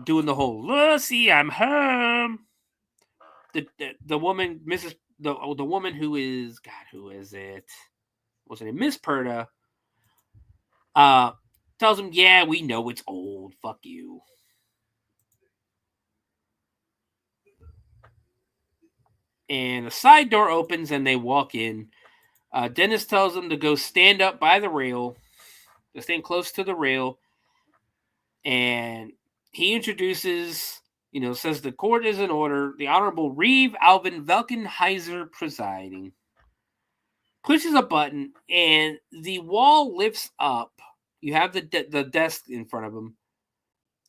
doing the whole "Lucy, I'm home." The woman, the woman who is who is it? What's her name? Miss Perda. Tells him, "Yeah, we know it's old. Fuck you." And a side door opens and they walk in. Dennis tells them to go stand up by the rail, to stand close to the rail. And he introduces, says the court is in order. The Honorable Reeve Alvin Velkenheiser presiding. Pushes a button and the wall lifts up. You have the desk in front of him.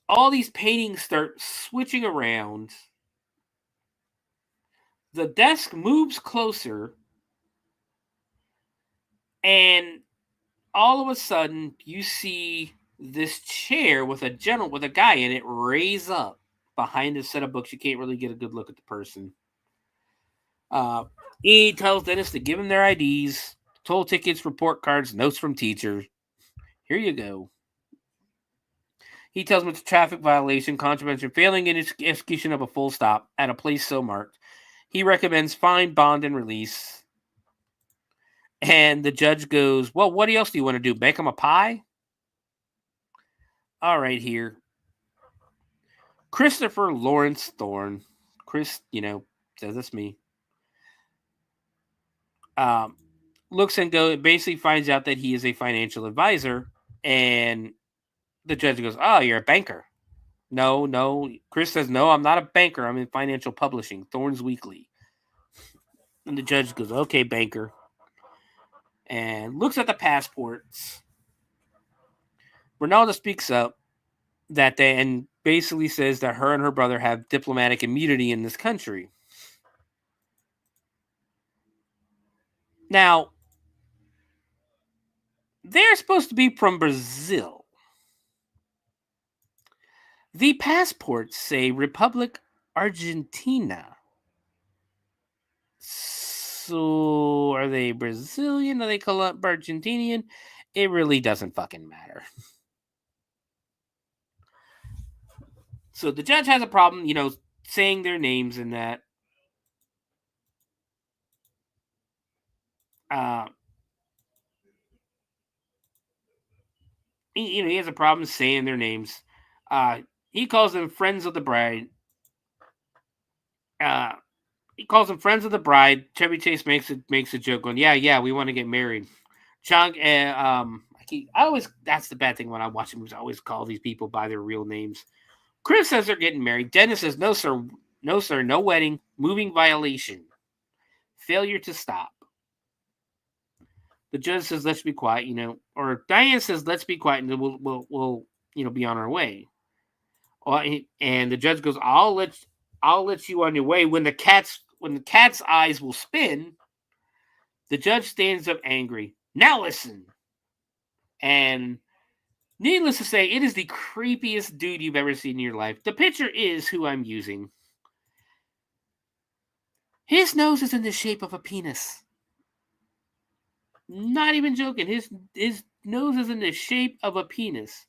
All these paintings start switching around. The desk moves closer, and all of a sudden, you see this chair with a guy in it raise up behind a set of books. You can't really get a good look at the person. He tells Dennis to give him their IDs, toll tickets, report cards, notes from teachers. Here you go. He tells him it's a traffic violation, contravention, failing in execution of a full stop at a place so marked. He recommends fine, bond, and release. And the judge goes, well, what else do you want to do? Bake him a pie? All right, here. Christopher Lawrence Thorne. Chris, Says it's me. Looks and basically finds out that he is a financial advisor, and the judge goes, "Oh, you're a banker." No. Chris says, "No, I'm not a banker. I'm in financial publishing, Thorns Weekly." And the judge goes, "Okay, banker." And looks at the passports. Ronaldo speaks up that day and basically says that her and her brother have diplomatic immunity in this country. Now, they're supposed to be from Brazil. The passports say Republic Argentina. So, are they Brazilian? Are they Argentinian? It really doesn't fucking matter. So the judge has a problem, saying their names and that. He has a problem saying their names. He calls them friends of the bride. He calls them friends of the bride. Chevy Chase makes a joke going, yeah, we want to get married. Chunk and that's the bad thing when I watch movies. I always call these people by their real names. Chris says they're getting married. Dennis says, no, sir, no wedding, moving violation, failure to stop. The judge says, let's be quiet, or Diane says, let's be quiet, and we'll be on our way. And the judge goes, I'll let you on your way. When the cat's eyes will spin, the judge stands up angry. Now listen. And needless to say, it is the creepiest dude you've ever seen in your life. The picture is who I'm using. His nose is in the shape of a penis. Not even joking. His nose is in the shape of a penis.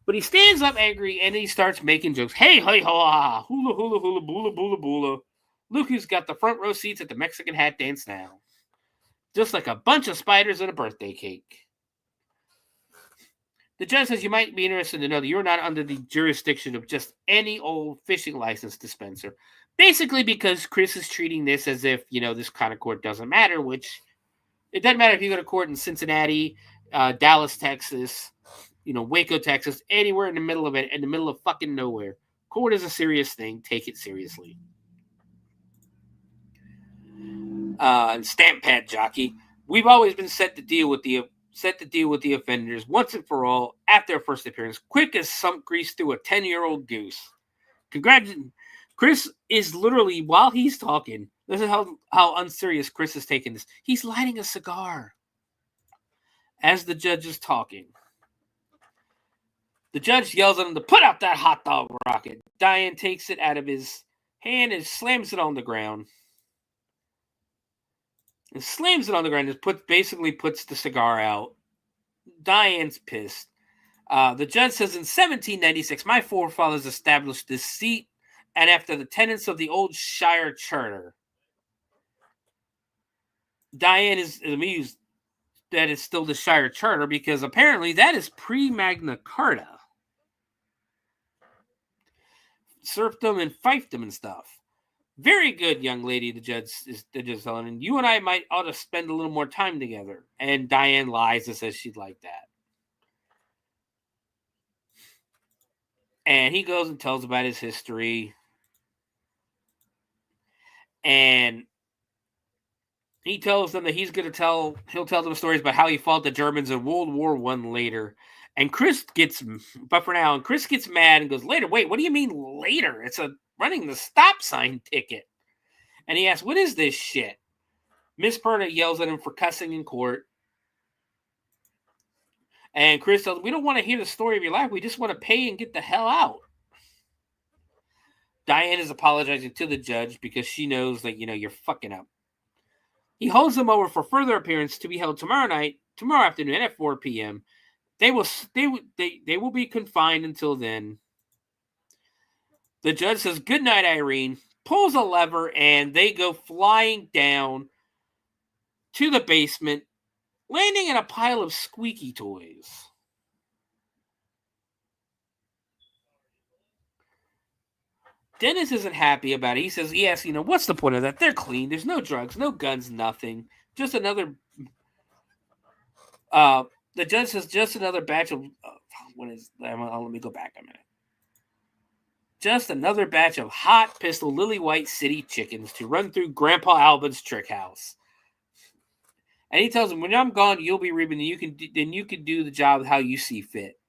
But he stands up angry and he starts making jokes. Hey, ha, hula, hula, hula, bula, bula, bula. Look who's got the front row seats at the Mexican hat dance now. Just like a bunch of spiders at a birthday cake. The judge says you might be interested to know that you're not under the jurisdiction of just any old fishing license dispenser. Basically because Chris is treating this as if, this kind of court doesn't matter, which it doesn't matter if you go to court in Cincinnati, Dallas, Texas, Waco, Texas, anywhere in the middle of it, in the middle of fucking nowhere. Court is a serious thing. Take it seriously. Stamp pad jockey. We've always been set to deal with the offenders once and for all after their first appearance, quick as sump grease through a 10-year-old goose. Congratulations. Chris is literally, while he's talking, this is how unserious Chris is taking this. He's lighting a cigar as the judge is talking. The judge yells at him to put out that hot dog rocket. Diane takes it out of his hand and slams it on the ground. And slams it on the ground and basically puts the cigar out. Diane's pissed. The judge says in 1796, my forefathers established this seat, and after the tenets of the old Shire Charter. Diane is amused that it's still the Shire Charter because apparently that is pre-Magna Carta. Serfdom and fiefdom and stuff. Very good, young lady, the judge is telling, and you and I ought to spend a little more time together. And Diane lies and says she'd like that. And he goes and tells about his history. And he tells them that he'll tell them stories about how he fought the Germans in World War I later. And Chris gets mad and goes, later? Wait, what do you mean later? It's a running the stop sign ticket. And he asks, what is this shit? Miss Perna yells at him for cussing in court. And Chris says, we don't want to hear the story of your life. We just want to pay and get the hell out. Diane is apologizing to the judge because she knows that, you're fucking up. He holds them over for further appearance to be held tomorrow afternoon at 4 p.m. They will be confined until then. The judge says, good night, Irene, pulls a lever, and they go flying down to the basement, landing in a pile of squeaky toys. Dennis isn't happy about it. He says, yes, what's the point of that? They're clean. There's no drugs, no guns, nothing. Just another... the judge says, just another batch of... let me go back a minute. Just another batch of hot pistol lily white city chickens to run through Grandpa Albin's trick house. And he tells him, when I'm gone, you'll be reaping, and you can do the job how you see fit.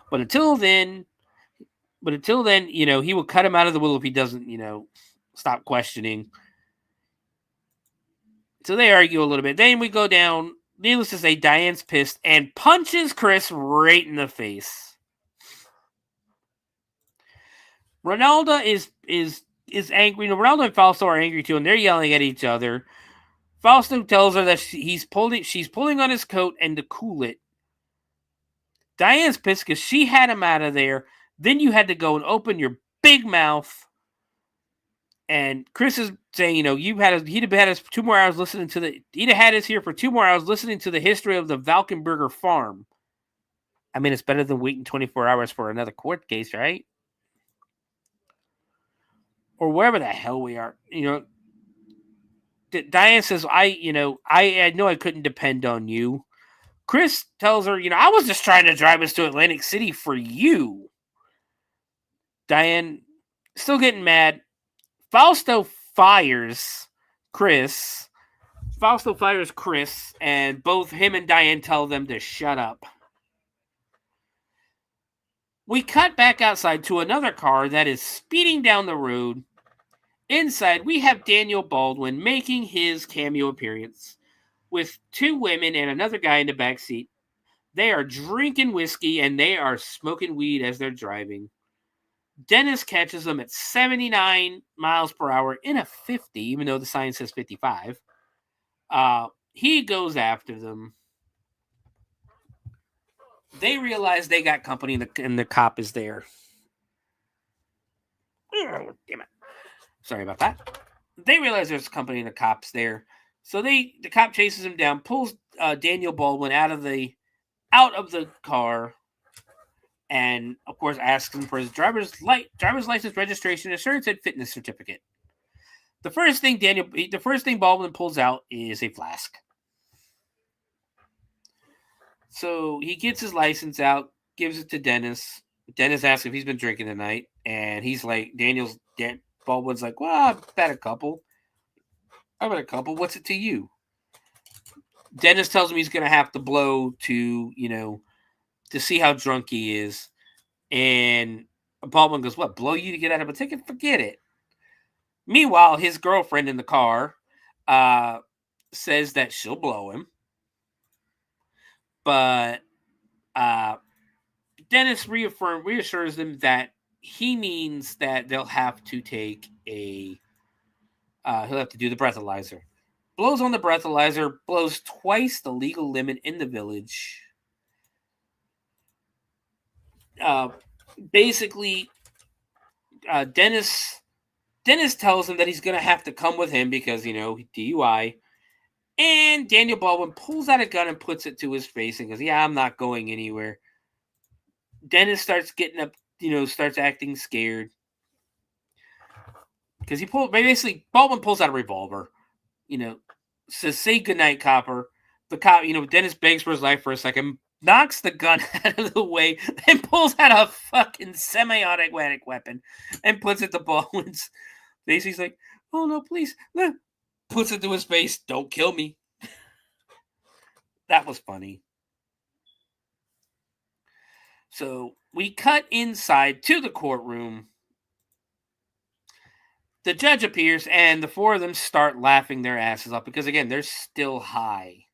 But until then, he will cut him out of the will if he doesn't, stop questioning. So they argue a little bit. Then we go down. Needless to say, Diane's pissed and punches Chris right in the face. Ronaldo is angry. Ronaldo and Fausto are angry too, and they're yelling at each other. Fausto tells her that she's pulling on his coat and to cool it. Diane's pissed because she had him out of there. Then you had to go and open your big mouth. And Chris is saying, he'd have had us 2 more hours listening to he'd have had us here for 2 more hours listening to the history of the Valkenburger farm. I mean, it's better than waiting 24 hours for another court case, right? Or wherever the hell we are, Diane says, I know I couldn't depend on you. Chris tells her, I was just trying to drive us to Atlantic City for you. Diane still getting mad. Fausto fires Chris, and both him and Diane tell them to shut up. We cut back outside to another car that is speeding down the road. Inside, we have Daniel Baldwin making his cameo appearance with 2 women and another guy in the back seat. They are drinking whiskey and they are smoking weed as they're driving. Dennis catches them at 79 miles per hour in a 50, even though the sign says 55. He goes after them. They realize they got company and the cop is there. Oh, damn it. Sorry about that. They realize there's company and the cop's there. So the cop chases him down, pulls Daniel Baldwin out of the car, and of course asks him for his driver's license, registration, insurance, and fitness certificate. The first thing Baldwin pulls out is a flask. So he gets his license out, gives it to Dennis. Dennis asks if he's been drinking tonight, and he's like, Baldwin's like, well, I've had a couple. What's it to you? Dennis tells him he's going to have to blow to see how drunk he is. And Baldwin goes, what, blow you to get out of a ticket? Forget it. Meanwhile, his girlfriend in the car says that she'll blow him. But Dennis reassures them that he means that they'll have to take he'll have to do the breathalyzer. Blows on the breathalyzer, blows twice the legal limit in the village. Basically, Dennis tells him that he's going to have to come with him because, DUI. And Daniel Baldwin pulls out a gun and puts it to his face and goes, yeah, I'm not going anywhere. Dennis starts getting up, starts acting scared. Because Baldwin pulls out a revolver, says, say goodnight, copper. The cop, Dennis begs for his life for a second, knocks the gun out of the way, and pulls out a fucking semi-automatic weapon and puts it to Baldwin's face. He's like, oh no, please. Puts it to his face, don't kill me. That was funny. So we cut inside to the courtroom. The judge appears, and the 4 of them start laughing their asses off because, again, they're still high.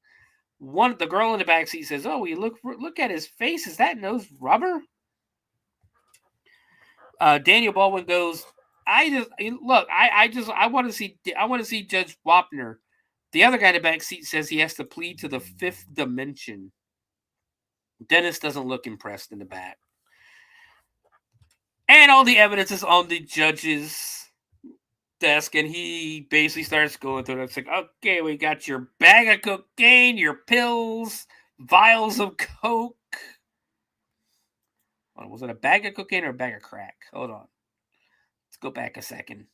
The girl in the backseat says, "Oh, you look at his face. Is that nose rubber?" Daniel Baldwin goes, "I want to see Judge Wapner." The other guy in the back seat says he has to plead to the 5th dimension. Dennis doesn't look impressed in the back. And all the evidence is on the judge's desk, and he basically starts going through it. It's like, okay, we got your bag of cocaine, your pills, vials of coke. Was it a bag of cocaine or a bag of crack? Hold on. Let's go back a second.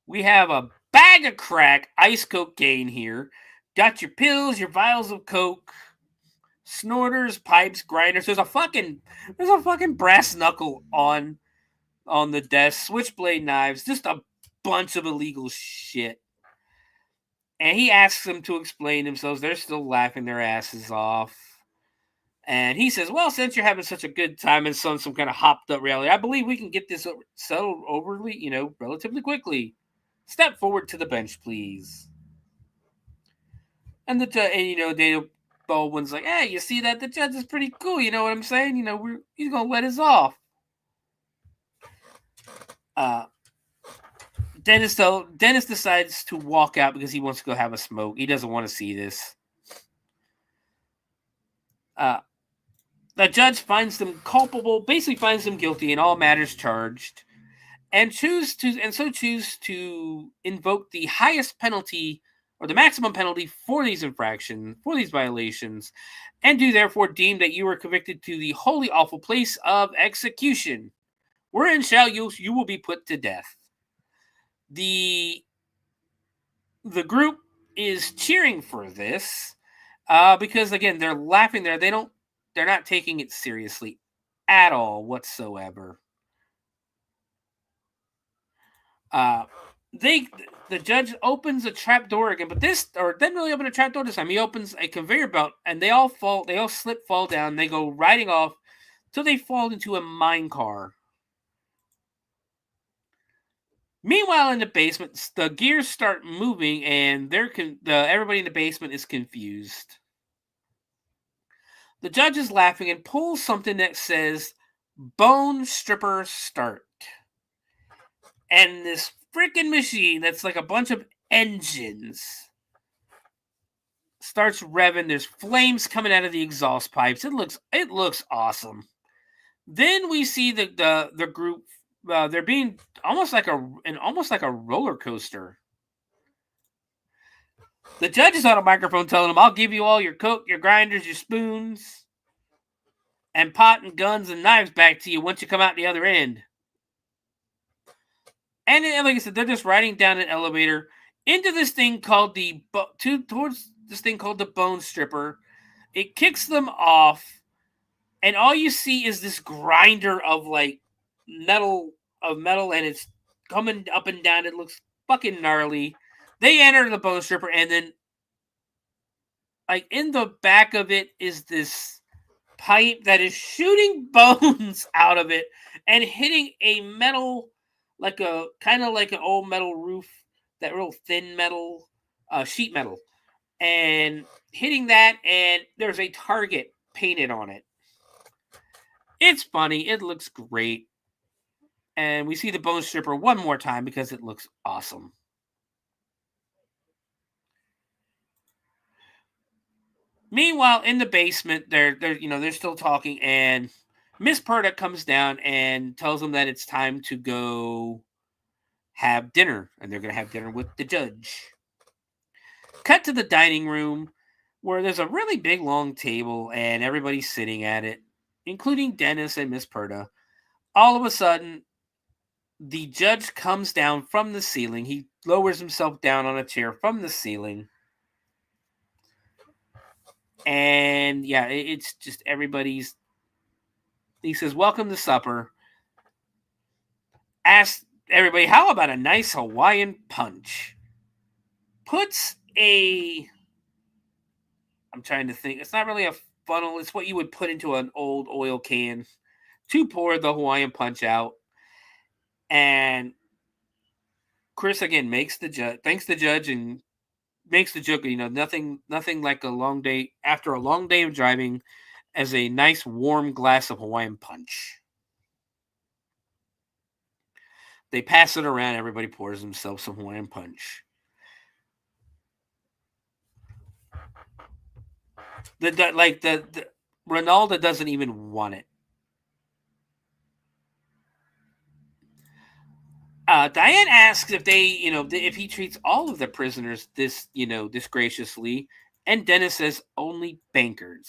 We have a bag of crack, ice cocaine here. Got your pills, your vials of coke, snorters, pipes, grinders. There's a fucking brass knuckle on the desk, switchblade knives, just a bunch of illegal shit. And he asks them to explain themselves. They're still laughing their asses off. And he says, well, since you're having such a good time in some kind of hopped up reality, I believe we can get this settled relatively quickly. Step forward to the bench, please. And Daniel Baldwin's like, hey, you see that? The judge is pretty cool. You know what I'm saying? He's going to let us off. Dennis decides to walk out because he wants to go have a smoke. He doesn't want to see this. The judge finds them culpable, basically finds them guilty in all matters charged, and choose to invoke the highest penalty or the maximum penalty for these infractions, for these violations, and do therefore deem that you are convicted to the holy awful place of execution, wherein you will be put to death. The group is cheering for this because again they're laughing there. They're not taking it seriously at all whatsoever. The judge opens a trap door again, but doesn't really open a trap door this time. He opens a conveyor belt, and they all fall down. They go riding off till they fall into a mine car. Meanwhile, in the basement, the gears start moving, and everybody in the basement is confused. The judge is laughing and pulls something that says, "Bone Stripper Start." And this freaking machine that's like a bunch of engines starts revving. There's flames coming out of the exhaust pipes. It looks awesome. Then we see the group. They're being almost like a roller coaster. The judge is on a microphone telling them, "I'll give you all your coke, your grinders, your spoons, and pot and guns and knives back to you once you come out the other end." And like I said, they're just riding down an elevator into this thing called towards this thing called the Bone Stripper. It kicks them off, and all you see is this grinder of like metal, and it's coming up and down. It looks fucking gnarly. They enter the Bone Stripper, and then like in the back of it is this pipe that is shooting bones out of it and hitting a metal, like a kind of like an old metal roof, that real thin metal, sheet metal, and hitting that, and there's a target painted on it. It's funny. It looks great. And we see the Bone Stripper one more time because it looks awesome. Meanwhile, in the basement, they're still talking, and Miss Purda comes down and tells them that it's time to go have dinner, and they're going to have dinner with the judge. Cut to the dining room, where there's a really big, long table, and everybody's sitting at it, including Dennis and Miss Purda. All of a sudden, the judge comes down from the ceiling. He lowers himself down on a chair from the ceiling. And yeah, it's just everybody's. He says, "Welcome to supper." Asks everybody, "How about a nice Hawaiian punch?" Puts I'm trying to think. It's not really a funnel. It's what you would put into an old oil can to pour the Hawaiian punch out. And Chris again thanks the judge, and makes the joke, nothing like a long day after a long day of driving as a nice warm glass of Hawaiian punch. They pass it around. Everybody pours themselves some Hawaiian punch. The Ronaldo doesn't even want it. Diane asks if he treats all of the prisoners this graciously, and Dennis says only bankers.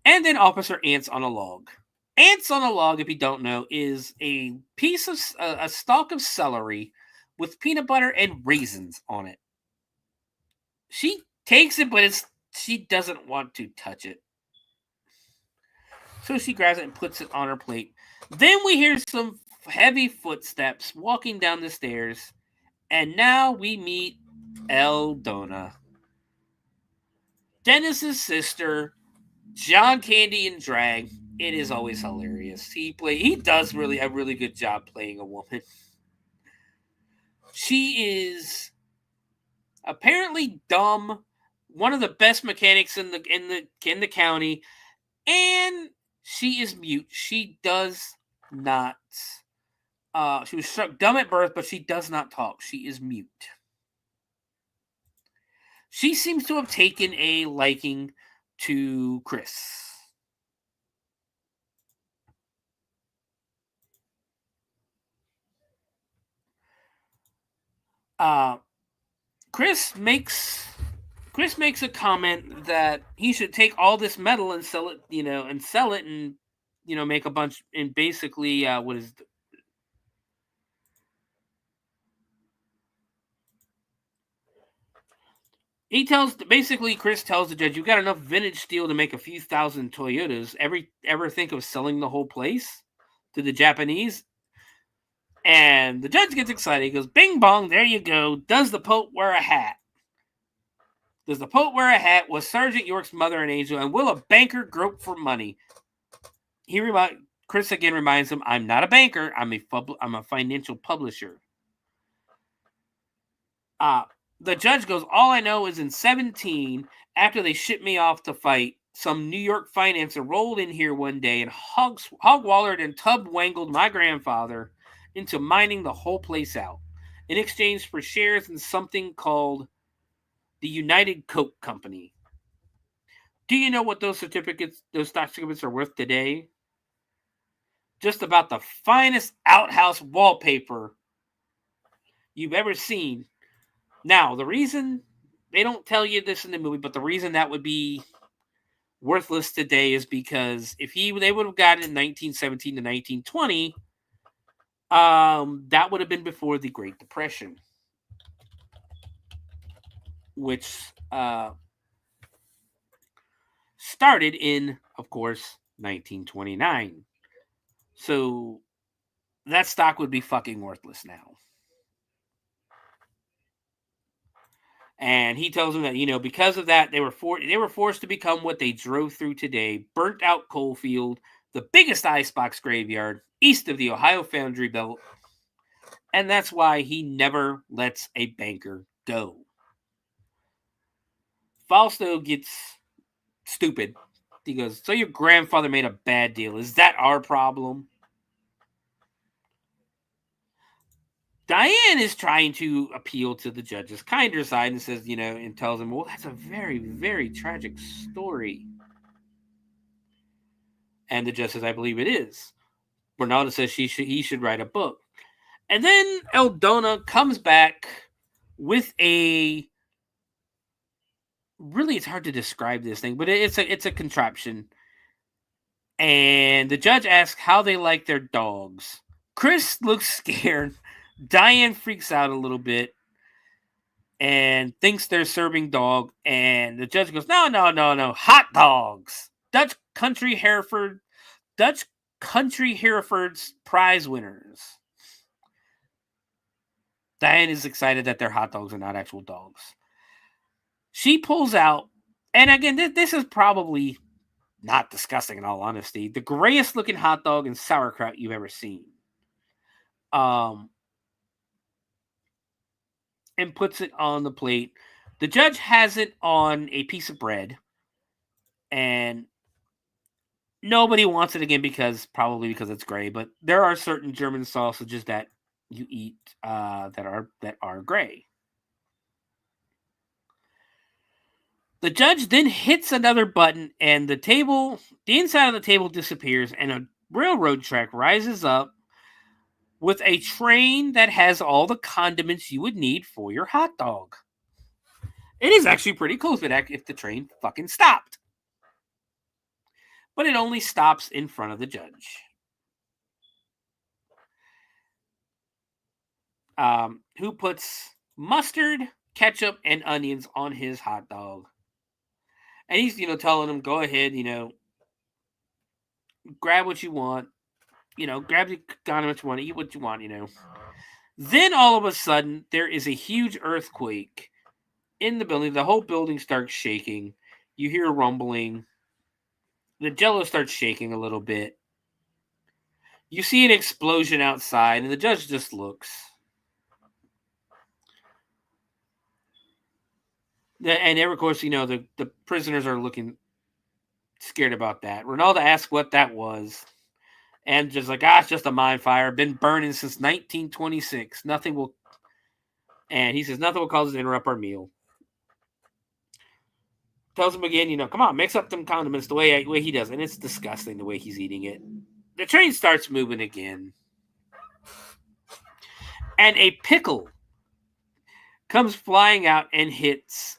And then Officer Ants on a Log. Ants on a Log, if you don't know, is a piece of a stalk of celery with peanut butter and raisins on it. She takes it, but she doesn't want to touch it. So she grabs it and puts it on her plate. Then we hear some heavy footsteps walking down the stairs. And now we meet Eldona, Dennis's sister, John Candy in drag. It is always hilarious. He does a really good job playing a woman. She is apparently dumb, one of the best mechanics in the county, and she is mute. She does not. She was struck dumb at birth, but she does not talk. She is mute. She seems to have taken a liking to Chris. Chris makes a comment that he should take all this metal and sell it, and make a bunch, and basically, what is Chris tells the judge, "You've got enough vintage steel to make a few thousand Toyotas. Ever think of selling the whole place to the Japanese?" And the judge gets excited. He goes, "Bing bong, there you go. Does the Pope wear a hat? Does the Pope wear a hat? Was Sergeant York's mother an angel? And will a banker grope for money?" Chris again reminds him, "I'm not a banker. I'm a financial publisher." The judge goes, "All I know is in 17, after they shipped me off to fight, some New York financier rolled in here one day and hog-wallered and tub-wangled my grandfather into mining the whole place out in exchange for shares in something called the United Coke Company. Do you know what those stock certificates are worth today? Just about the finest outhouse wallpaper you've ever seen. Now, the reason, they don't tell you this in the movie, but the reason that would be worthless today is because if they would have gotten it in 1917 to 1920, that would have been before the Great Depression, which started in, of course, 1929. So that stock would be fucking worthless now. And he tells them that, because of that, they were forced to become what they drove through today: burnt out coal field, the biggest icebox graveyard east of the Ohio Foundry Belt. And that's why he never lets a banker go. Fausto gets stupid. He goes, "So your grandfather made a bad deal. Is that our problem?" Diane is trying to appeal to the judge's kinder side and says, and tells him, "Well, that's a very, very tragic story." And the judge says, "I believe it is." Bernalda says he should write a book. And then Eldona comes back with really, it's hard to describe this thing, but it's a contraption. And the judge asks how they like their dogs. Chris looks scared. Diane freaks out a little bit and thinks they're serving dog. And the judge goes, No. Hot dogs. Dutch Country Hereford's prize winners. Diane is excited that their hot dogs are not actual dogs. She pulls out, and again, this is probably not disgusting in all honesty, the grayest looking hot dog and sauerkraut you've ever seen. And puts it on the plate. The judge has it on a piece of bread, and nobody wants it again probably because it's gray. But there are certain German sausages that you eat that are gray. The judge then hits another button, and the inside of the table disappears, and a railroad track rises up with a train that has all the condiments you would need for your hot dog. It is actually pretty cool if the train fucking stopped. but it only stops in front of the judge. Who puts mustard, ketchup, and onions on his hot dog. And he's, telling him, go ahead, grab what you want, grab the condiments you want, eat what you want, Then all of a sudden, there is a huge earthquake in the building. The whole building starts shaking. You hear rumbling. The Jell-O starts shaking a little bit. You see an explosion outside, and the judge just looks. And of course, the prisoners are looking scared about that. Ronaldo asks what that was. And just like, it's just a mine fire. Been burning since 1926. And he says, nothing will cause us to interrupt our meal. Tells him again, come on, mix up them condiments the way he does. And it's disgusting the way he's eating it. The train starts moving again. And a pickle comes flying out and hits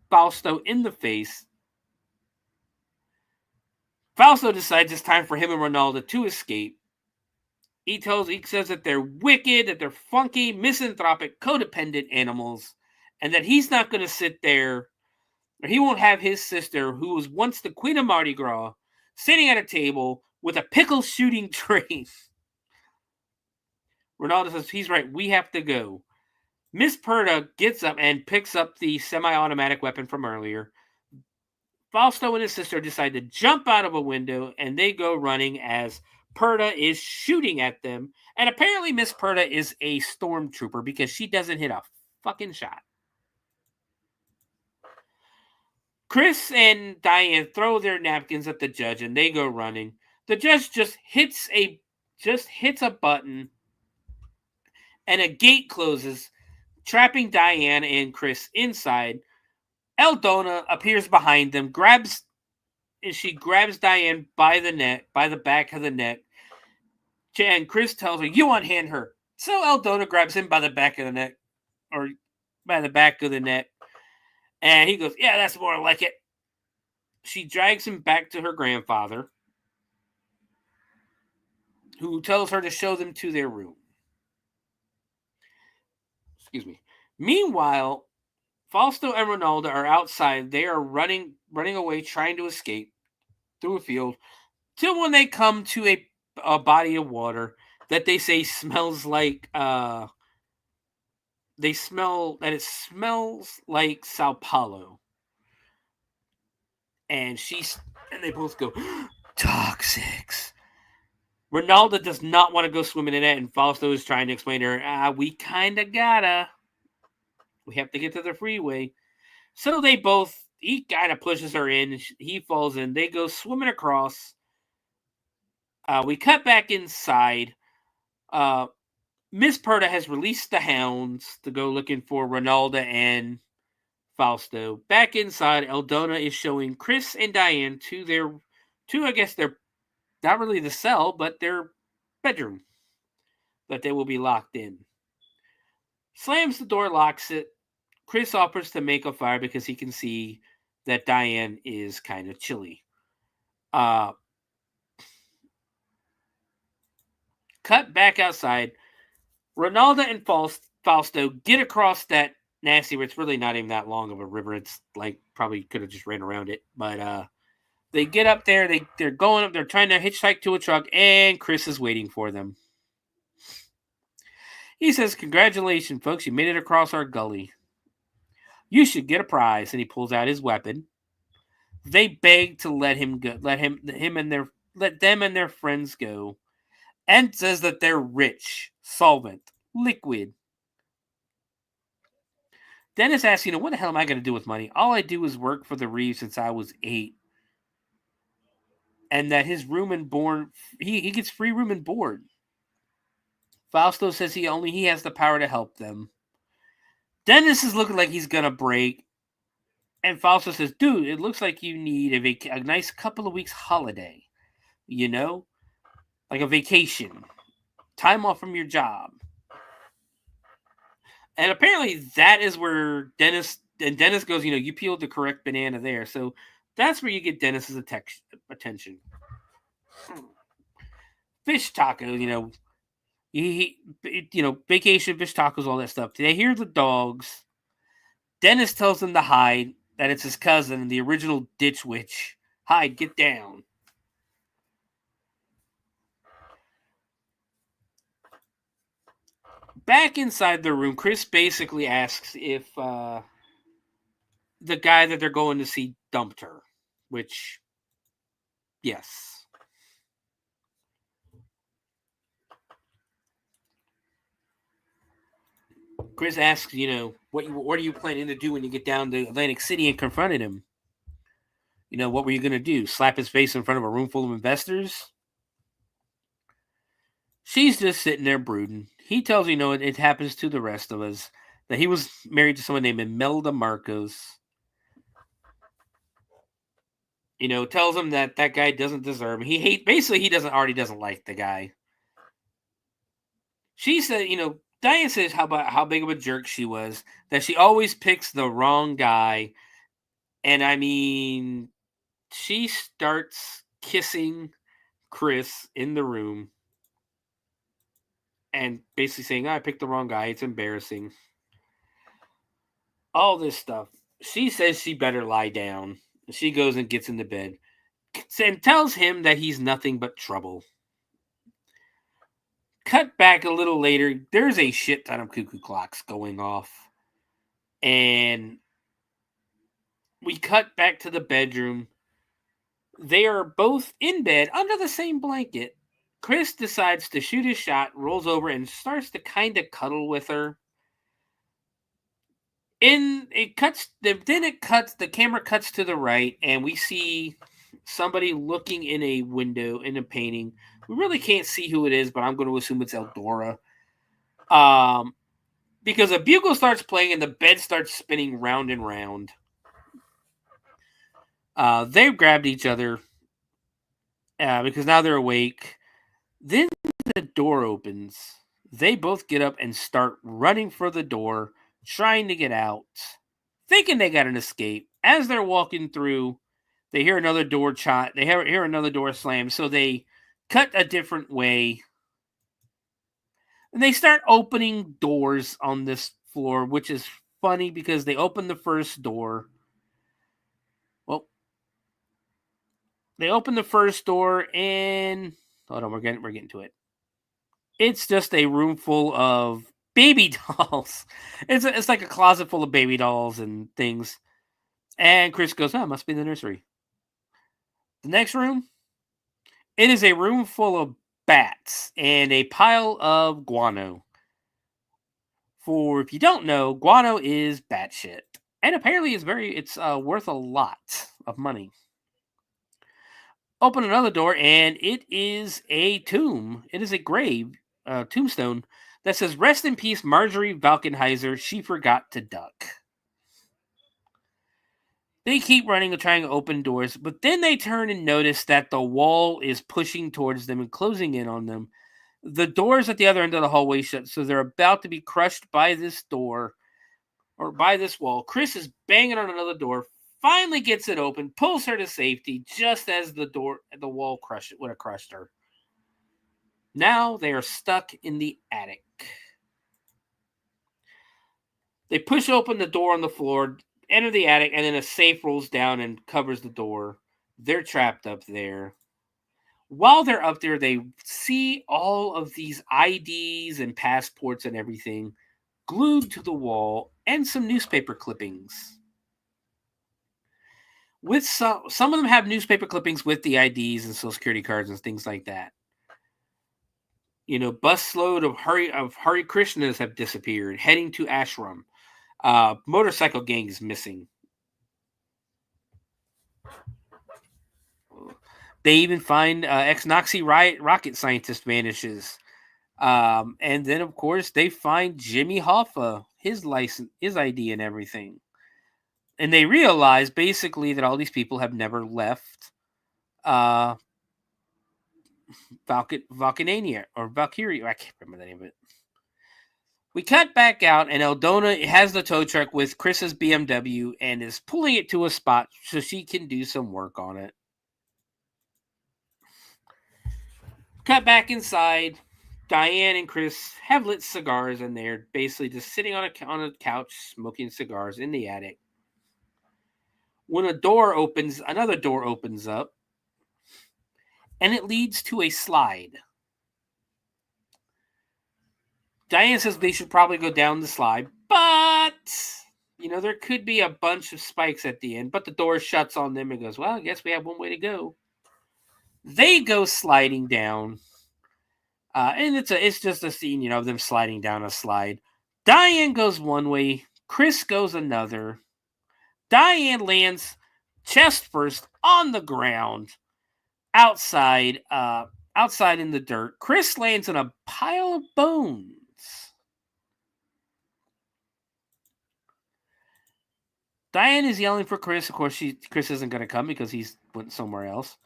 Fausto in the face. Fausto decides it's time for him and Ronaldo to escape. He says that they're wicked, that they're funky, misanthropic, codependent animals, and that he's not going to sit there, or he won't have his sister, who was once the Queen of Mardi Gras, sitting at a table with a pickle shooting train. Ronaldo says he's right, we have to go. Miss Perda gets up and picks up the semi-automatic weapon from earlier. Fausto and his sister decide to jump out of a window, and they go running as Perda is shooting at them. And apparently Miss Perda is a stormtrooper because she doesn't hit a fucking shot. Chris and Diane throw their napkins at the judge, and they go running. The judge just hits a button, and a gate closes, trapping Diane and Chris inside. Eldona appears behind them, grabs Diane by the back of the neck. And Chris tells her, you unhand her. So Eldona grabs him by the back of the neck. And he goes, yeah, that's more like it. She drags him back to her grandfather, who tells her to show them to their room. Excuse me. Meanwhile, Fausto and Ronaldo are outside. They are running away, trying to escape through a field, till when they come to a body of water that they say smells like it smells like Sao Paulo. And they both go, toxics. Ronaldo does not want to go swimming in it, and Fausto is trying to explain to her, we kind of gotta. We have to get to the freeway. So he kind of pushes her in. He falls in. They go swimming across. We cut back inside. Miss Perda has released the hounds to go looking for Ronaldo and Fausto. Back inside, Eldona is showing Chris and Diane to I guess their, not really the cell, but their bedroom that they will be locked in. Slams the door, locks it. Chris offers to make a fire because he can see that Diane is kind of chilly. Cut back outside. Ronaldo and Fausto get across that nasty river. It's really not even that long of a river. It's like probably could have just ran around it. But they get up there. They're going up. They're trying to hitchhike to a truck, and Chris is waiting for them. He says, "Congratulations, folks! You made it across our gully. You should get a prize." And he pulls out his weapon. They beg to let him go. Let them and their friends go. And says that they're rich, solvent, liquid. Dennis asks, what the hell am I going to do with money? All I do is work for the Reeves since I was 8. And that his room and board, he gets free room and board. Fausto says he has the power to help them. Dennis is looking like he's going to break. And Fausto says, dude, it looks like you need a nice couple of weeks holiday. Like a vacation. Time off from your job. And apparently that is where Dennis Dennis goes, you peeled the correct banana there. So that's where you get Dennis's attention. Fish tacos, he vacation, fish tacos, all that stuff. They hear the dogs. Dennis tells them to hide, that it's his cousin, the original ditch witch. Hide, get down. Back inside the room, Chris basically asks if the guy that they're going to see dumped her, which, yes. Chris asks, what are you planning to do when you get down to Atlantic City and confronted him? What were you going to do? Slap his face in front of a room full of investors? She's just sitting there brooding. He tells her, it happens to the rest of us, that he was married to someone named Imelda Marcos. Tells him that guy doesn't deserve him. He already doesn't like the guy. She said, Diane says how big of a jerk she was, that she always picks the wrong guy. And I mean, she starts kissing Chris in the room and basically saying, I picked the wrong guy. It's embarrassing. All this stuff. She says she better lie down. She goes and gets into bed and tells him that he's nothing but trouble. Cut back a little later, there's a shit ton of cuckoo clocks going off. And we cut back to the bedroom. They are both in bed under the same blanket. Chris decides to shoot his shot, rolls over, and starts to kind of cuddle with her. The camera cuts to the right, and we see somebody looking in a window in a painting. We really can't see who it is, but I'm going to assume it's Eldora. Because a bugle starts playing and the bed starts spinning round and round. They've grabbed each other because now they're awake. Then the door opens. They both get up and start running for the door, trying to get out, thinking they got an escape. As they're walking through, they hear another door hear another door slam, so they cut a different way. And they start opening doors on this floor, which is funny because they open the first door. Well, they open the first door and hold on, we're getting to it. It's just a room full of baby dolls. It's like a closet full of baby dolls and things. And Chris goes, it must be the nursery. The next room, it is a room full of bats and a pile of guano. For if you don't know, guano is bat shit. And apparently it's worth a lot of money. Open another door and it is a tomb. It is a grave, tombstone that says, "Rest in peace, Marjorie Valkenheiser. She forgot to duck." They keep running and trying to open doors, but then they turn and notice that the wall is pushing towards them and closing in on them. The doors at the other end of the hallway shut, so they're about to be crushed by this door or by this wall. Chris is banging on another door, finally gets it open, pulls her to safety just as the wall would have crushed her. Now they are stuck in the attic. They push open the door on the floor, enter the attic, and then a safe rolls down and covers the door. They're trapped up there. While they're up there, they see all of these IDs and passports and everything glued to the wall and some newspaper clippings. With some of them have newspaper clippings with the IDs and social security cards and things like that. Busload of Hare Krishnas have disappeared, heading to ashram. Motorcycle gang is missing. They even find ex-Nazi rocket scientist vanishes. And then, of course, they find Jimmy Hoffa, his license, his ID and everything. And they realize, basically, that all these people have never left Valkyria, or Valkyria. I can't remember the name of it. We cut back out, and Eldona has the tow truck with Chris's BMW and is pulling it to a spot so she can do some work on it. Cut back inside. Diane and Chris have lit cigars, and they're basically just sitting on a couch smoking cigars in the attic. When another door opens up, and it leads to a slide. Diane says they should probably go down the slide, but, there could be a bunch of spikes at the end, but the door shuts on them and goes, well, I guess we have one way to go. They go sliding down, and it's just a scene, of them sliding down a slide. Diane goes one way, Chris goes another. Diane lands chest first on the ground outside in the dirt. Chris lands in a pile of bones. Diane is yelling for Chris. Of course, Chris isn't going to come because he's went somewhere else.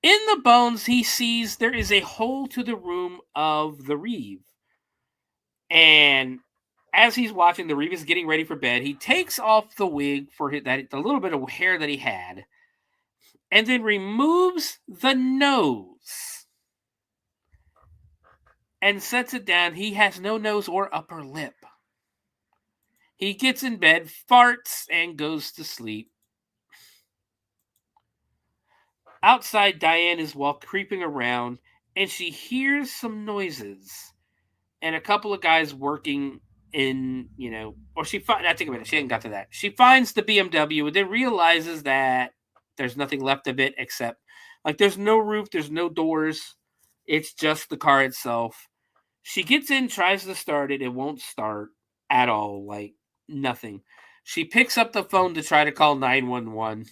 In the bones, he sees there is a hole to the room of the Reeve. And as he's watching, the Reeve is getting ready for bed. He takes off the wig for the little bit of hair that he had, and then removes the nose and sets it down. He has no nose or upper lip. He gets in bed, farts, and goes to sleep. Outside, Diane is creeping around, and she hears some noises. And a couple of guys working in, or she hadn't got to that. She finds the BMW and then realizes that there's nothing left of it except, there's no roof, there's no doors. It's just the car itself. She gets in, tries to start it. It won't start at all. Nothing. She picks up the phone to try to call 911,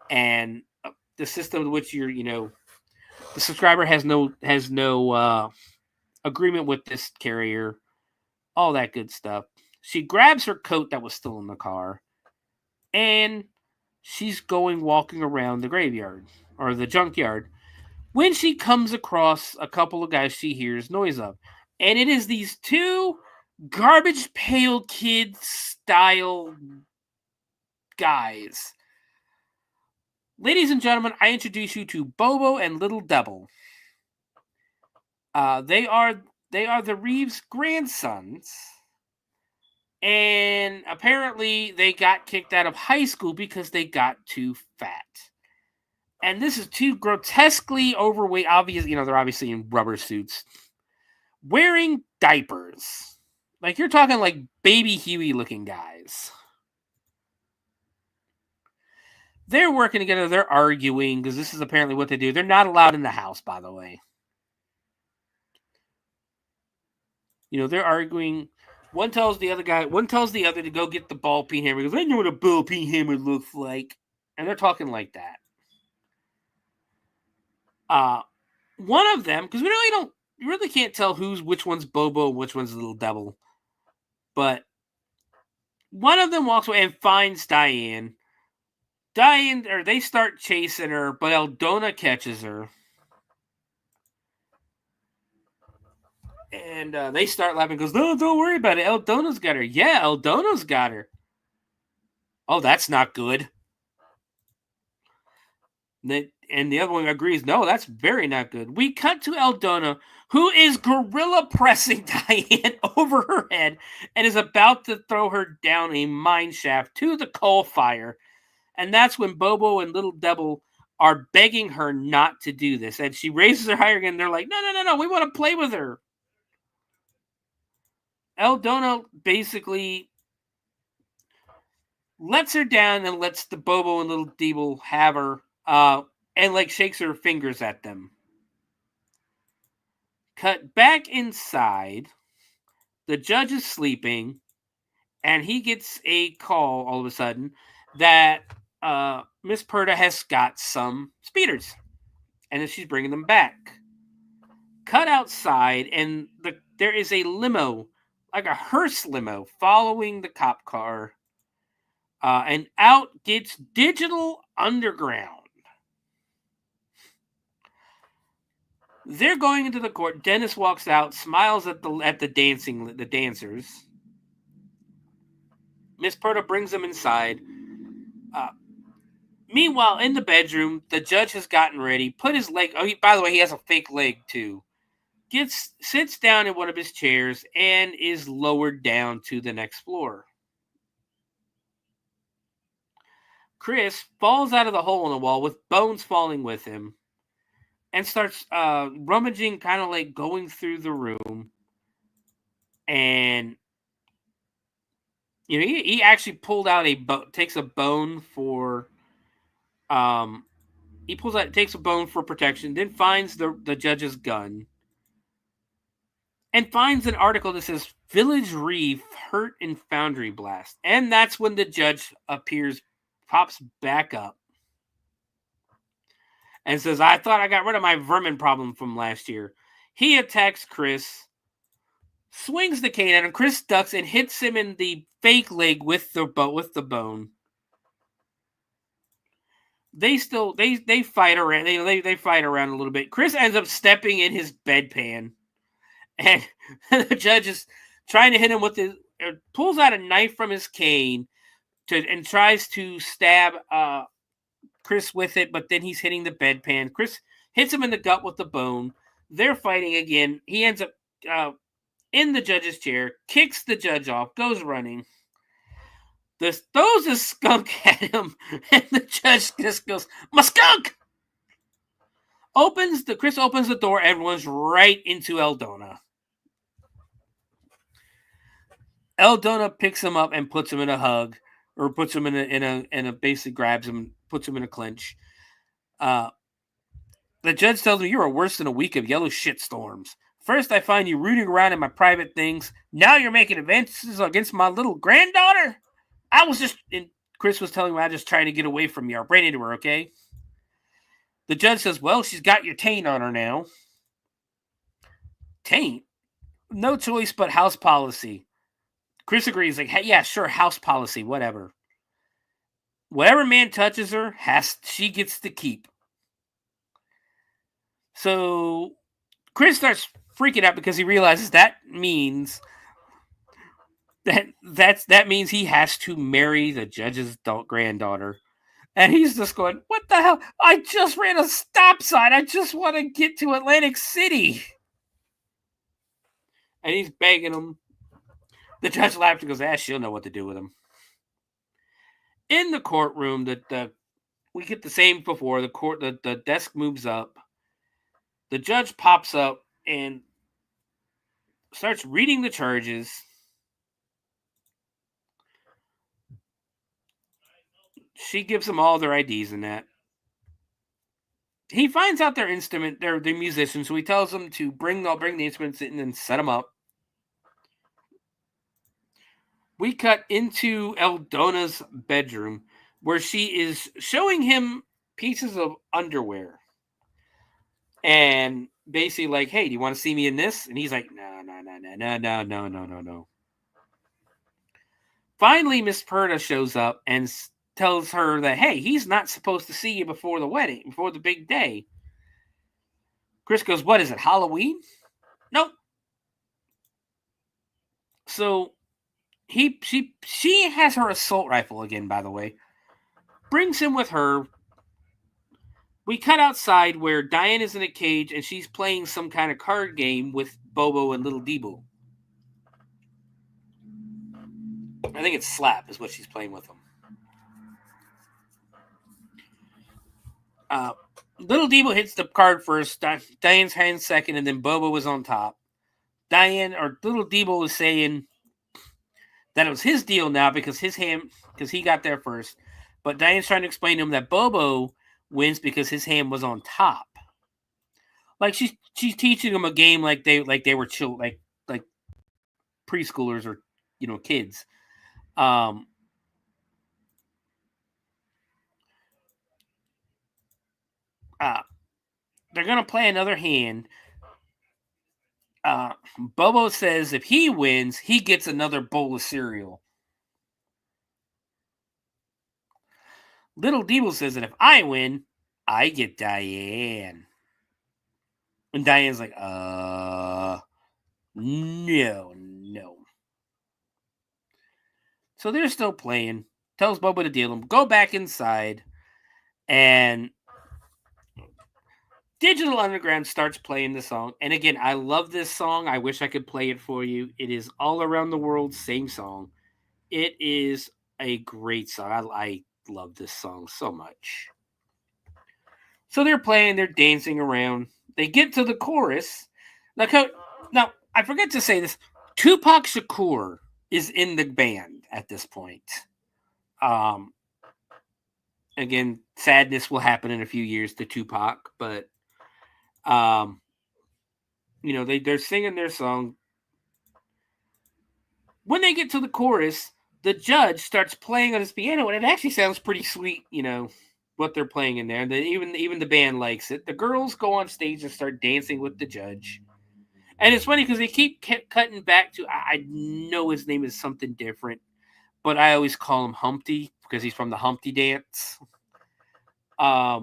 and the system in which the subscriber has no agreement with this carrier, all that good stuff. She grabs her coat that was still in the car, and she's walking around the graveyard or the junkyard when she comes across a couple of guys she hears noise of, and it is these two Garbage Pail Kids style guys. Ladies and gentlemen, I introduce you to Bobo and Little Devil. They are the Reeves' grandsons, and apparently they got kicked out of high school because they got too fat. And this is two grotesquely overweight, they're obviously in rubber suits, wearing diapers. You're talking Baby Huey looking guys. They're working together. They're arguing because this is apparently what they do. They're not allowed in the house, by the way. They're arguing. One tells the other to go get the ball peen hammer. He goes, I know what a ball peen hammer looks like. And they're talking like that. One of them, because you really can't tell which one's Bobo and which one's Little Devil. But one of them walks away and finds Diane. They start chasing her, but Eldona catches her. And they start laughing. Goes, no, don't worry about it. Eldona's got her. Yeah, Eldona's got her. Oh, that's not good. And the other one agrees, no, that's very not good. We cut to Eldona, who is gorilla pressing Diane over her head and is about to throw her down a mine shaft to the coal fire. And that's when Bobo and Little Devil are begging her not to do this. And she raises her higher again. They're like, no, we want to play with her. Eldona basically lets her down and lets the Bobo and Little Devil have her, and shakes her fingers at them. Cut back inside. The judge is sleeping, and he gets a call all of a sudden that Miss Perda has got some speeders, and that she's bringing them back. Cut outside, and there is a limo, like a hearse limo, following the cop car, and out gets Digital Underground. They're going into the court. Dennis walks out, smiles at the dancers. Miss Perta brings them inside. Meanwhile, in the bedroom, the judge has gotten ready, put his leg. Oh, by the way, he has a fake leg too. Sits down in one of his chairs and is lowered down to the next floor. Chris falls out of the hole in the wall with bones falling with him and starts rummaging, kind of like going through the room. And he actually pulled out takes a bone for takes a bone for protection, then finds the judge's gun and finds an article that says Village Reef hurt in foundry blast. And that's when the judge pops back up and says, I thought I got rid of my vermin problem from last year. He attacks Chris, swings the cane at him. Chris ducks and hits him in the fake leg with the bone. They fight around. They fight around a little bit. Chris ends up stepping in his bedpan, and the judge is trying to hit him with pulls out a knife from his cane and tries to stab Chris with it, but then he's hitting the bedpan. Chris hits him in the gut with the bone. They're fighting again. He ends up in the judge's chair, kicks the judge off, goes running. Throws a skunk at him, and the judge just goes, "My skunk!" Chris opens the door and runs right into Eldona. Eldona picks him up and puts him in a hug, or puts him in a basically grabs him, puts him in a clinch. The judge tells me, "You are worse than a week of yellow shitstorms. First, I find you rooting around in my private things. Now you're making advances against my little granddaughter. And Chris was telling me I was just trying to get away from you. I ran into her, okay?" The judge says, "Well, she's got your taint on her now." Taint? No choice but house policy. Chris agrees, like, hey, yeah, sure, house policy, whatever. Whatever man touches her, she gets to keep. So Chris starts freaking out because he realizes that means that means he has to marry the judge's granddaughter. And he's just going, what the hell? I just ran a stop sign. I just want to get to Atlantic City. And he's begging him. The judge laughs and goes, she'll know what to do with him. In the courtroom, we get the same before. The desk moves up. The judge pops up and starts reading the charges. She gives them all their IDs and that. He finds out their instrument, they're musicians, so he tells them to bring the instruments in and set them up. We cut into Eldona's bedroom where she is showing him pieces of underwear. And basically like, hey, do you want to see me in this? And he's like, no. Finally, Miss Perta shows up and tells her that, hey, he's not supposed to see you before the wedding, before the big day. Chris goes, what is it, Halloween? Nope. So she has her assault rifle again, by the way. Brings him with her. We cut outside where Diane is in a cage and she's playing some kind of card game with Bobo and Little Debo. I think it's Slap is what she's playing with them. Little Debo hits the card first, Diane's hand second, and then Bobo was on top. Little Debo was saying that it was his deal now because he got there first. But Diane's trying to explain to him that Bobo wins because his hand was on top. Like she's teaching him a game like they were like preschoolers or kids. They're gonna play another hand. Bobo says if he wins, he gets another bowl of cereal. Little Debo says that if I win, I get Diane. And Diane's like, no. So they're still playing. Tells Bubba to deal him. Go back inside. And Digital Underground starts playing the song. And again, I love this song. I wish I could play it for you. It is All Around the World, same song. It is a great song. I love this song so much. So they're playing, they're dancing around. They get to the chorus. Now, I forget to say this. Tupac Shakur is in the band at this point. Again, sadness will happen in a few years to Tupac, but they're singing their song. When they get to the chorus, the judge starts playing on his piano, and it actually sounds pretty sweet, what they're playing in there. Even the band likes it. The girls go on stage and start dancing with the judge. And it's funny because they keep cutting back to, I know his name is something different, but I always call him Humpty because he's from the Humpty Dance. I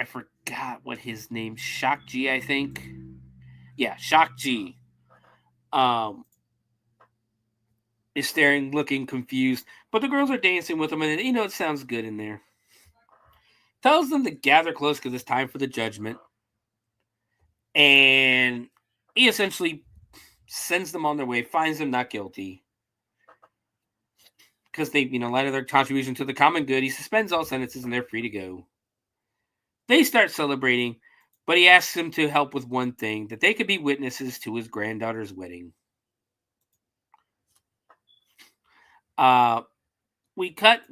forgot what his name, Shock G, I think. Yeah, Shock G. Is staring, looking confused, but the girls are dancing with him, and it sounds good in there. Tells them to gather close because it's time for the judgment. And he essentially sends them on their way, finds them not guilty. Because they, light of their contribution to the common good, he suspends all sentences and they're free to go. They start celebrating, but he asks them to help with one thing, that they could be witnesses to his granddaughter's wedding. We cut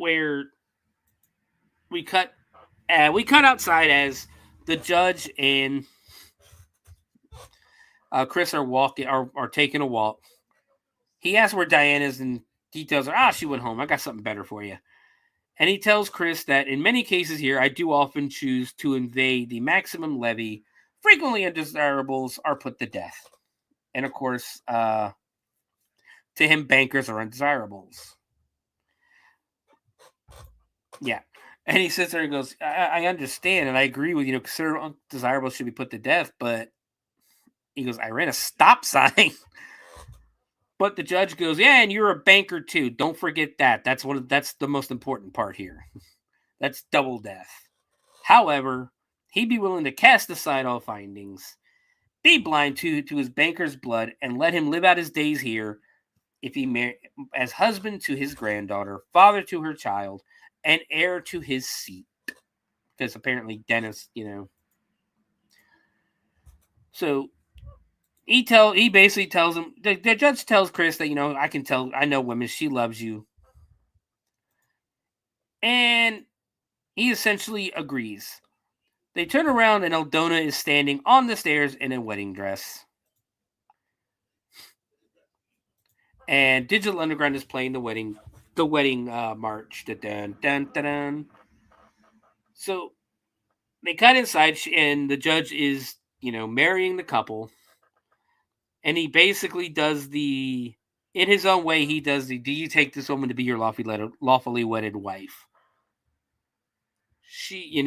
outside as the judge and Chris are taking a walk. He asks where Diane is, and he tells her, she went home. I got something better for you. And he tells Chris that in many cases here, I do often choose to invade the maximum levy. Frequently undesirables are put to death. And of course, to him, bankers are undesirables. Yeah. And he sits there and goes, I understand, and I agree with, consider undesirables should be put to death, but he goes, I ran a stop sign. But the judge goes, yeah, and you're a banker too. Don't forget that. That's the most important part here. That's double death. However, he'd be willing to cast aside all findings, be blind to his banker's blood, and let him live out his days here if he as husband to his granddaughter, father to her child, and heir to his seat. Because apparently Dennis, So he basically tells him, the judge tells Chris that, I know women, she loves you. And he essentially agrees. They turn around and Aldona is standing on the stairs in a wedding dress. And Digital Underground is playing the wedding march. Dun, dun, dun, dun. So they cut inside, and the judge is, marrying the couple. And he basically does in his own way, he does do you take this woman to be your lawfully wedded wife? She,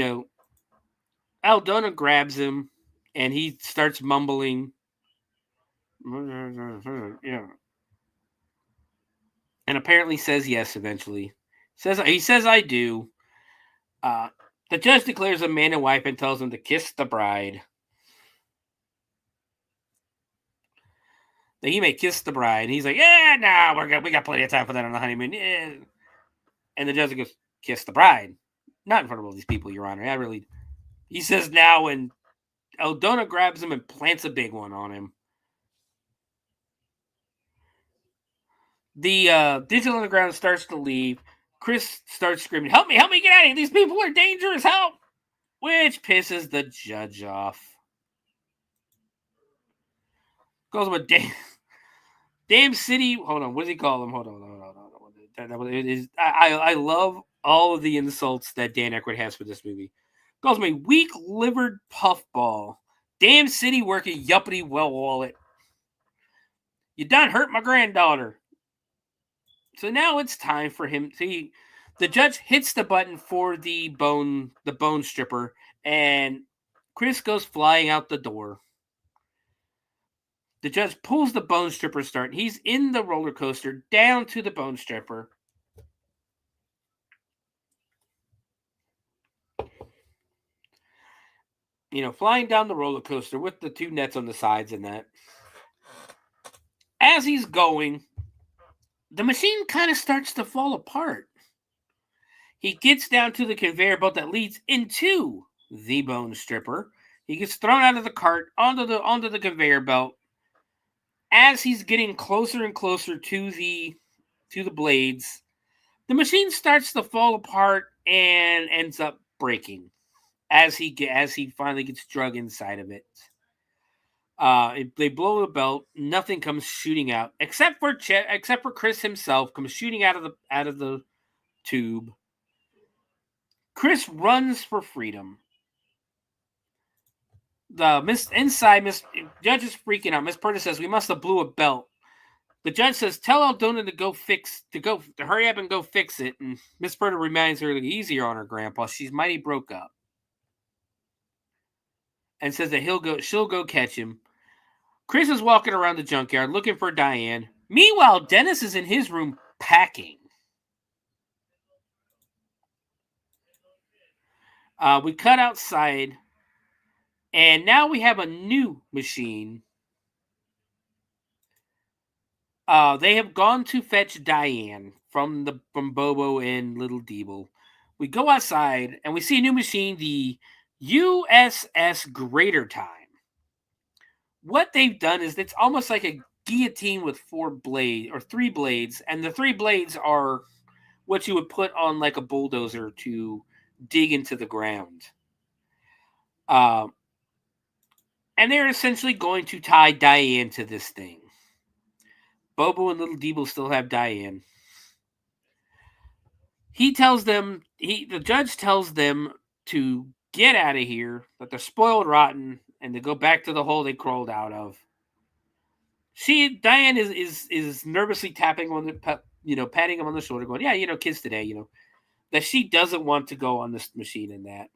Aldona grabs him, and he starts mumbling. Yeah. And apparently says yes eventually. He says, I do. The judge declares them man and wife and tells them to kiss the bride. That he may kiss the bride. And he's like, yeah, no, we're good. We got plenty of time for that on the honeymoon. Yeah. And the judge goes, kiss the bride. Not in front of all these people, Your Honor. He says now, and Aldona grabs him and plants a big one on him. The Digital Underground starts to leave. Chris starts screaming, help me get out of here. These people are dangerous, help! Which pisses the judge off. Goes with Damn City. Hold on, what does he call him? Hold on. I love all of the insults that Dan Akroyd has for this movie. Calls me weak-livered puffball. Damn City working yuppity well wallet. You done hurt my granddaughter. So now it's time for him. The judge hits the button for the bone stripper, and Chris goes flying out the door. The judge pulls the bone stripper start. He's in the roller coaster down to the bone stripper. Flying down the roller coaster with the two nets on the sides and that. As he's going, the machine kind of starts to fall apart. He gets down to the conveyor belt that leads into the bone stripper. He gets thrown out of the cart onto the conveyor belt. As he's getting closer and closer to the blades, the machine starts to fall apart and ends up breaking as he finally gets drug inside of it. They blow the belt. Nothing comes shooting out except for Chris himself comes shooting out of the tube. Chris runs for freedom. The judge is freaking out. Miss Purtis says, "We must have blew a belt." The judge says, "Tell Aldona to hurry up and go fix it." And Miss Purtis reminds her to be easier on her grandpa. She's mighty broke up. And says that she'll go catch him. Chris is walking around the junkyard looking for Diane. Meanwhile, Dennis is in his room packing. We cut outside, and now we have a new machine. They have gone to fetch Diane from Bobo and Little Deeble. We go outside, and we see a new machine, the USS Greater Time. What they've done is it's almost like a guillotine with 3 blades, and the 3 blades are what you would put on like a bulldozer to dig into the ground. And they're essentially going to tie Diane to this thing. Bobo and Little Deeble still have Diane. The judge tells them to get out of here, that they're spoiled rotten, and to go back to the hole they crawled out of. Diane is nervously tapping on patting him on the shoulder, going, "Yeah, kids today, that she doesn't want to go on this machine and that."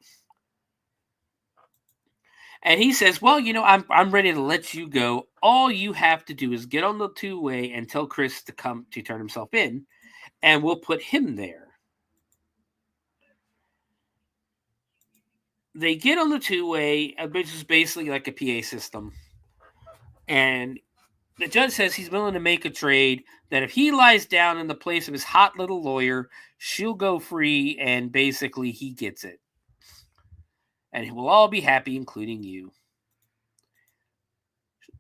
And he says, "Well, I'm ready to let you go. All you have to do is get on the 2-way and tell Chris to come to turn himself in, and we'll put him there." They get on the 2-way, which is basically like a PA system. And the judge says he's willing to make a trade, that if he lies down in the place of his hot little lawyer, she'll go free, and basically he gets it. And we'll all be happy, including you.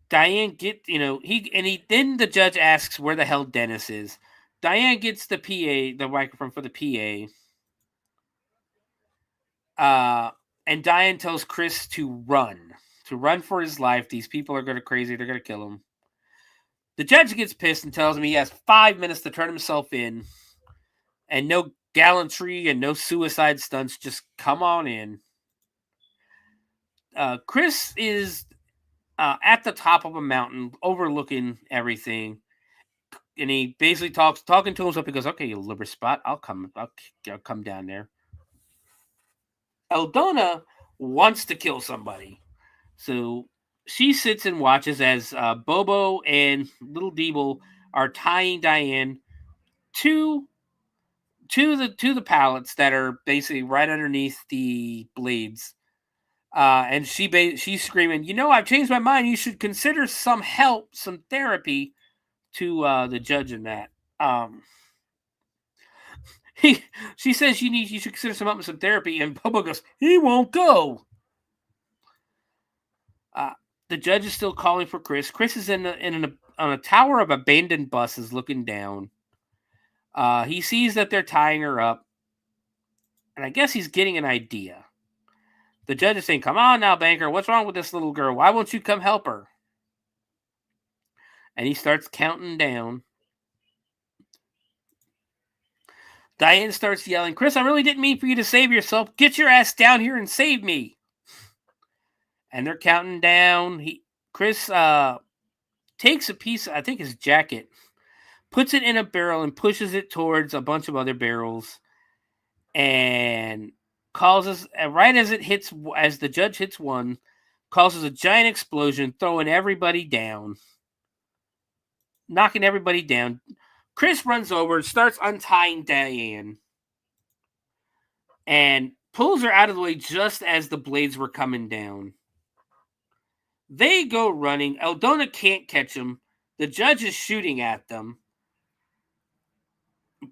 Diane then the judge asks where the hell Dennis is. Diane gets the microphone for the PA. And Diane tells Chris to run for his life. These people are going to crazy. They're going to kill him. The judge gets pissed and tells him he has 5 minutes to turn himself in, and no gallantry and no suicide stunts. Just come on in. Chris is at the top of a mountain overlooking everything. And he basically talking to himself. He goes, "Okay, you liver spot. I'll come down there." Aldona wants to kill somebody. So she sits and watches as Bobo and Little Deeble are tying Diane to the pallets that are basically right underneath the blades. And she's screaming, "I've changed my mind. You should consider some help, some therapy," to the judge in that. She says you should consider some help and some therapy, and Bobo goes, "He won't go." The judge is still calling for Chris. Chris is on a tower of abandoned buses looking down. He sees that they're tying her up, and I guess he's getting an idea. The judge is saying, "Come on now, banker. What's wrong with this little girl? Why won't you come help her?" And he starts counting down. Diane starts yelling, "Chris, I really didn't mean for you to save yourself. Get your ass down here and save me." And they're counting down. Chris takes a piece, I think his jacket, puts it in a barrel and pushes it towards a bunch of other barrels, and causes, right as the judge hits one, causes a giant explosion, throwing everybody down, knocking everybody down. Chris runs over and starts untying Diane and pulls her out of the way just as the blades were coming down. They go running. Eldona can't catch them. The judge is shooting at them.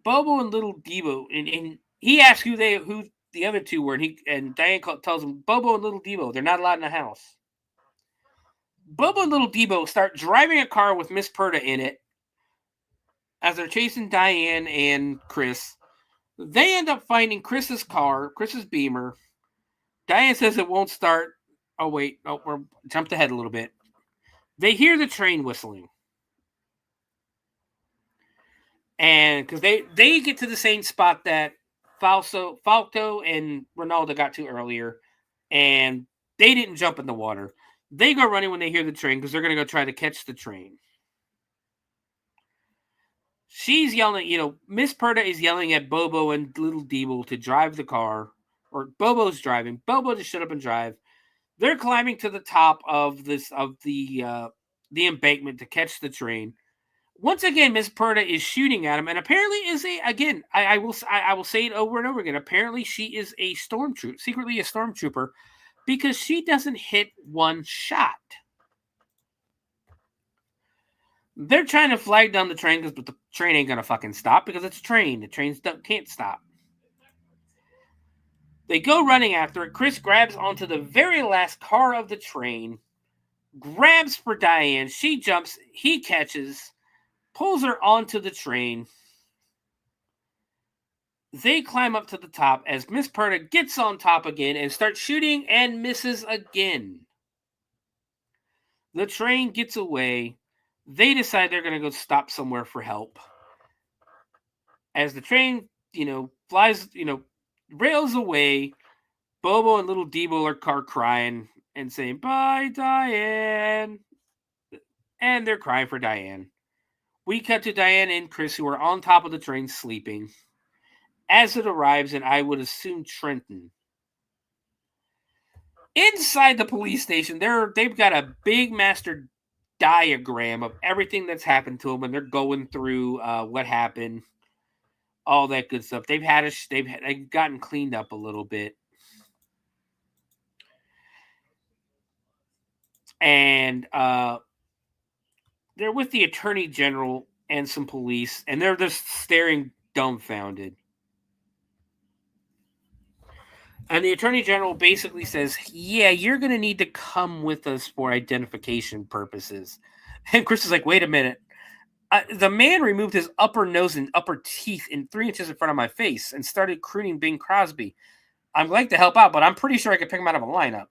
Bobo and Little Debo, and he asks who the other two were, and Diane tells him, Bobo and Little Debo, they're not allowed in the house. Bobo and Little Debo start driving a car with Miss Perda in it as they're chasing Diane and Chris. They end up finding Chris's car, Chris's Beamer. Diane says it won't start. Oh, wait. Oh, we're jumped ahead a little bit. They hear the train whistling. And because they get to the same spot that Falco and Ronaldo got to earlier, and they didn't jump in the water. They go running when they hear the train because they're going to go try to catch the train. She's yelling, Miss Perda is yelling at Bobo and Little Debo to drive the car, or Bobo's driving. Bobo to shut up and drive. They're climbing to the top of the embankment to catch the train. Once again, Miss Perda is shooting at him, and apparently I will say it over and over again. Apparently, she is a stormtrooper, secretly a stormtrooper, because she doesn't hit one shot. They're trying to flag down the train, but the train ain't gonna fucking stop because it's a train. The trains can't stop. They go running after it. Chris grabs onto the very last car of the train, grabs for Diane. She jumps. He catches. Pulls her onto the train. They climb up to the top as Miss Perda gets on top again and starts shooting and misses again. The train gets away. They decide they're going to go stop somewhere for help. As the train, flies, rails away, Bobo and Little Debo are crying and saying, "Bye, Diane." And they're crying for Diane. We cut to Diane and Chris, who are on top of the train sleeping, as it arrives in, I would assume, Trenton. Inside the police station, they've got a big master diagram of everything that's happened to them, and they're going through what happened, all that good stuff. They've gotten cleaned up a little bit, and they're with the Attorney General and some police, and they're just staring dumbfounded. And the Attorney General basically says, "Yeah, you're going to need to come with us for identification purposes." And Chris is like, "Wait a minute. The man removed his upper nose and upper teeth 3 inches in front of my face and started crooning Bing Crosby. I'd like to help out, but I'm pretty sure I could pick him out of a lineup."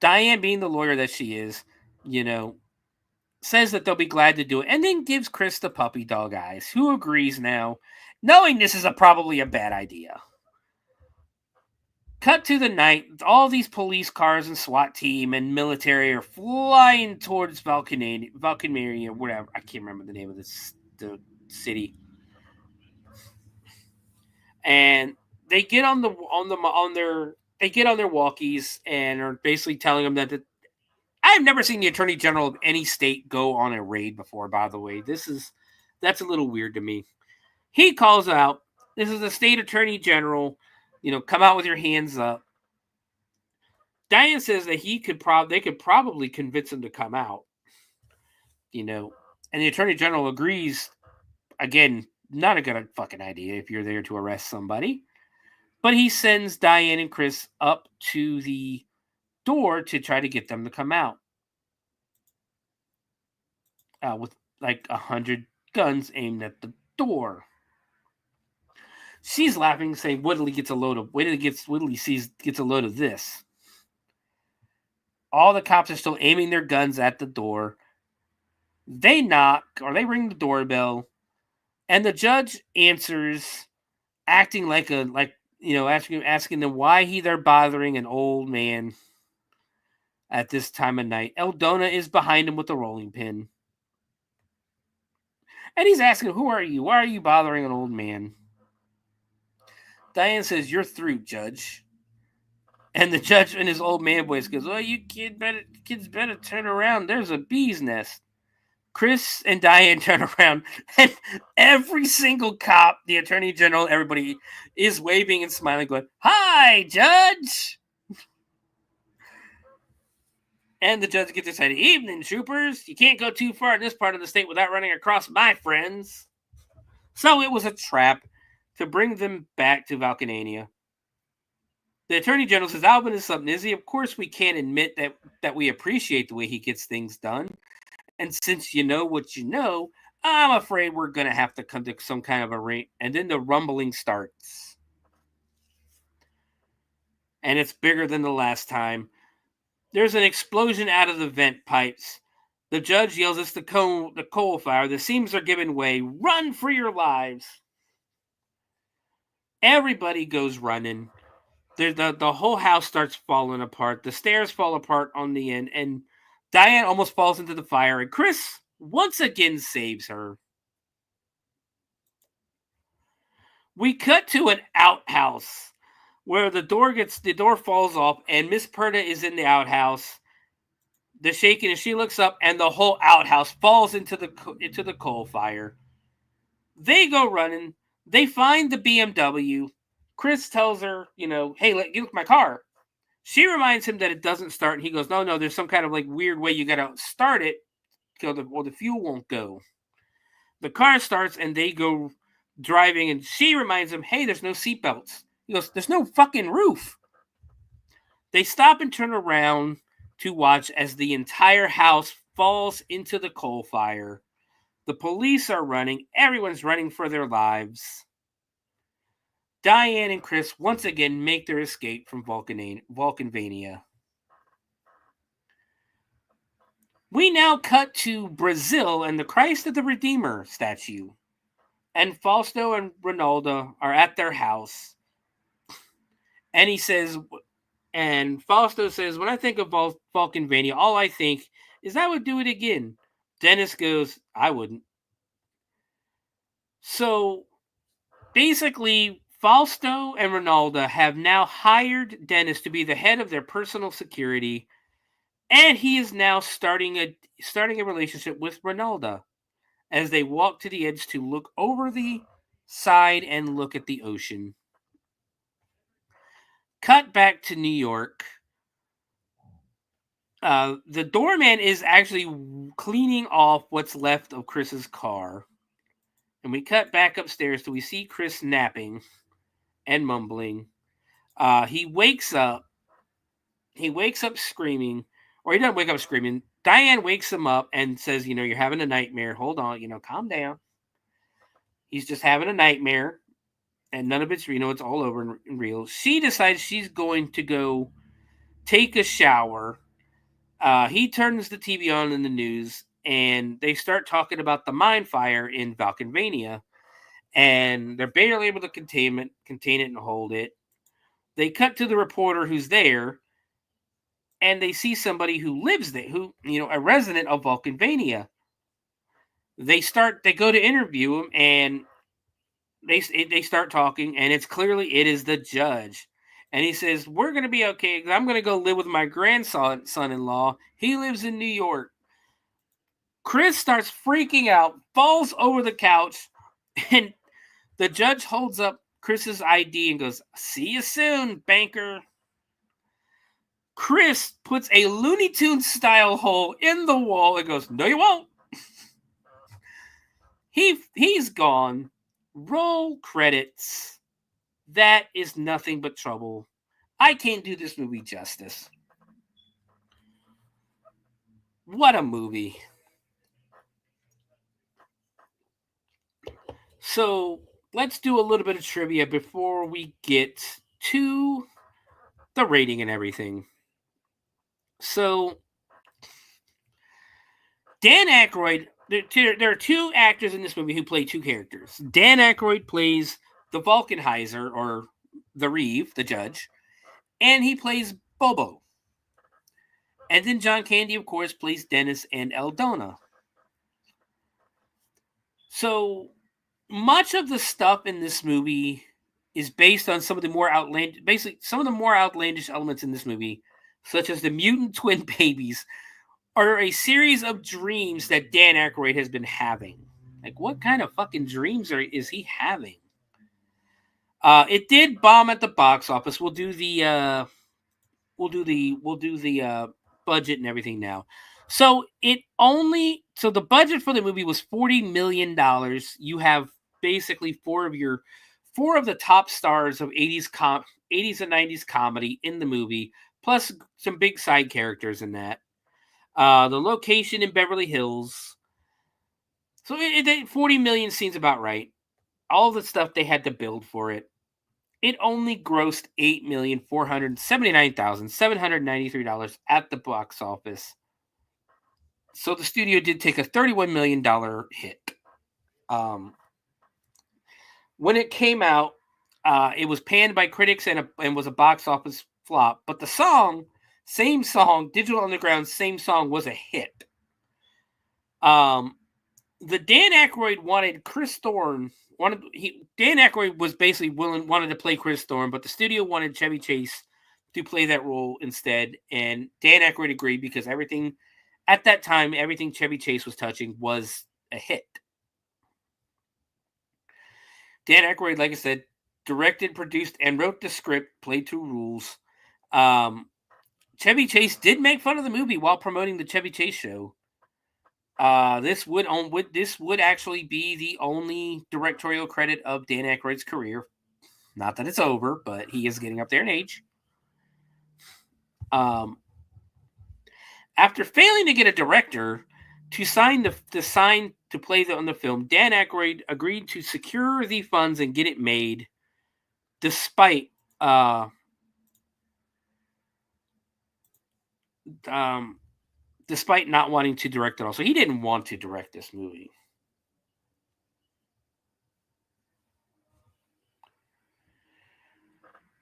Diane, being the lawyer that she is, says that they'll be glad to do it, and then gives Chris the puppy dog eyes, who agrees now, knowing this is probably a bad idea. Cut to the night. All these police cars and SWAT team and military are flying towards Valkyrie or whatever. I can't remember the name of the city. And they get on their walkies and are basically telling them that I've never seen the Attorney General of any state go on a raid before, by the way. That's a little weird to me. He calls out, "This is the state Attorney General. Come out with your hands up." Diane says that they could probably convince him to come out. And the Attorney General agrees. Again, not a good fucking idea if you're there to arrest somebody. But he sends Diane and Chris up to the door to try to get them to come out. With like 100 guns aimed at the door. She's laughing, saying Woodley gets a load of this. All the cops are still aiming their guns at the door. They knock, or they ring the doorbell, and the judge answers, acting asking them why they're bothering an old man at this time of night. Eldona is behind him with a rolling pin. And he's asking, "Who are you? Why are you bothering an old man?" Diane says, "You're through, Judge." And the judge in his old man voice goes, "Well, you kids better turn around. There's a bee's nest." Chris and Diane turn around, and every single cop, the attorney general, everybody is waving and smiling, going, "Hi, Judge." And the judge gets excited. "Evening, troopers. You can't go too far in this part of the state without running across my friends." So it was a trap to bring them back to Valkenania. The attorney general says, "Alvin is something, is he? Of course we can't admit that we appreciate the way he gets things done. And since you know what you know, I'm afraid we're going to have to come to some kind of arrangement." And then the rumbling starts. And it's bigger than the last time. There's an explosion out of the vent pipes. The judge yells, "It's the coal fire. The seams are giving way. Run for your lives." Everybody goes running. The whole house starts falling apart. The stairs fall apart on the end. And Diane almost falls into the fire. And Chris once again saves her. We cut to an outhouse where the door falls off, and Miss Perda is in the outhouse. The shaking, and she looks up, and the whole outhouse falls into the coal fire. They go running. They find the BMW. Chris tells her, "Hey, look at my car." She reminds him that it doesn't start, and he goes, "No, there's some kind of weird way you got to start it, or the fuel won't go." The car starts, and they go driving, and she reminds him, "Hey, there's no seatbelts." He goes, "There's no fucking roof." They stop and turn around to watch as the entire house falls into the coal fire. The police are running. Everyone's running for their lives. Diane and Chris once again make their escape from Vulcanvania. We now cut to Brazil and the Christ of the Redeemer statue. And Fausto and Ronaldo are at their house. And Fausto says, "When I think of Vulcanvania, all I think is I would do it again." Dennis goes, "I wouldn't." So basically, Fausto and Ronaldo have now hired Dennis to be the head of their personal security, and he is now starting a relationship with Ronaldo as they walk to the edge to look over the side and look at the ocean. Cut back to New York. The doorman is actually cleaning off what's left of Chris's car. And we cut back upstairs till we see Chris napping and mumbling. He wakes up. He wakes up screaming. Or he doesn't wake up screaming. Diane wakes him up and says, "You're having a nightmare. Hold on, calm down." He's just having a nightmare. And none of it's, it's all over and real. She decides she's going to go take a shower. He turns the TV on in the news, and they start talking about the mine fire in Valkenvania, and they're barely able to contain it and hold it. They cut to the reporter who's there, and they see somebody who lives there, a resident of Vulcanvania. They go to interview him, and they start talking, and it is the judge. And he says, "We're going to be okay. I'm going to go live with my son-in-law. He lives in New York." Chris starts freaking out, falls over the couch, and the judge holds up Chris's ID and goes, "See you soon, banker." Chris puts a Looney Tunes style hole in the wall and goes, "No, you won't." He's gone. Roll credits. That is nothing but trouble. I can't do this movie justice. What a movie. So let's do a little bit of trivia before we get to the rating and everything. So Dan Akroyd, there are two actors in this movie who play two characters. Dan Akroyd plays the Vulcanheiser, or the Reeve, the judge, and he plays Bobo. And then John Candy, of course, plays Dennis and Eldona. So much of the stuff in this movie is based on some of the more outlandish elements in this movie, such as the mutant twin babies, are a series of dreams that Dan Akroyd has been having. Like, what kind of fucking dreams is he having? It did bomb at the box office. We'll do the budget and everything now. So the budget for the movie was $40 million. You have basically four of the top stars of 80s and 90s comedy in the movie, plus some big side characters in that. The location in Beverly Hills. So 40 million seems about right. All the stuff they had to build for it. It only grossed $8,479,793 at the box office. So the studio did take a $31 million hit. When it came out, it was panned by critics and was a box office flop. But the same song, Digital Underground's same song, was a hit. The Dan Akroyd wanted Chris Thorne. Dan Akroyd was basically wanted to play Chris Thorne, but the studio wanted Chevy Chase to play that role instead. And Dan Akroyd agreed because everything Chevy Chase was touching was a hit. Dan Akroyd, like I said, directed, produced, and wrote the script, played two roles. Chevy Chase did make fun of the movie while promoting the Chevy Chase show. This would actually be the only directorial credit of Dan Akroyd's career. Not that it's over, but he is getting up there in age. After failing to get a director to sign to play on the film, Dan Akroyd agreed to secure the funds and get it made, despite not wanting to direct it all. So he didn't want to direct this movie.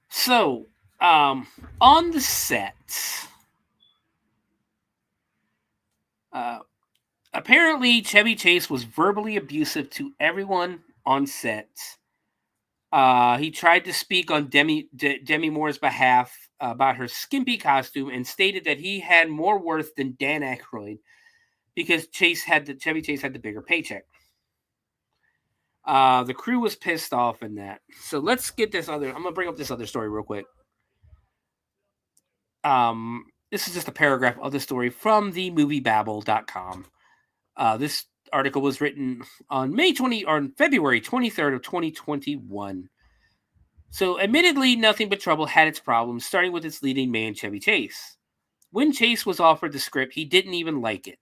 So, on the set, apparently Chevy Chase was verbally abusive to everyone on set. He tried to speak on Demi Moore's behalf about her skimpy costume and stated that he had more worth than Dan Akroyd because Chevy Chase had the bigger paycheck. The crew was pissed off in that. So let's get I'm going to bring up this other story real quick. This is just a paragraph of the story from the moviebabble.com. This article was written on February 23rd of 2021. So, admittedly, Nothing But Trouble had its problems, starting with its leading man, Chevy Chase. When Chase was offered the script, he didn't even like it,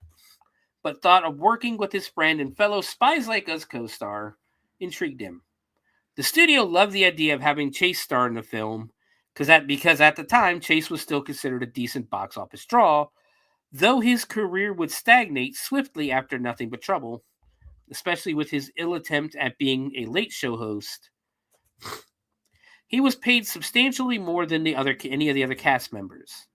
but thought of working with his friend and fellow Spies Like Us co-star intrigued him. The studio loved the idea of having Chase star in the film, because at the time, Chase was still considered a decent box office draw, though his career would stagnate swiftly after Nothing But Trouble, especially with his ill attempt at being a late show host. He was paid substantially more than any of the other cast members.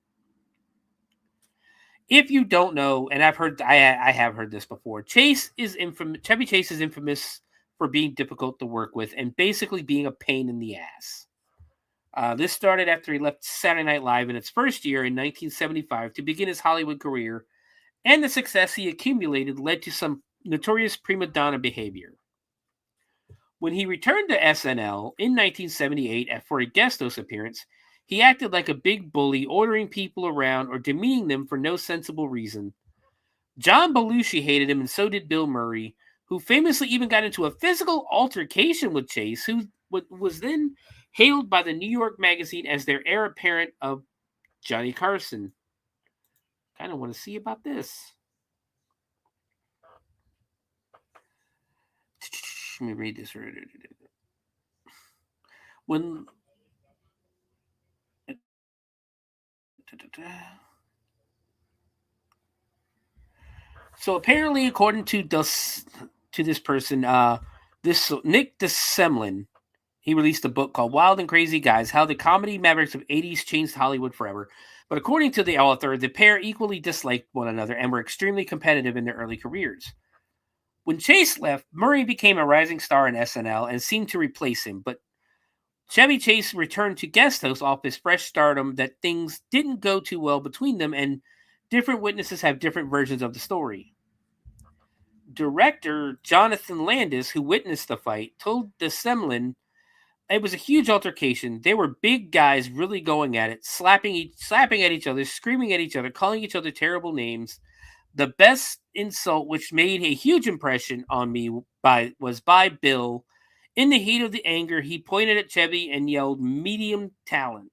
If you don't know, and I have heard this before, Chevy Chase is infamous for being difficult to work with and basically being a pain in the ass. This started after he left Saturday Night Live in its first year in 1975 to begin his Hollywood career, and the success he accumulated led to some notorious prima donna behavior. When he returned to SNL in 1978 for a guest host appearance, he acted like a big bully, ordering people around or demeaning them for no sensible reason. John Belushi hated him, and so did Bill Murray, who famously even got into a physical altercation with Chase, who was then hailed by the New York Magazine as their heir apparent of Johnny Carson. Kind of want to see about this. Let me read this. So apparently, according to this person, this Nick DeSemlin, he released a book called Wild and Crazy Guys, How the Comedy Mavericks of 80s Changed Hollywood Forever. But according to the author, the pair equally disliked one another and were extremely competitive in their early careers. When Chase left, Murray became a rising star in SNL and seemed to replace him. But Chevy Chase returned to guest host off his fresh stardom that things didn't go too well between them, and different witnesses have different versions of the story. Director Jonathan Landis, who witnessed the fight, told DeSemlin it was a huge altercation. They were big guys really going at it, slapping at each other, screaming at each other, calling each other terrible names. The best insult, which made a huge impression on me, was by Bill. In the heat of the anger, he pointed at Chevy and yelled, "Medium talent."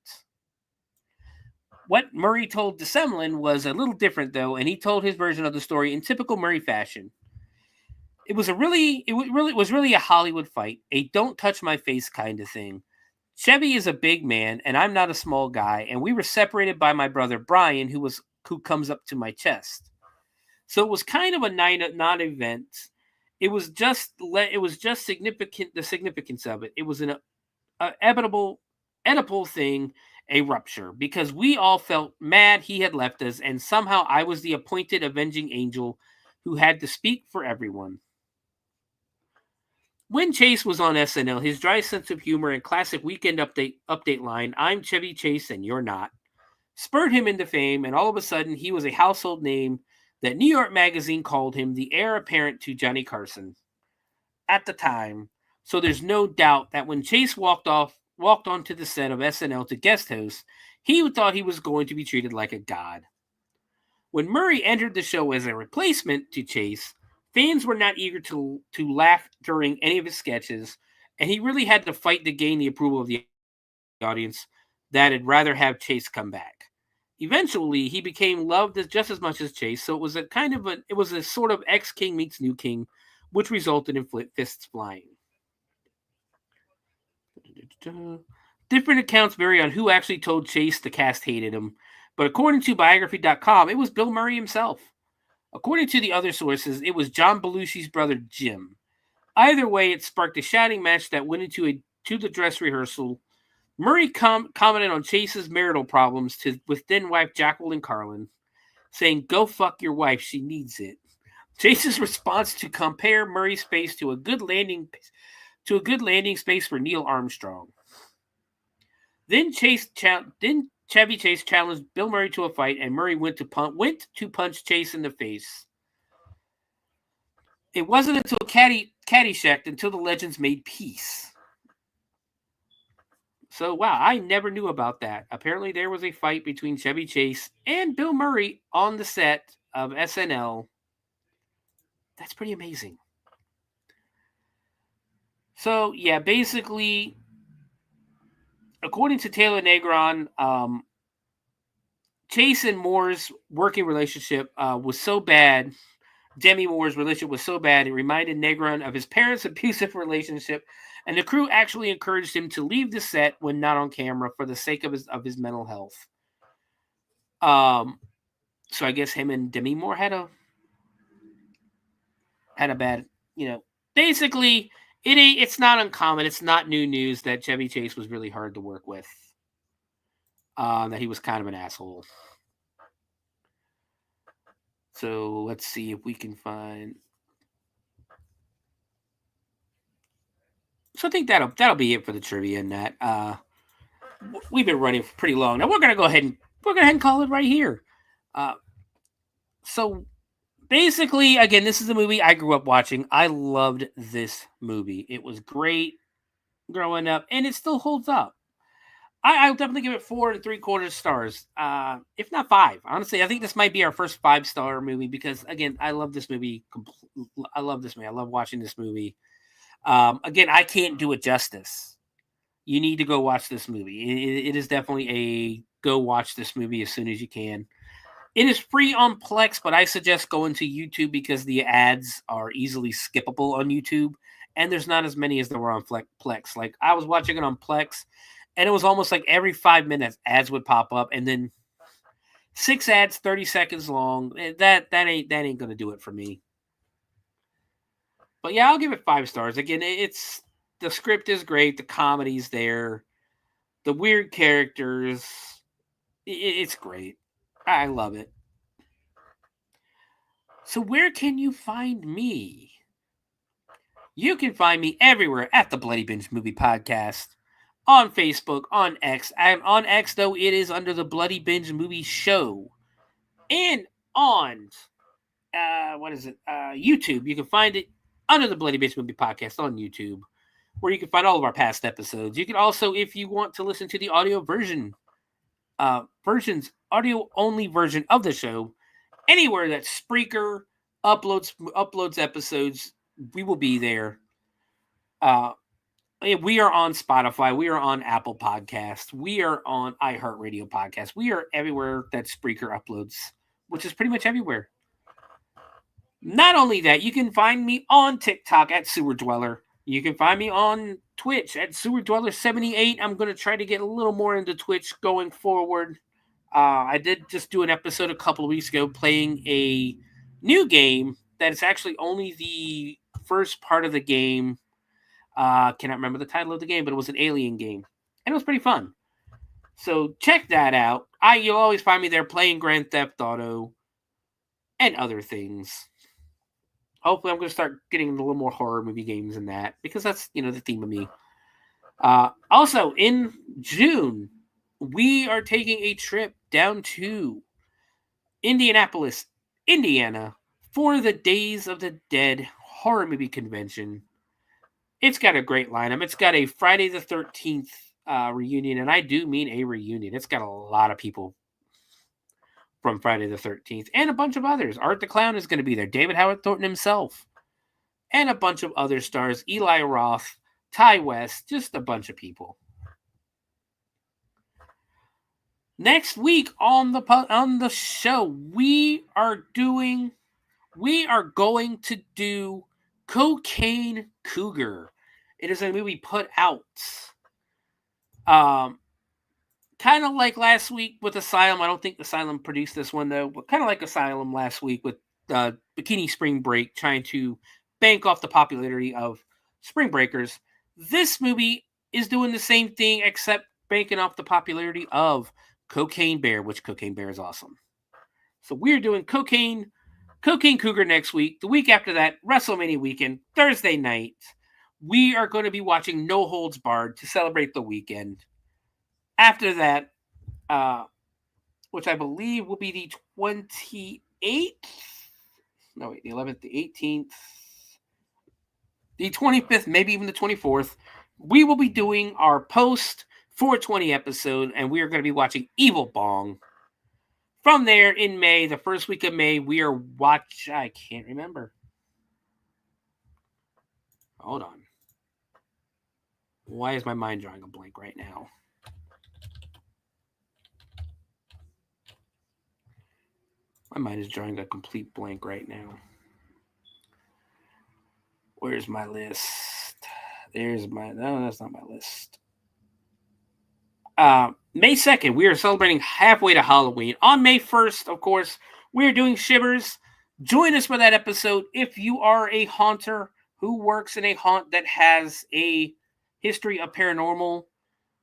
What Murray told DeSemlin was a little different, though, and he told his version of the story in typical Murray fashion. It was really a Hollywood fight, a don't touch my face kind of thing. Chevy is a big man, and I'm not a small guy, and we were separated by my brother Brian, who comes up to my chest. So it was kind of a non-event. It was just significant. The significance of it. It was an Oedipal thing, a rupture, because we all felt mad he had left us, and somehow I was the appointed avenging angel who had to speak for everyone. When Chase was on SNL, his dry sense of humor and classic weekend update line, "I'm Chevy Chase and you're not," spurred him into fame, and all of a sudden he was a household name that New York Magazine called him the heir apparent to Johnny Carson at the time. So there's no doubt that when Chase walked onto the set of SNL to guest host, he thought he was going to be treated like a god. When Murray entered the show as a replacement to Chase, fans were not eager to laugh during any of his sketches, and he really had to fight to gain the approval of the audience that had rather have Chase come back. Eventually, he became loved just as much as Chase, so it was a sort of ex-king meets new king, which resulted in fists flying. Different accounts vary on who actually told Chase the cast hated him, but according to biography.com, it was Bill Murray himself. According to the other sources, it was John Belushi's brother Jim. Either way, it sparked a shouting match that went into the dress rehearsal. Murray commented on Chase's marital problems with then wife Jacqueline Carlin, saying, "Go fuck your wife, she needs it." Chase's response to compare Murray's face to a good landing space for Neil Armstrong. Then Chevy Chase challenged Bill Murray to a fight, and Murray went to punch Chase in the face. It wasn't until Caddyshack until the legends made peace. So, wow, I never knew about that. Apparently, there was a fight between Chevy Chase and Bill Murray on the set of SNL. That's pretty amazing. So, yeah, basically, according to Taylor Negron, Chase and Moore's working relationship was so bad. Demi Moore's relationship was so bad, it reminded Negron of his parents' abusive relationship, and the crew actually encouraged him to leave the set when not on camera for the sake of his mental health. So I guess him and Demi Moore had a bad, basically it's not uncommon. It's not new news that Chevy Chase was really hard to work with. That he was kind of an asshole. So let's see if we can find. So I think that'll be it for the trivia in that. We've been running pretty long. Now we're gonna go ahead and call it right here. So basically, again, this is a movie I grew up watching. I loved this movie. It was great growing up, and it still holds up. I'll definitely give it 4 3/4 stars, if not 5. Honestly, I think this might be our first 5-star movie because, again, I love this movie. I love this movie. I love watching this movie. Again, I can't do it justice. You need to go watch this movie. It is definitely a go watch this movie as soon as you can. It is free on Plex, but I suggest going to YouTube because the ads are easily skippable on YouTube, and there's not as many as there were on Plex. Like, I was watching it on Plex, and it was almost like every 5 minutes ads would pop up, and then 6 ads, 30 seconds long. That ain't gonna do it for me. But yeah, I'll give it 5 stars. Again, the script is great, the comedy's there, the weird characters. It's great. I love it. So where can you find me? You can find me everywhere at the Bloody Binge Movie Podcast. on Facebook, on X. I'm on X, though it is under the Bloody Binge Movie Show. And on, YouTube. You can find it under the Bloody Binge Movie Podcast on YouTube, where you can find all of our past episodes. You can also, if you want to listen to the audio audio-only version of the show, anywhere that Spreaker uploads episodes, we will be there. We are on Spotify. We are on Apple Podcasts. We are on iHeartRadio Podcasts. We are everywhere that Spreaker uploads, which is pretty much everywhere. Not only that, you can find me on TikTok at Sewer Dweller. You can find me on Twitch at Sewer Dweller 78. I'm going to try to get a little more into Twitch going forward. I did just do an episode a couple of weeks ago playing a new game that is actually only the first part of the game. Cannot remember the title of the game, but it was an alien game. And it was pretty fun. So check that out. You'll always find me there playing Grand Theft Auto and other things. Hopefully I'm going to start getting a little more horror movie games than that, because that's, the theme of me. Also, in June, we are taking a trip down to Indianapolis, Indiana, for the Days of the Dead horror movie convention. It's got a great lineup. It's got a Friday the 13th reunion, and I do mean a reunion. It's got a lot of people from Friday the 13th, and a bunch of others. Art the Clown is going to be there. David Howard Thornton himself. And a bunch of other stars. Eli Roth, Ty West, just a bunch of people. Next week on the show, we are going to do Cocaine Cougar. It is a movie put out. Kind of like last week with Asylum. I don't think Asylum produced this one, though. But kind of like Asylum last week with Bikini Spring Break, trying to bank off the popularity of Spring Breakers. This movie is doing the same thing, except banking off the popularity of Cocaine Bear, which Cocaine Bear is awesome. So we're doing Cocaine Cougar next week. The week after that, WrestleMania weekend, Thursday night, we are going to be watching No Holds Barred to celebrate the weekend. After that, which I believe will be the 28th. No, wait, the 11th, the 18th, the 25th, maybe even the 24th. We will be doing our post 420 episode, and we are going to be watching Evil Bong. From there, in May, the first week of May, we are I can't remember. Hold on. Why is my mind drawing a blank right now? My mind is drawing a complete blank right now. Where's my list? No, that's not my list. May 2nd, we are celebrating halfway to Halloween. On May 1st, of course, we're doing Shivers. Join us for that episode. If you are a haunter who works in a haunt that has a history of paranormal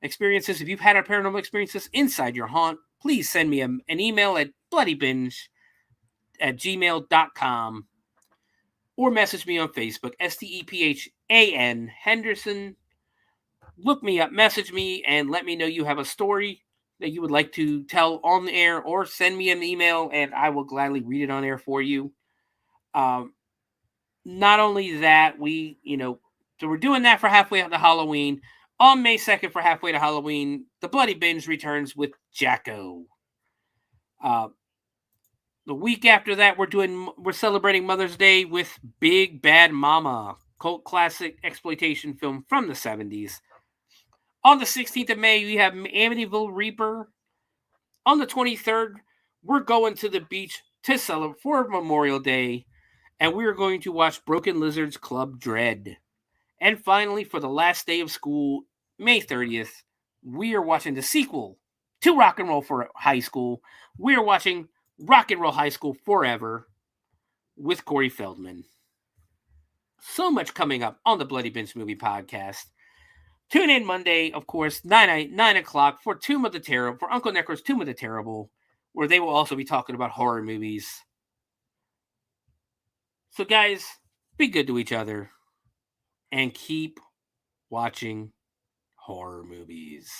experiences, if you've had a paranormal experiences inside your haunt, please send me an email at bloodybinge@gmail.com or message me on Facebook, STEPHAN Henderson. Look me up, message me, and let me know you have a story that you would like to tell on the air, or send me an email and I will gladly read it on air for you. Not only that, so we're doing that for halfway to Halloween. On May 2nd for halfway to Halloween, the Bloody Binge returns with Jacko. The week after that, we're celebrating Mother's Day with Big Bad Mama, cult classic exploitation film from the 70s. On the 16th of May, we have Amityville Reaper. On the 23rd, we're going to the beach to celebrate for Memorial Day, and we are going to watch Broken Lizard's Club Dread. And finally, for the last day of school, May 30th, we are watching the sequel to Rock and Roll for High School. We are watching Rock and Roll High School Forever with Corey Feldman. So much coming up on the Bloody Binge Movie Podcast. Tune in Monday, of course, 9 o'clock for Uncle Necro's Tomb of the Terrible, where they will also be talking about horror movies. So guys, be good to each other and keep watching horror movies.